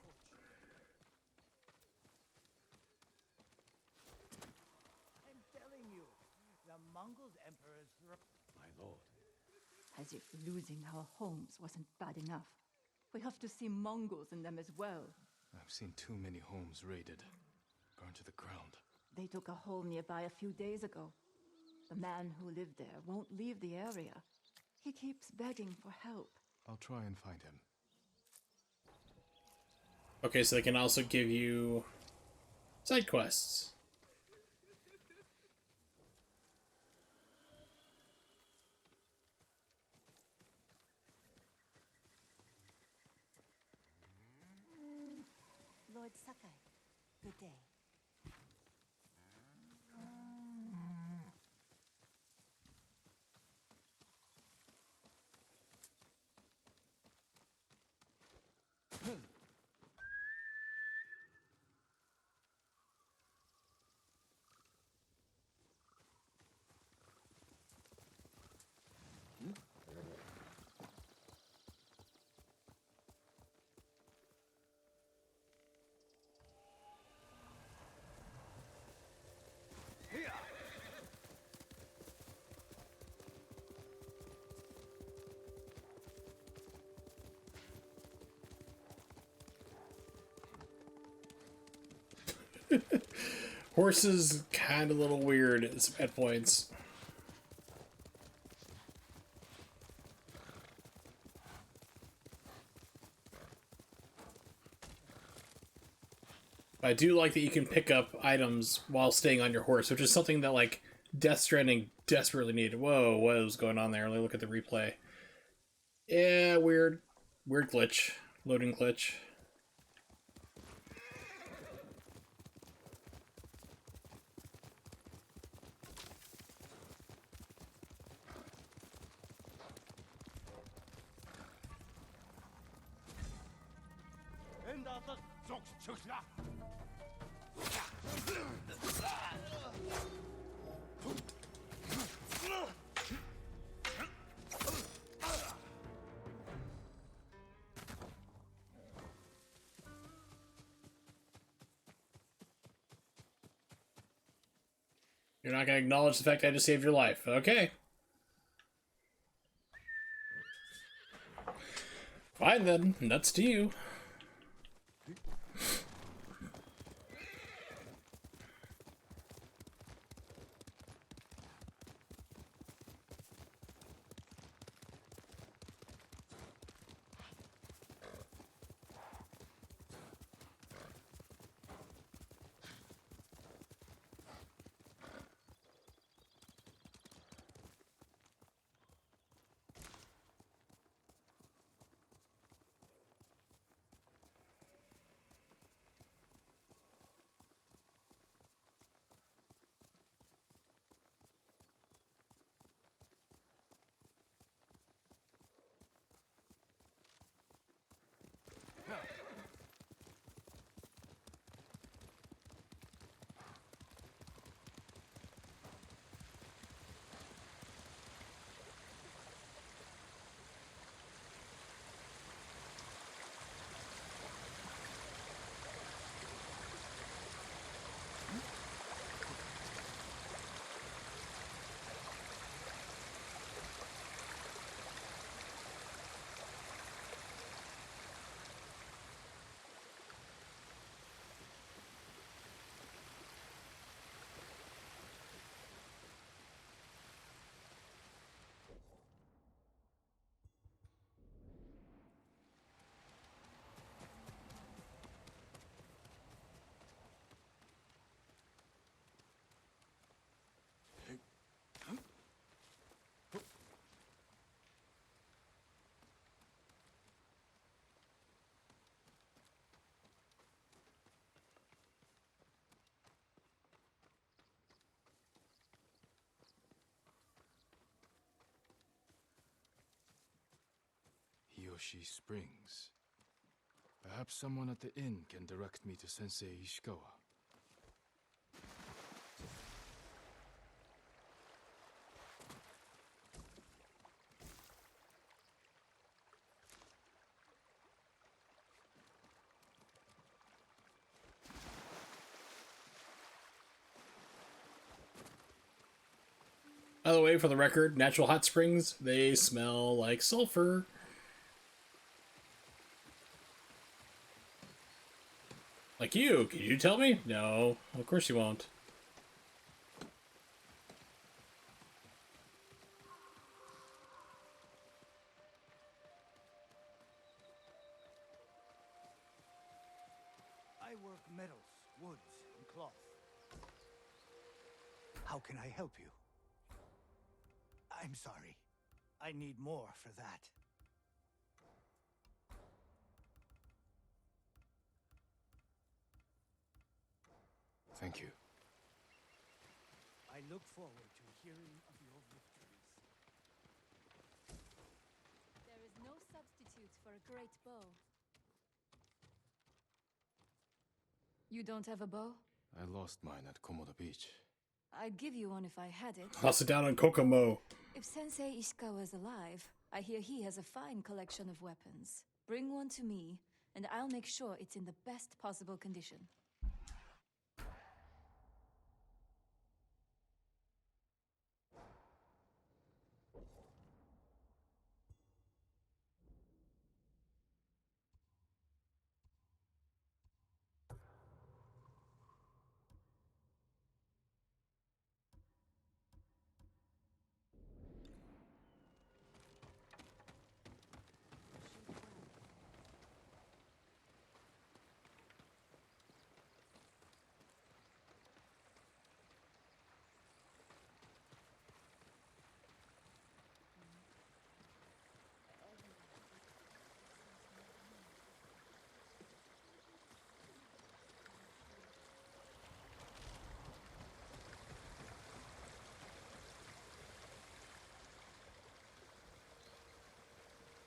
I'm telling you, the Mongol emperor's... My lord. As if losing our homes wasn't bad enough. We have to see Mongols in them as well. I've seen too many homes raided, burned to the ground. They took a home nearby a few days ago. The man who lived there won't leave the area. He keeps begging for help. I'll try and find him. Okay, so they can also give you side quests. Lord Sakai, good day. Horses kind of a little weird at points. I do like that you can pick up items while staying on your horse, which is something that like Death Stranding desperately needed. Whoa, what was going on there? Let me look at the replay. Yeah, weird glitch, loading glitch. You're not going to acknowledge the fact I just saved your life. Okay. Fine then. Nuts to you. Yoshi Springs. Perhaps someone at the inn can direct me to Sensei Ishikawa. By the way, for the record, natural hot springs, they smell like sulfur. Like you. Can you tell me? No, of course you won't. I work metals, woods, and cloth. How can I help you? I'm sorry. I need more for that. Thank you. I look forward to hearing of your victories. There is no substitute for a great bow. You don't have a bow? I lost mine at Komoda Beach. I'd give you one if I had it. I'll sit down on Kokomo. If Sensei Ishikawa's alive, I hear he has a fine collection of weapons. Bring one to me, and I'll make sure it's in the best possible condition.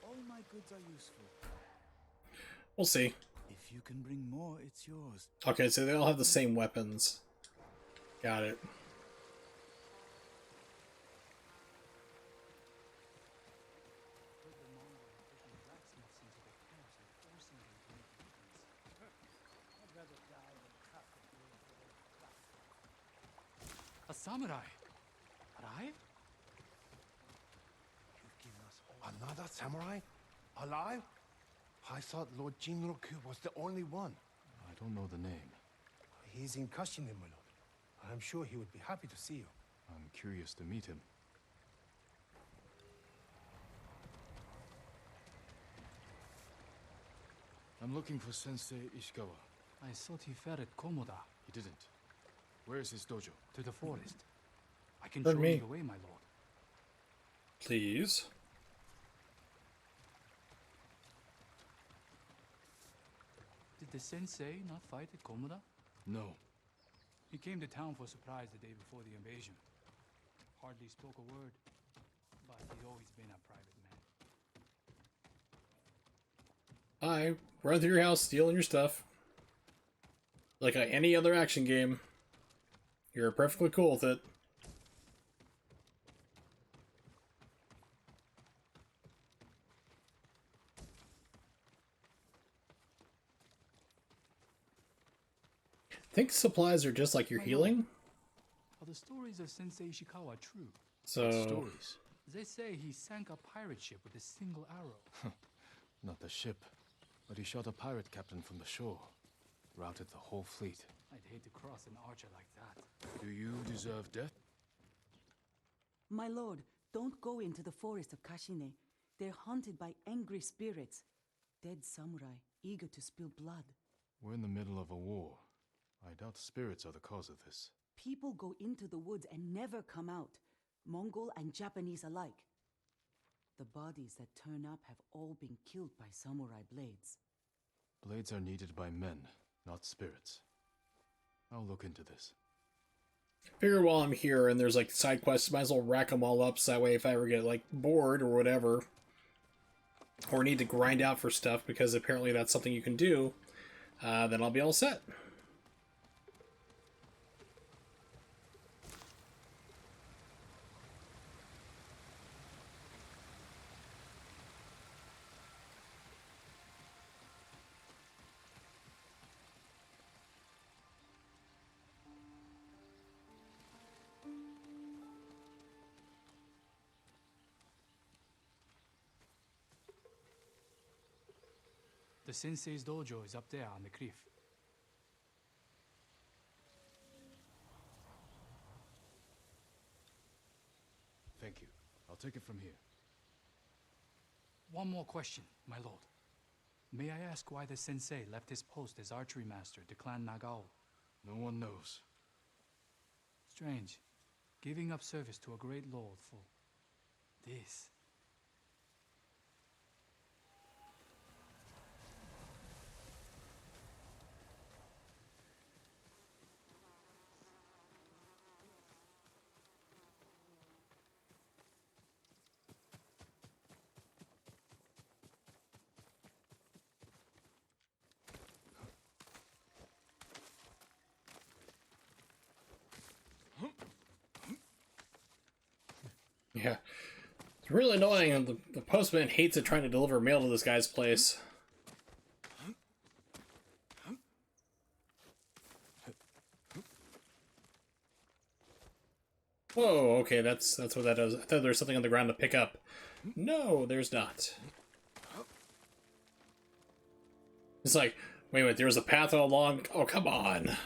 All my goods are useful. We'll see. If you can bring more, it's yours. Okay, so they all have the same weapons. Got it. I'd rather die than cut the blade for their stuff. A samurai! Alive? You've given us another samurai? Alive? I thought Lord Jinroku was the only one. I don't know the name. He's in Kashine, my lord. I'm sure he would be happy to see you. I'm curious to meet him. I'm looking for Sensei Ishikawa. I thought he fell at Komoda. He didn't. Where is his dojo? To the forest. I can Pardon show me. you the way, my lord. Please. Did the sensei not fight at Komoda? No. He came to town for a surprise the day before the invasion. Hardly spoke a word, but he's always been a private man. I run through your house, stealing your stuff. Like any other action game. You're perfectly cool with it. Think supplies are just like your healing? Are the stories of Sensei Ishikawa true? So... What stories? They say he sank a pirate ship with a single arrow. Not the ship, but he shot a pirate captain from the shore. Routed the whole fleet. I'd hate to cross an archer like that. Do you deserve death? My lord, don't go into the forest of Kashine. They're haunted by angry spirits. Dead samurai, eager to spill blood. We're in the middle of a war. I doubt spirits are the cause of this. People go into the woods and never come out. Mongol and Japanese alike. The bodies that turn up have all been killed by samurai blades. Blades are needed by men, not spirits. I'll look into this. Figure while I'm here and there's like side quests, might as well rack them all up so that way if I ever get like bored or whatever, or need to grind out for stuff, because apparently that's something you can do, then I'll be all set. The sensei's dojo is up there on the cliff. Thank you. I'll take it from here. One more question, my lord. May I ask why the sensei left his post as archery master to Clan Nagao? No one knows. Strange. Giving up service to a great lord for this. Yeah. It's really annoying, and the postman hates it trying to deliver mail to this guy's place. Whoa, okay, that's what that does. I thought there was something on the ground to pick up. No, there's not. It's like, wait a minute, there was a path all along? Oh, come on.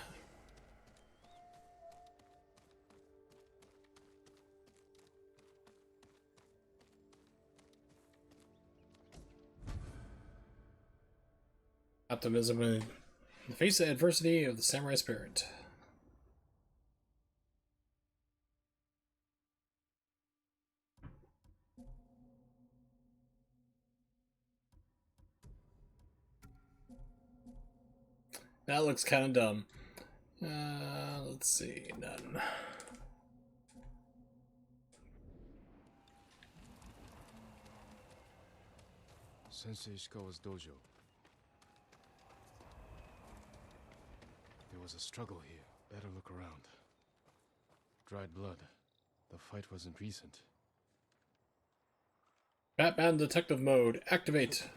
Optimism in the face of adversity of the samurai spirit. That looks kind of dumb. Let's see, none. Sensei Ishikawa's dojo. There was a struggle here. Better look around. Dried blood. The fight wasn't recent. Batman detective mode, activate.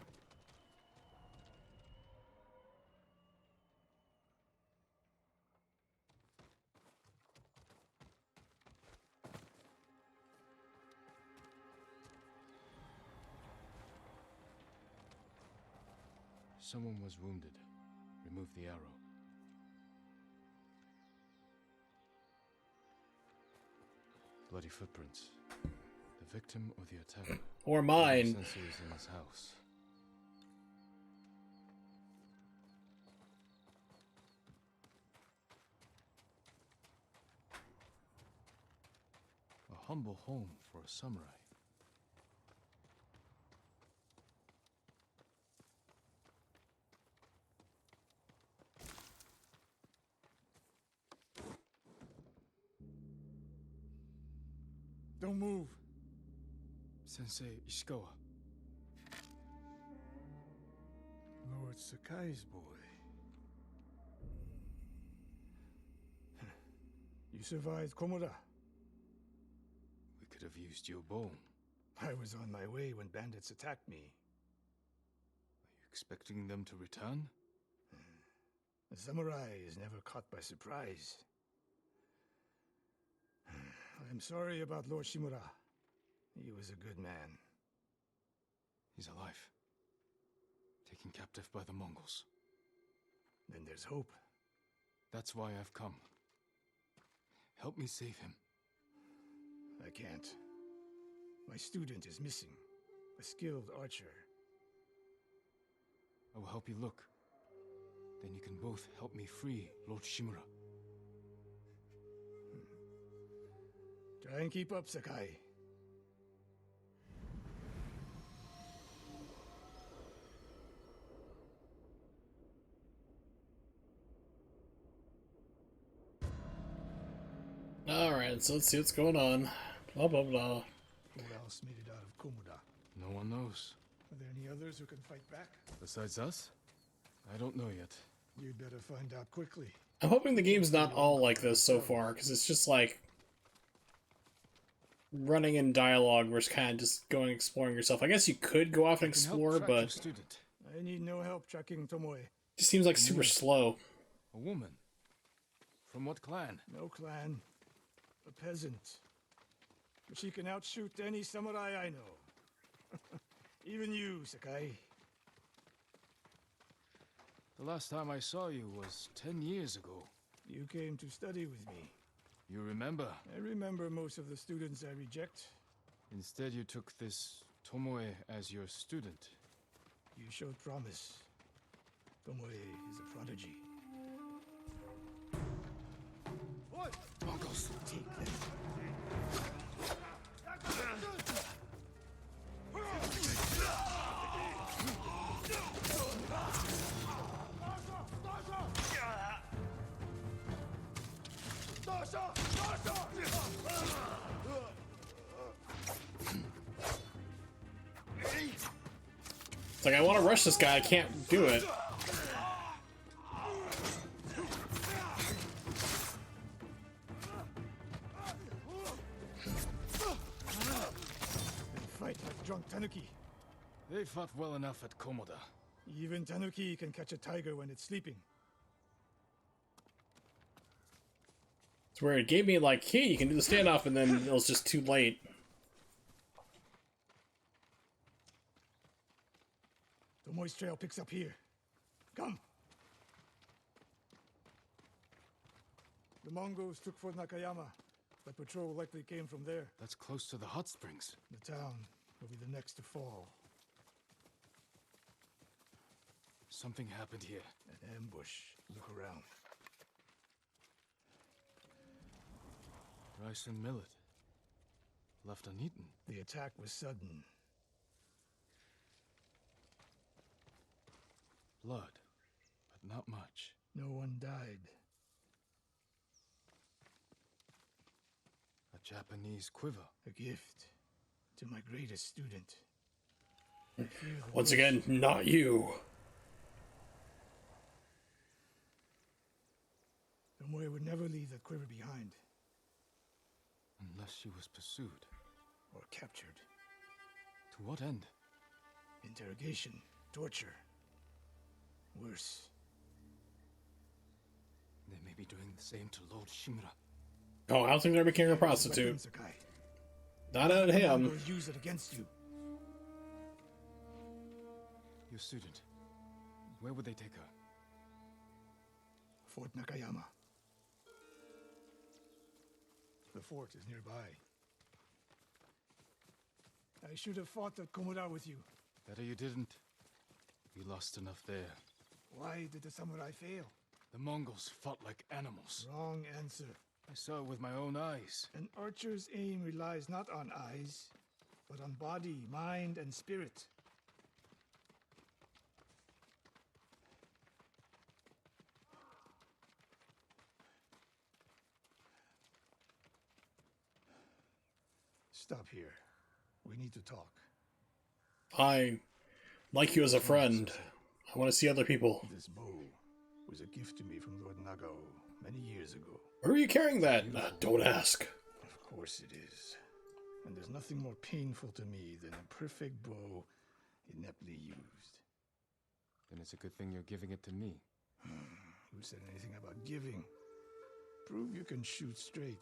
Someone was wounded. Remove the arrow. Bloody footprints. The victim or the attacker? Or mine. Sensei is in his house. A humble home for a samurai. Don't move. Sensei Ishikawa. Lord Sakai's boy. You survived Komoda. We could have used your bone. I was on my way when bandits attacked me. Are you expecting them to return? A samurai is never caught by surprise. I'm sorry about Lord Shimura. He was a good man. He's alive. Taken captive by the Mongols. Then there's hope. That's why I've come. Help me save him. I can't. My student is missing. A skilled archer. I will help you look. Then you can both help me free Lord Shimura. Try and keep up, Sakai. Alright, so let's see what's going on. Blah, blah, blah. Who else made it out of Komoda? No one knows. Are there any others who can fight back? Besides us? I don't know yet. You'd better find out quickly. I'm hoping the game's not all like this so far, because it's just like running in dialogue where it's kind of just going exploring yourself. I guess you could go off and explore, but student. I need no help tracking Tomoe. it just seems like super slow. A woman? From what clan? No clan. A peasant. But she can outshoot any samurai I know. Even you, Sakai. The last time I saw you was 10 years ago. You came to study with me. You remember? I remember most of the students I reject. Instead, you took this Tomoe as your student. You showed promise. Tomoe is a prodigy. What? Mongols! Take them. It's like, I want to rush this guy, I can't do it. They fight like drunk tanuki. They fought well enough at Komoda. Even tanuki can catch a tiger when it's sleeping. It's where it gave me like, hey, you can do the standoff, and then it was just too late. Tomoe's trail picks up here. Come! The Mongols took Fort Nakayama. The patrol likely came from there. That's close to the hot springs. The town will be the next to fall. Something happened here. An ambush. Look around. Rice and millet. Left uneaten. The attack was sudden. Blood, but not much. No one died. A Japanese quiver. A gift to my greatest student. Once again, not you. Tomoe would never leave that quiver behind. Unless she was pursued. Or captured. To what end? Interrogation. Torture. Worse. They may be doing the same to Lord Shimura. Oh, how's he gonna become a prostitute? Not at him. Use it against you. Your student. Where would they take her? Fort Nakayama. The fort is nearby. I should have fought at Komoda with you. Better you didn't. We lost enough there. Why did the samurai fail? The Mongols fought like animals. Wrong answer. I saw it with my own eyes. An archer's aim relies not on eyes, but on body, mind, and spirit. Stop here. We need to talk. I like you as a friend. I want to see other people. This bow was a gift to me from Lord Nagao many years ago. Where are you carrying that? Don't ask. Of course it is. And there's nothing more painful to me than a perfect bow ineptly used. Then it's a good thing you're giving it to me. Who said anything about giving? Prove you can shoot straight.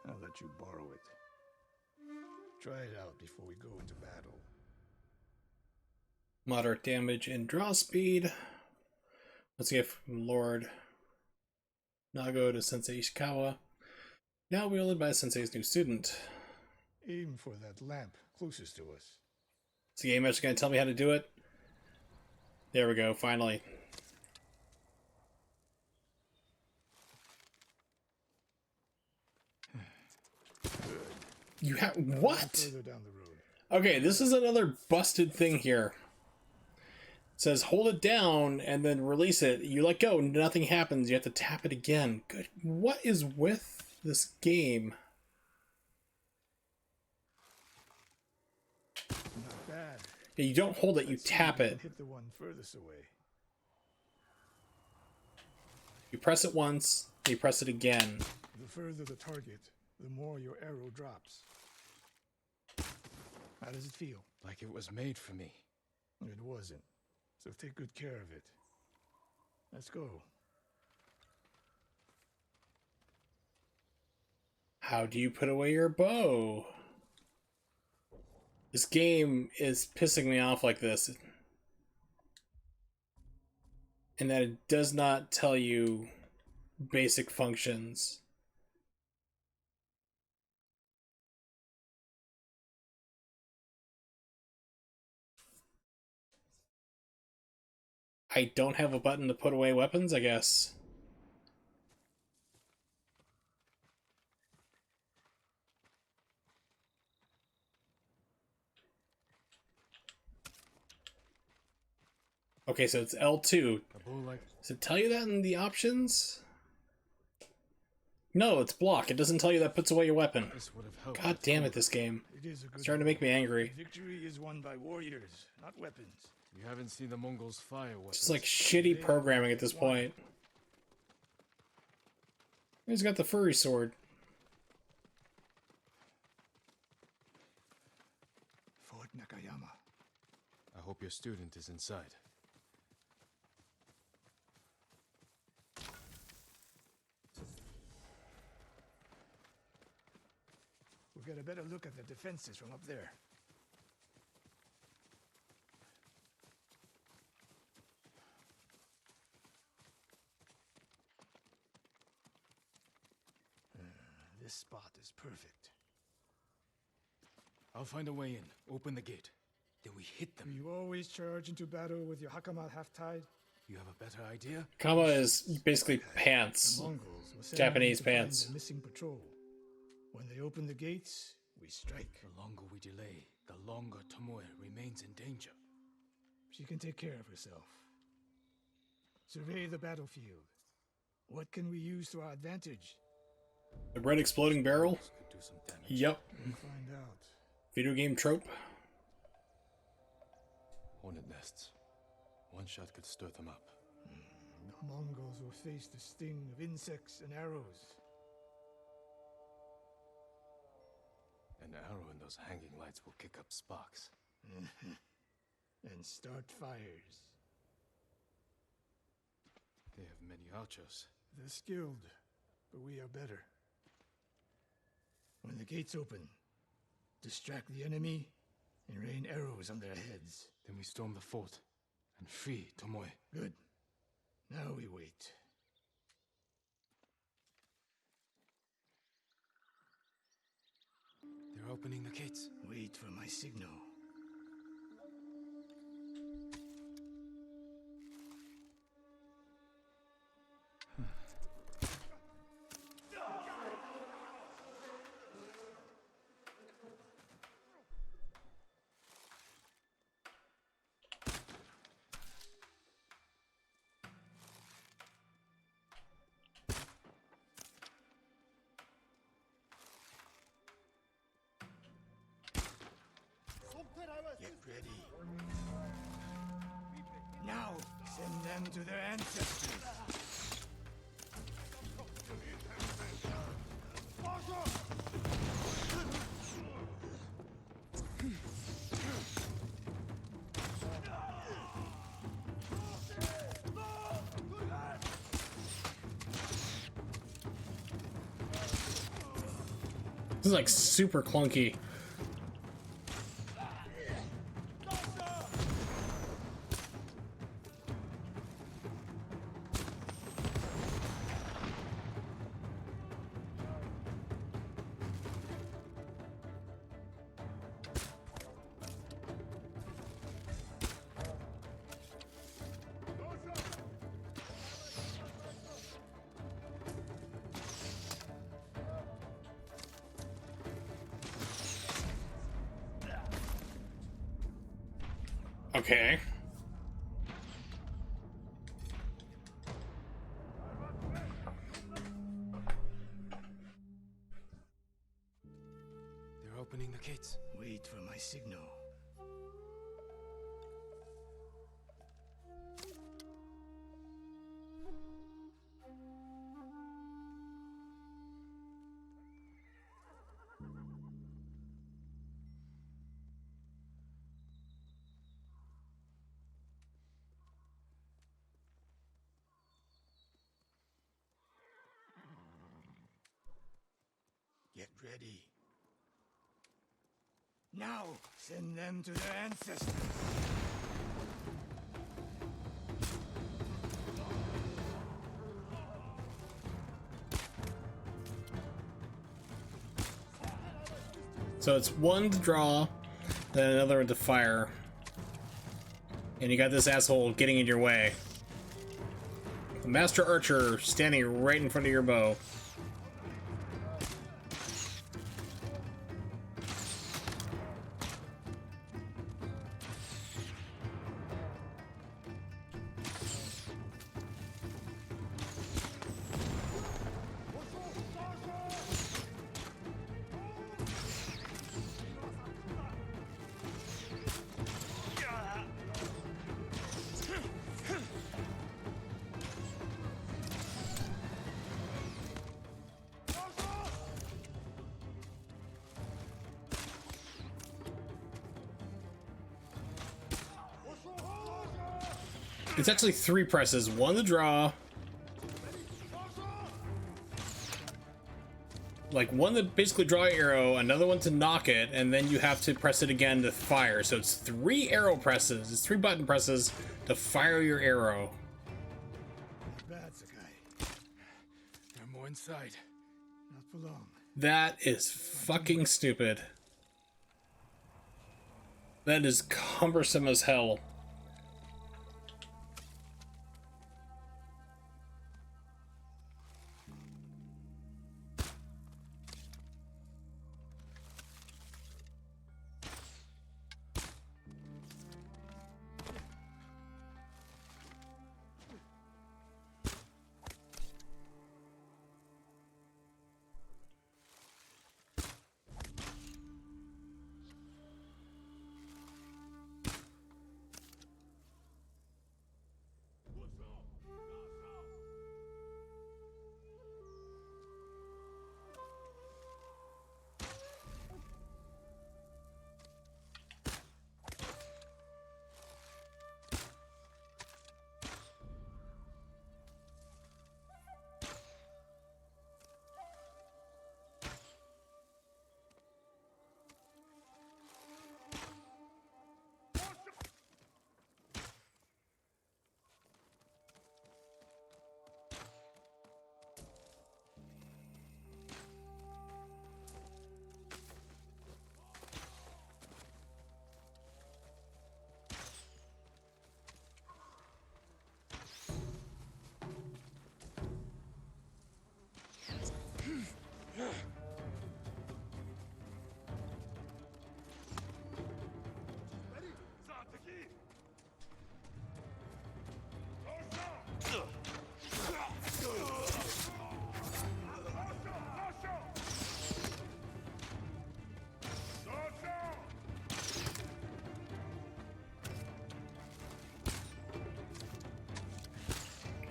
I'll let you borrow it. Try it out before we go into battle. Moderate damage and draw speed. Let's get from Lord Nago to Sensei Ishikawa. Now wielded by Sensei's new student. Aim for that lamp closest to us. Is the game actually going to tell me how to do it? There we go, finally. You have what? Further down the road. Okay, this is another busted thing here. It says hold it down and then release it. You let go, nothing happens. You have to tap it again. Good. What is with this game? Not bad. Yeah, you don't hold it, you Let's see if tap we it. can hit the one furthest away. You press it once, you press it again. The further the target, the more your arrow drops. How does it feel? Like it was made for me. It wasn't. So take good care of it. Let's go. How do you put away your bow? This game is pissing me off like this. And that it does not tell you basic functions. I don't have a button to put away weapons, I guess. Okay, so it's L2. Does it tell you that in the options? No, it's block. It doesn't tell you that puts away your weapon. God damn it, this game. It's starting to make me angry. Victory is won by warriors, not weapons. You haven't seen the Mongols fire weapons. It's like shitty programming at this point. He's got the furry sword. Fort Nakayama. I hope your student is inside. We'll get a better look at the defenses from up there. This spot is perfect. I'll find a way in. Open the gate. Then we hit them. You always charge into battle with your hakama half-tied? You have a better idea? Kama is basically pants. The Mongols will send Japanese men to find pants. the missing patrol. When they open the gates, we strike. The longer we delay, the longer Tomoe remains in danger. She can take care of herself. Survey the battlefield. What can we use to our advantage? The red exploding barrel? Yep. We'll find out. Video game trope. Hornet nests. One shot could stir them up. The Mongols will face the sting of insects and arrows. An arrow in those hanging lights will kick up sparks. And start fires. They have many archers. They're skilled, but we are better. When the gates open, distract the enemy and rain arrows on their heads. Then we storm the fort and free Tomoe. Good. Now we wait. They're opening the gates. Wait for my signal. Get ready. Now, send them to their ancestors. This is like super clunky. Okay. They're opening the gates. Wait for my signal. ready. Now, send them to their ancestors. So it's one to draw, then another one to fire. And you got this asshole getting in your way. The Master Archer standing right in front of your bow. It's actually 3 presses. One to draw. Like one to basically draw an arrow, another one to knock it, and then you have to press it again to fire. So it's 3 arrow presses. It's 3 button presses to fire your arrow. That's a guy. There are more inside. Not for long. That is fucking stupid. That is cumbersome as hell.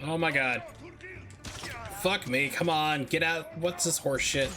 Oh my god. Fuck me, come on, get out. What's this horse shit?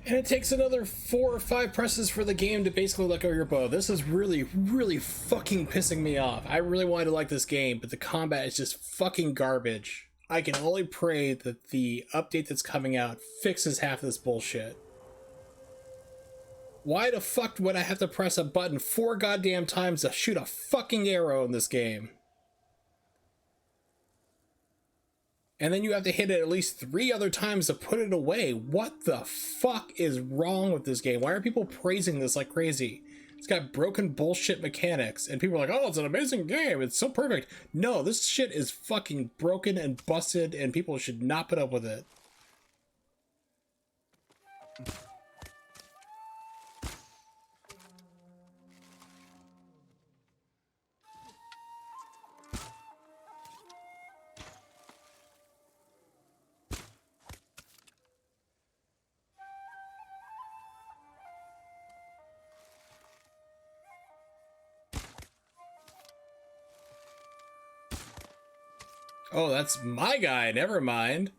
And it takes another 4 or 5 presses for the game to basically let go of your bow. This is really, really fucking pissing me off. I really wanted to like this game, but the combat is just fucking garbage. I can only pray that the update that's coming out fixes half this bullshit. Why the fuck would I have to press a button 4 goddamn times to shoot a fucking arrow in this game? And then you have to hit it at least 3 other times to put it away. What the fuck is wrong with this game? Why are people praising this like crazy? It's got broken bullshit mechanics, and people are like, oh, it's an amazing game, it's so perfect. No, this shit is fucking broken and busted, and people should not put up with it. Oh, that's my guy. Never mind.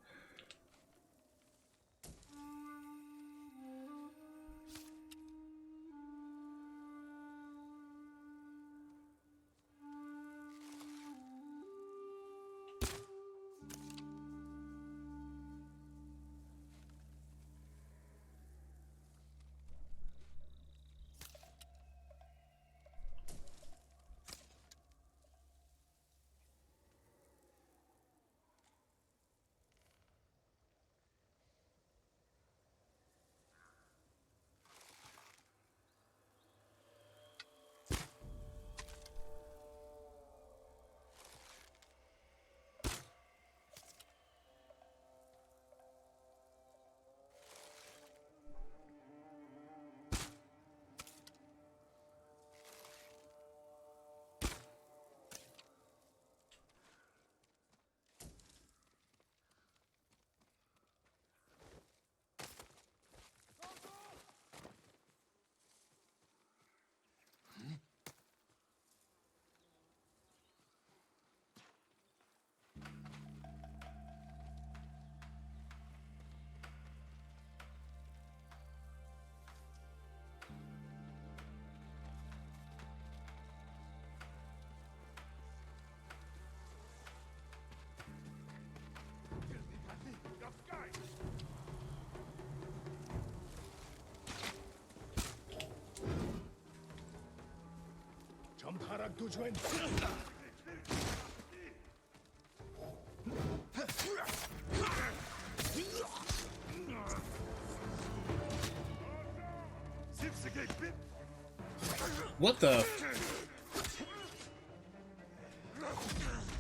What the?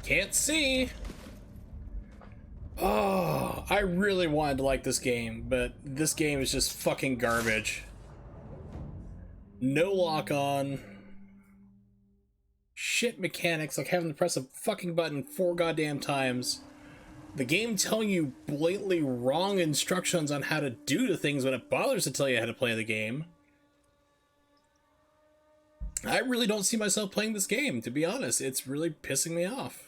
Can't see. Oh, I really wanted to like this game, but this game is just fucking garbage. No lock on. Shit mechanics, like having to press a fucking button 4 goddamn times. The game telling you blatantly wrong instructions on how to do the things when it bothers to tell you how to play the game. I really don't see myself playing this game, to be honest. It's really pissing me off.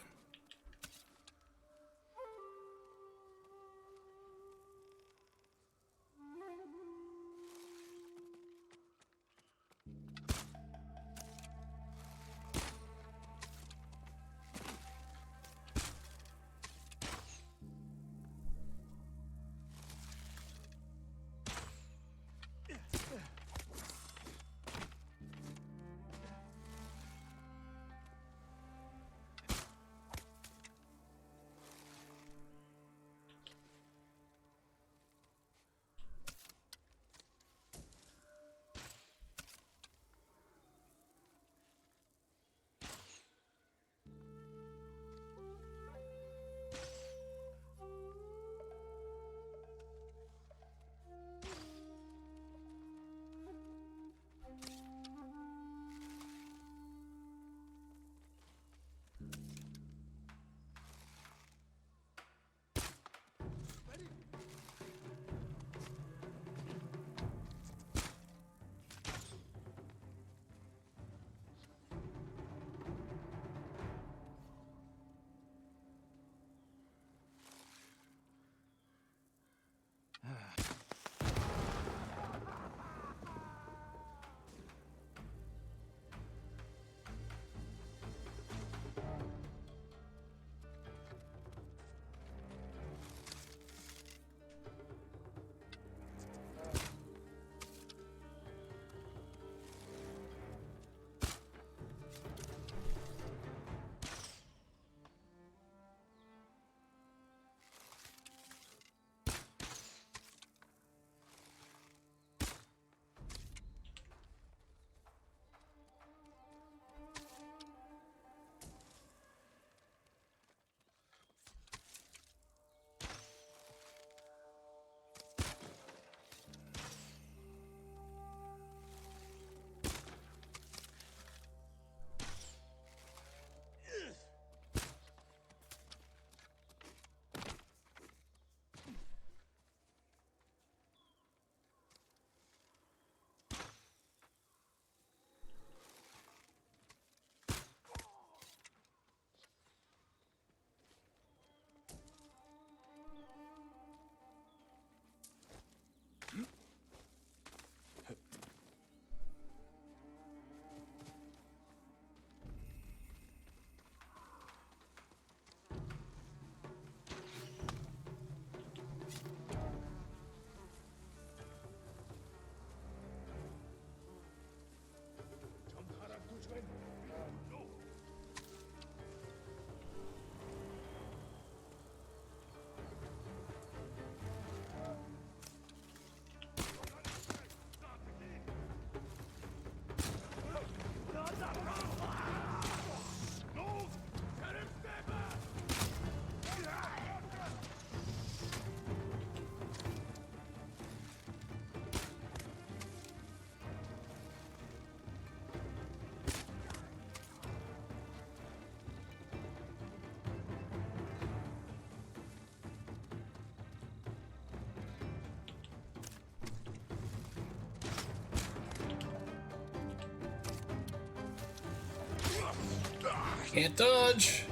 Can't dodge.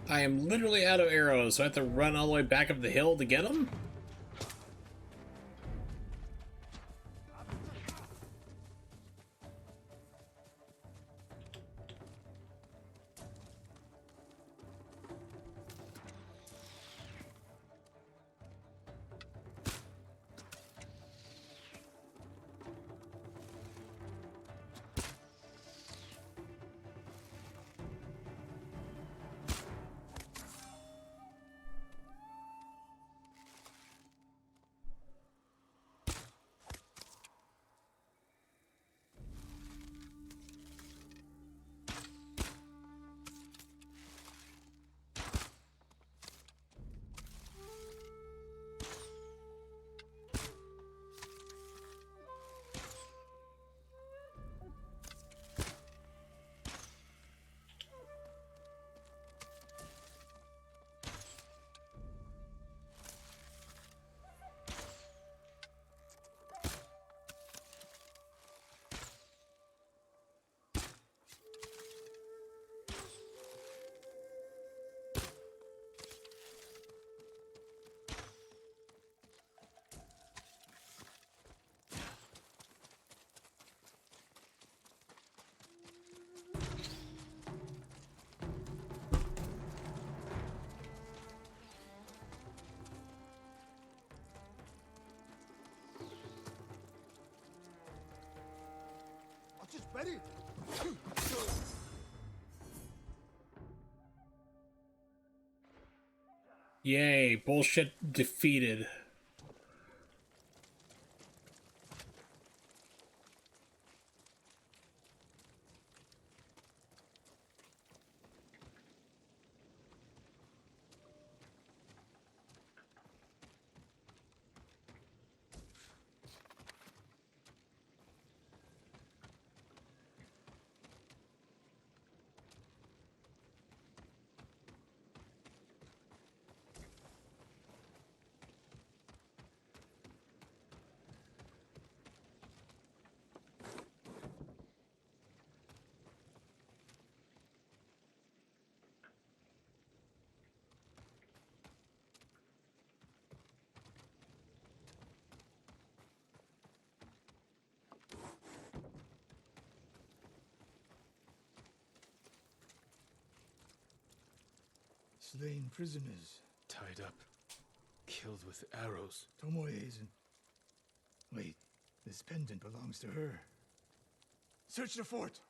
I am literally out of arrows, so I have to run all the way back up the hill to get them? Just ready. Yay, bullshit defeated. Slain prisoners. Tied up. Killed with arrows. Tomoe isn't... Wait, this pendant belongs to her. Search the fort!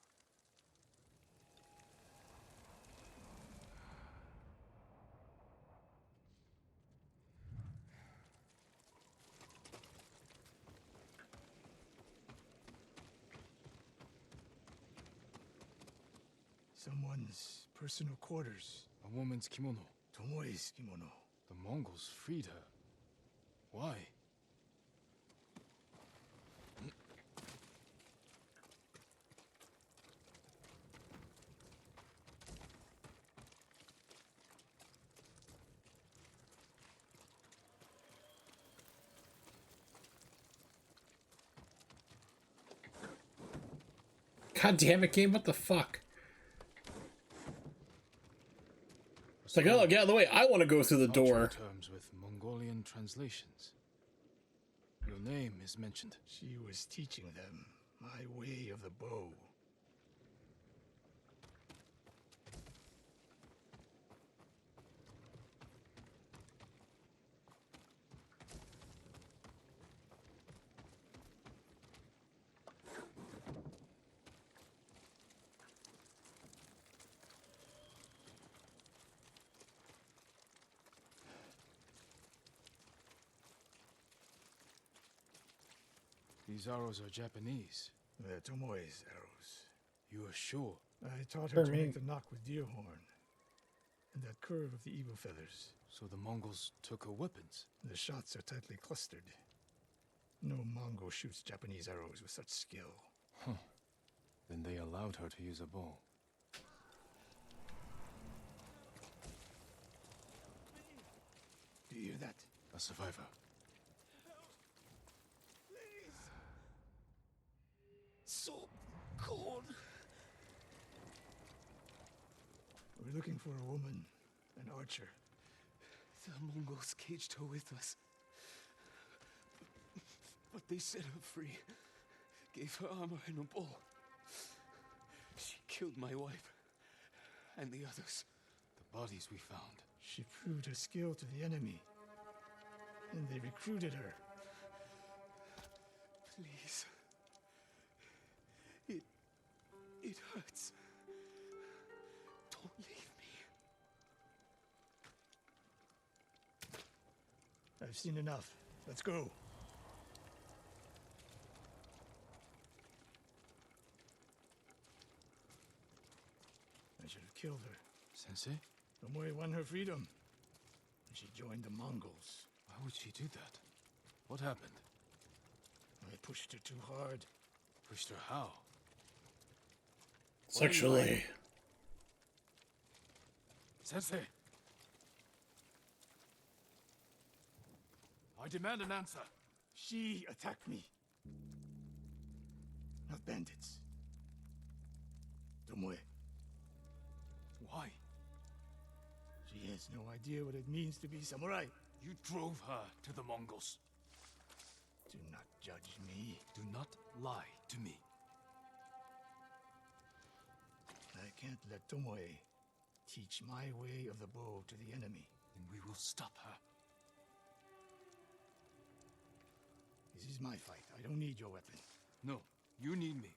Someone's personal quarters. A woman's kimono. Tomoe's kimono. The Mongols freed her. Why? God damn it, game, what the fuck? It's like, oh, get out of the way, I want to go through the door. Terms with Mongolian translations. Your name is mentioned. She was teaching them my way of the bow. These arrows are Japanese. They're Tomoe's arrows. You are sure? I taught her to me. make the knock with deer horn. And that curve of the eagle feathers. So the Mongols took her weapons? The shots are tightly clustered. No Mongol shoots Japanese arrows with such skill. Huh. Then they allowed her to use a bow. Do you hear that? A survivor. So cold. We're looking for a woman, an archer. The Mongols caged her with us. But they set her free. Gave her armor and a bow. She killed my wife. And the others. The bodies we found. She proved her skill to the enemy. And they recruited her. Please. It hurts. Don't leave me. I've seen enough. Let's go. I should have killed her. Sensei? Tomoe won her freedom. And she joined the Mongols. Why would she do that? What happened? I pushed her too hard. Pushed her how? Sexually. Sensei! I demand an answer. She attacked me. Not bandits. Tomoe. Why? She has no idea what it means to be samurai. You drove her to the Mongols. Do not judge me. Do not lie to me. I can't let Tomoe teach my way of the bow to the enemy. Then we will stop her. This is my fight. I don't need your weapon. No, you need me.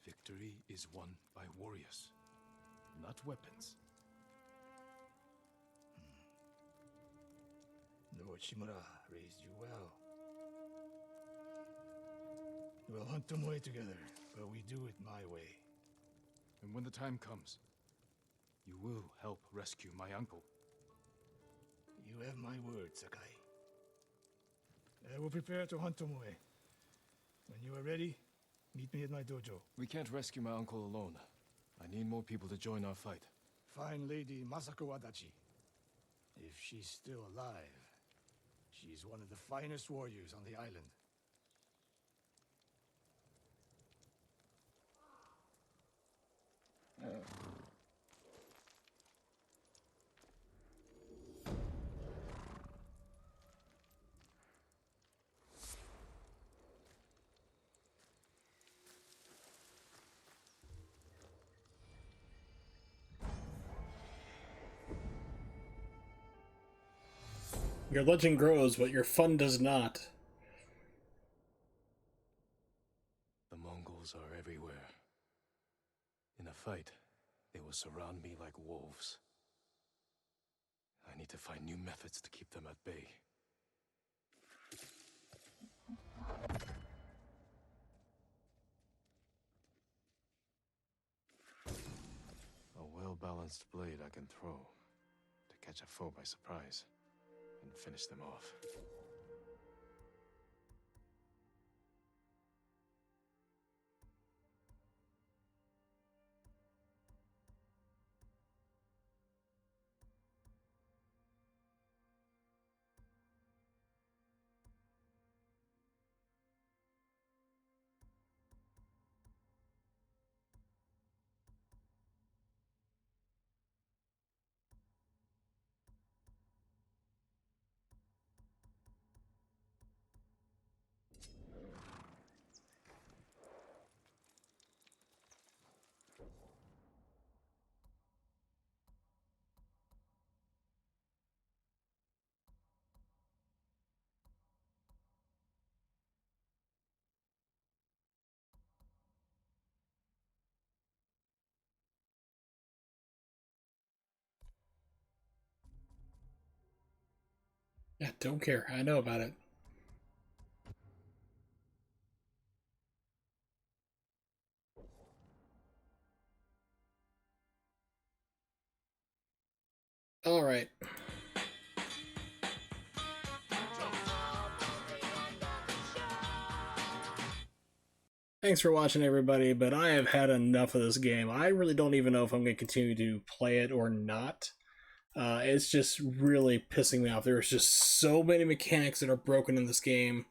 Victory is won by warriors, not weapons. Lord Shimura raised you well. We'll hunt Tomoe together, but we do it my way. And when the time comes, you will help rescue my uncle. You have my word, Sakai. I will prepare to hunt Tomoe. When you are ready, meet me at my dojo. We can't rescue my uncle alone. I need more people to join our fight. Fine lady Masako Wadachi. If she's still alive, she's one of the finest warriors on the island. Your legend grows, but your fun does not. The Mongols are everywhere. In a fight, they will surround me like wolves. I need to find new methods to keep them at bay. A well-balanced blade I can throw to catch a foe by surprise and finish them off. Yeah, don't care. I know about it. All right. Thanks for watching, everybody, but I have had enough of this game. I really don't even know if I'm going to continue to play it or not. It's just really pissing me off. There's just so many mechanics that are broken in this game.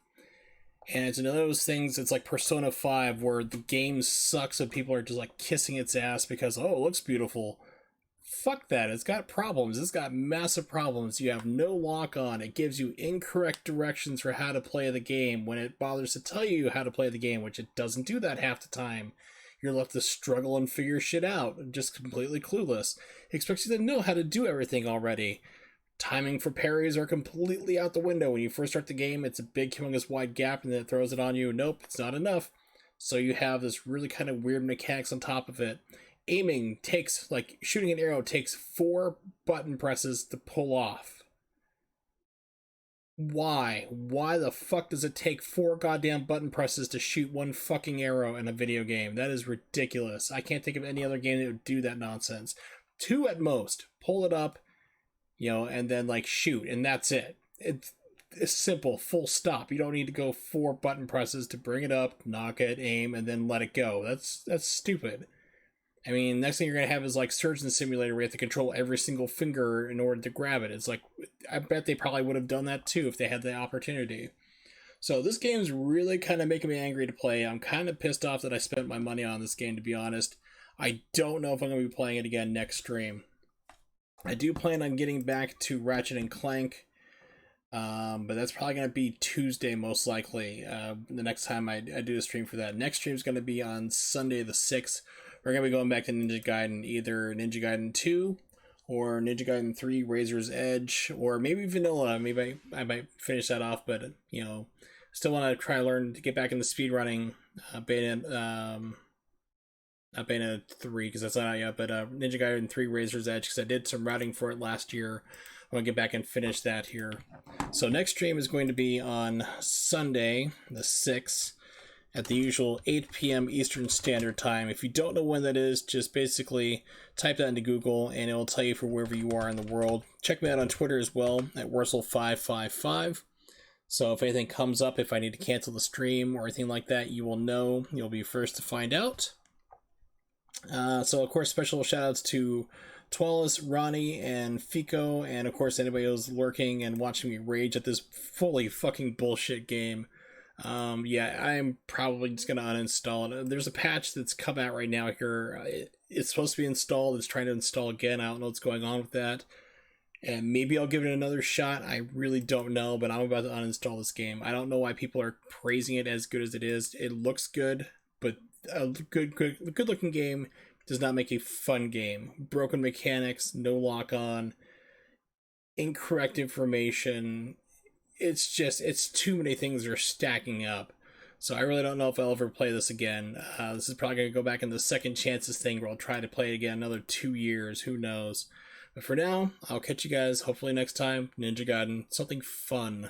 And it's one of those things, it's like Persona 5, where the game sucks and people are just like kissing its ass because, oh, it looks beautiful. Fuck that. It's got problems. It's got massive problems. You have no lock on. It gives you incorrect directions for how to play the game when it bothers to tell you how to play the game, which it doesn't do that half the time. You're left to struggle and figure shit out, just completely clueless. It expects you to know how to do everything already. Timing for parries are completely out the window. When you first start the game, it's a big, humongous wide gap, and then it throws it on you. Nope, it's not enough. So you have this really kind of weird mechanics on top of it. Aiming takes, like, shooting an arrow takes 4 button presses to pull off. Why? Why the fuck does it take 4 goddamn button presses to shoot one fucking arrow in a video game? That is ridiculous. I can't think of any other game that would do that nonsense. 2 at most. Pull it up, you know, and then, like, shoot, and that's it. It's simple, full stop. You don't need to go 4 button presses to bring it up, knock it, aim, and then let it go. That's stupid. I mean, next thing you're going to have is like Surgeon Simulator where you have to control every single finger in order to grab it. It's like, I bet they probably would have done that too if they had the opportunity. So this game's really kind of making me angry to play. I'm kind of pissed off that I spent my money on this game, to be honest. I don't know if I'm going to be playing it again next stream. I do plan on getting back to Ratchet and Clank, but that's probably going to be Tuesday most likely, the next time I do a stream for that. Next stream is going to be on Sunday the 6th. We're going to be going back to Ninja Gaiden, either Ninja Gaiden 2 or Ninja Gaiden 3 Razor's Edge, or maybe Vanilla. Maybe I might finish that off, but, you know, still want to try to learn to get back into speedrunning not Bayonetta 3, because that's not out yet, but Ninja Gaiden 3 Razor's Edge, because I did some routing for it last year. I want to get back and finish that here. So next stream is going to be on Sunday, the 6th, at the usual 8 p.m. Eastern Standard Time. If you don't know when that is, just basically type that into Google and it will tell you for wherever you are in the world. Check me out on Twitter as well, at Wursel555. So if anything comes up, if I need to cancel the stream or anything like that, you will know. You'll be first to find out. So of course, special shout outs to Twalis, Ronnie, and Fico, and of course anybody who's lurking and watching me rage at this fully fucking bullshit game. Yeah, I'm probably just gonna uninstall it. There's a patch that's come out right now here. It's supposed to be installed. It's trying to install again. I don't know what's going on with that. And maybe I'll give it another shot. I really don't know, but I'm about to uninstall this game. I don't know why people are praising it as good as it is. It looks good, but a good looking game does not make a fun game. Broken mechanics, no lock on, incorrect information. It's too many things are stacking up. So I really don't know if I'll ever play this again. This is probably going to go back in the second chances thing where I'll try to play it again another 2 years. Who knows? But for now, I'll catch you guys hopefully next time. Ninja Gaiden, something fun.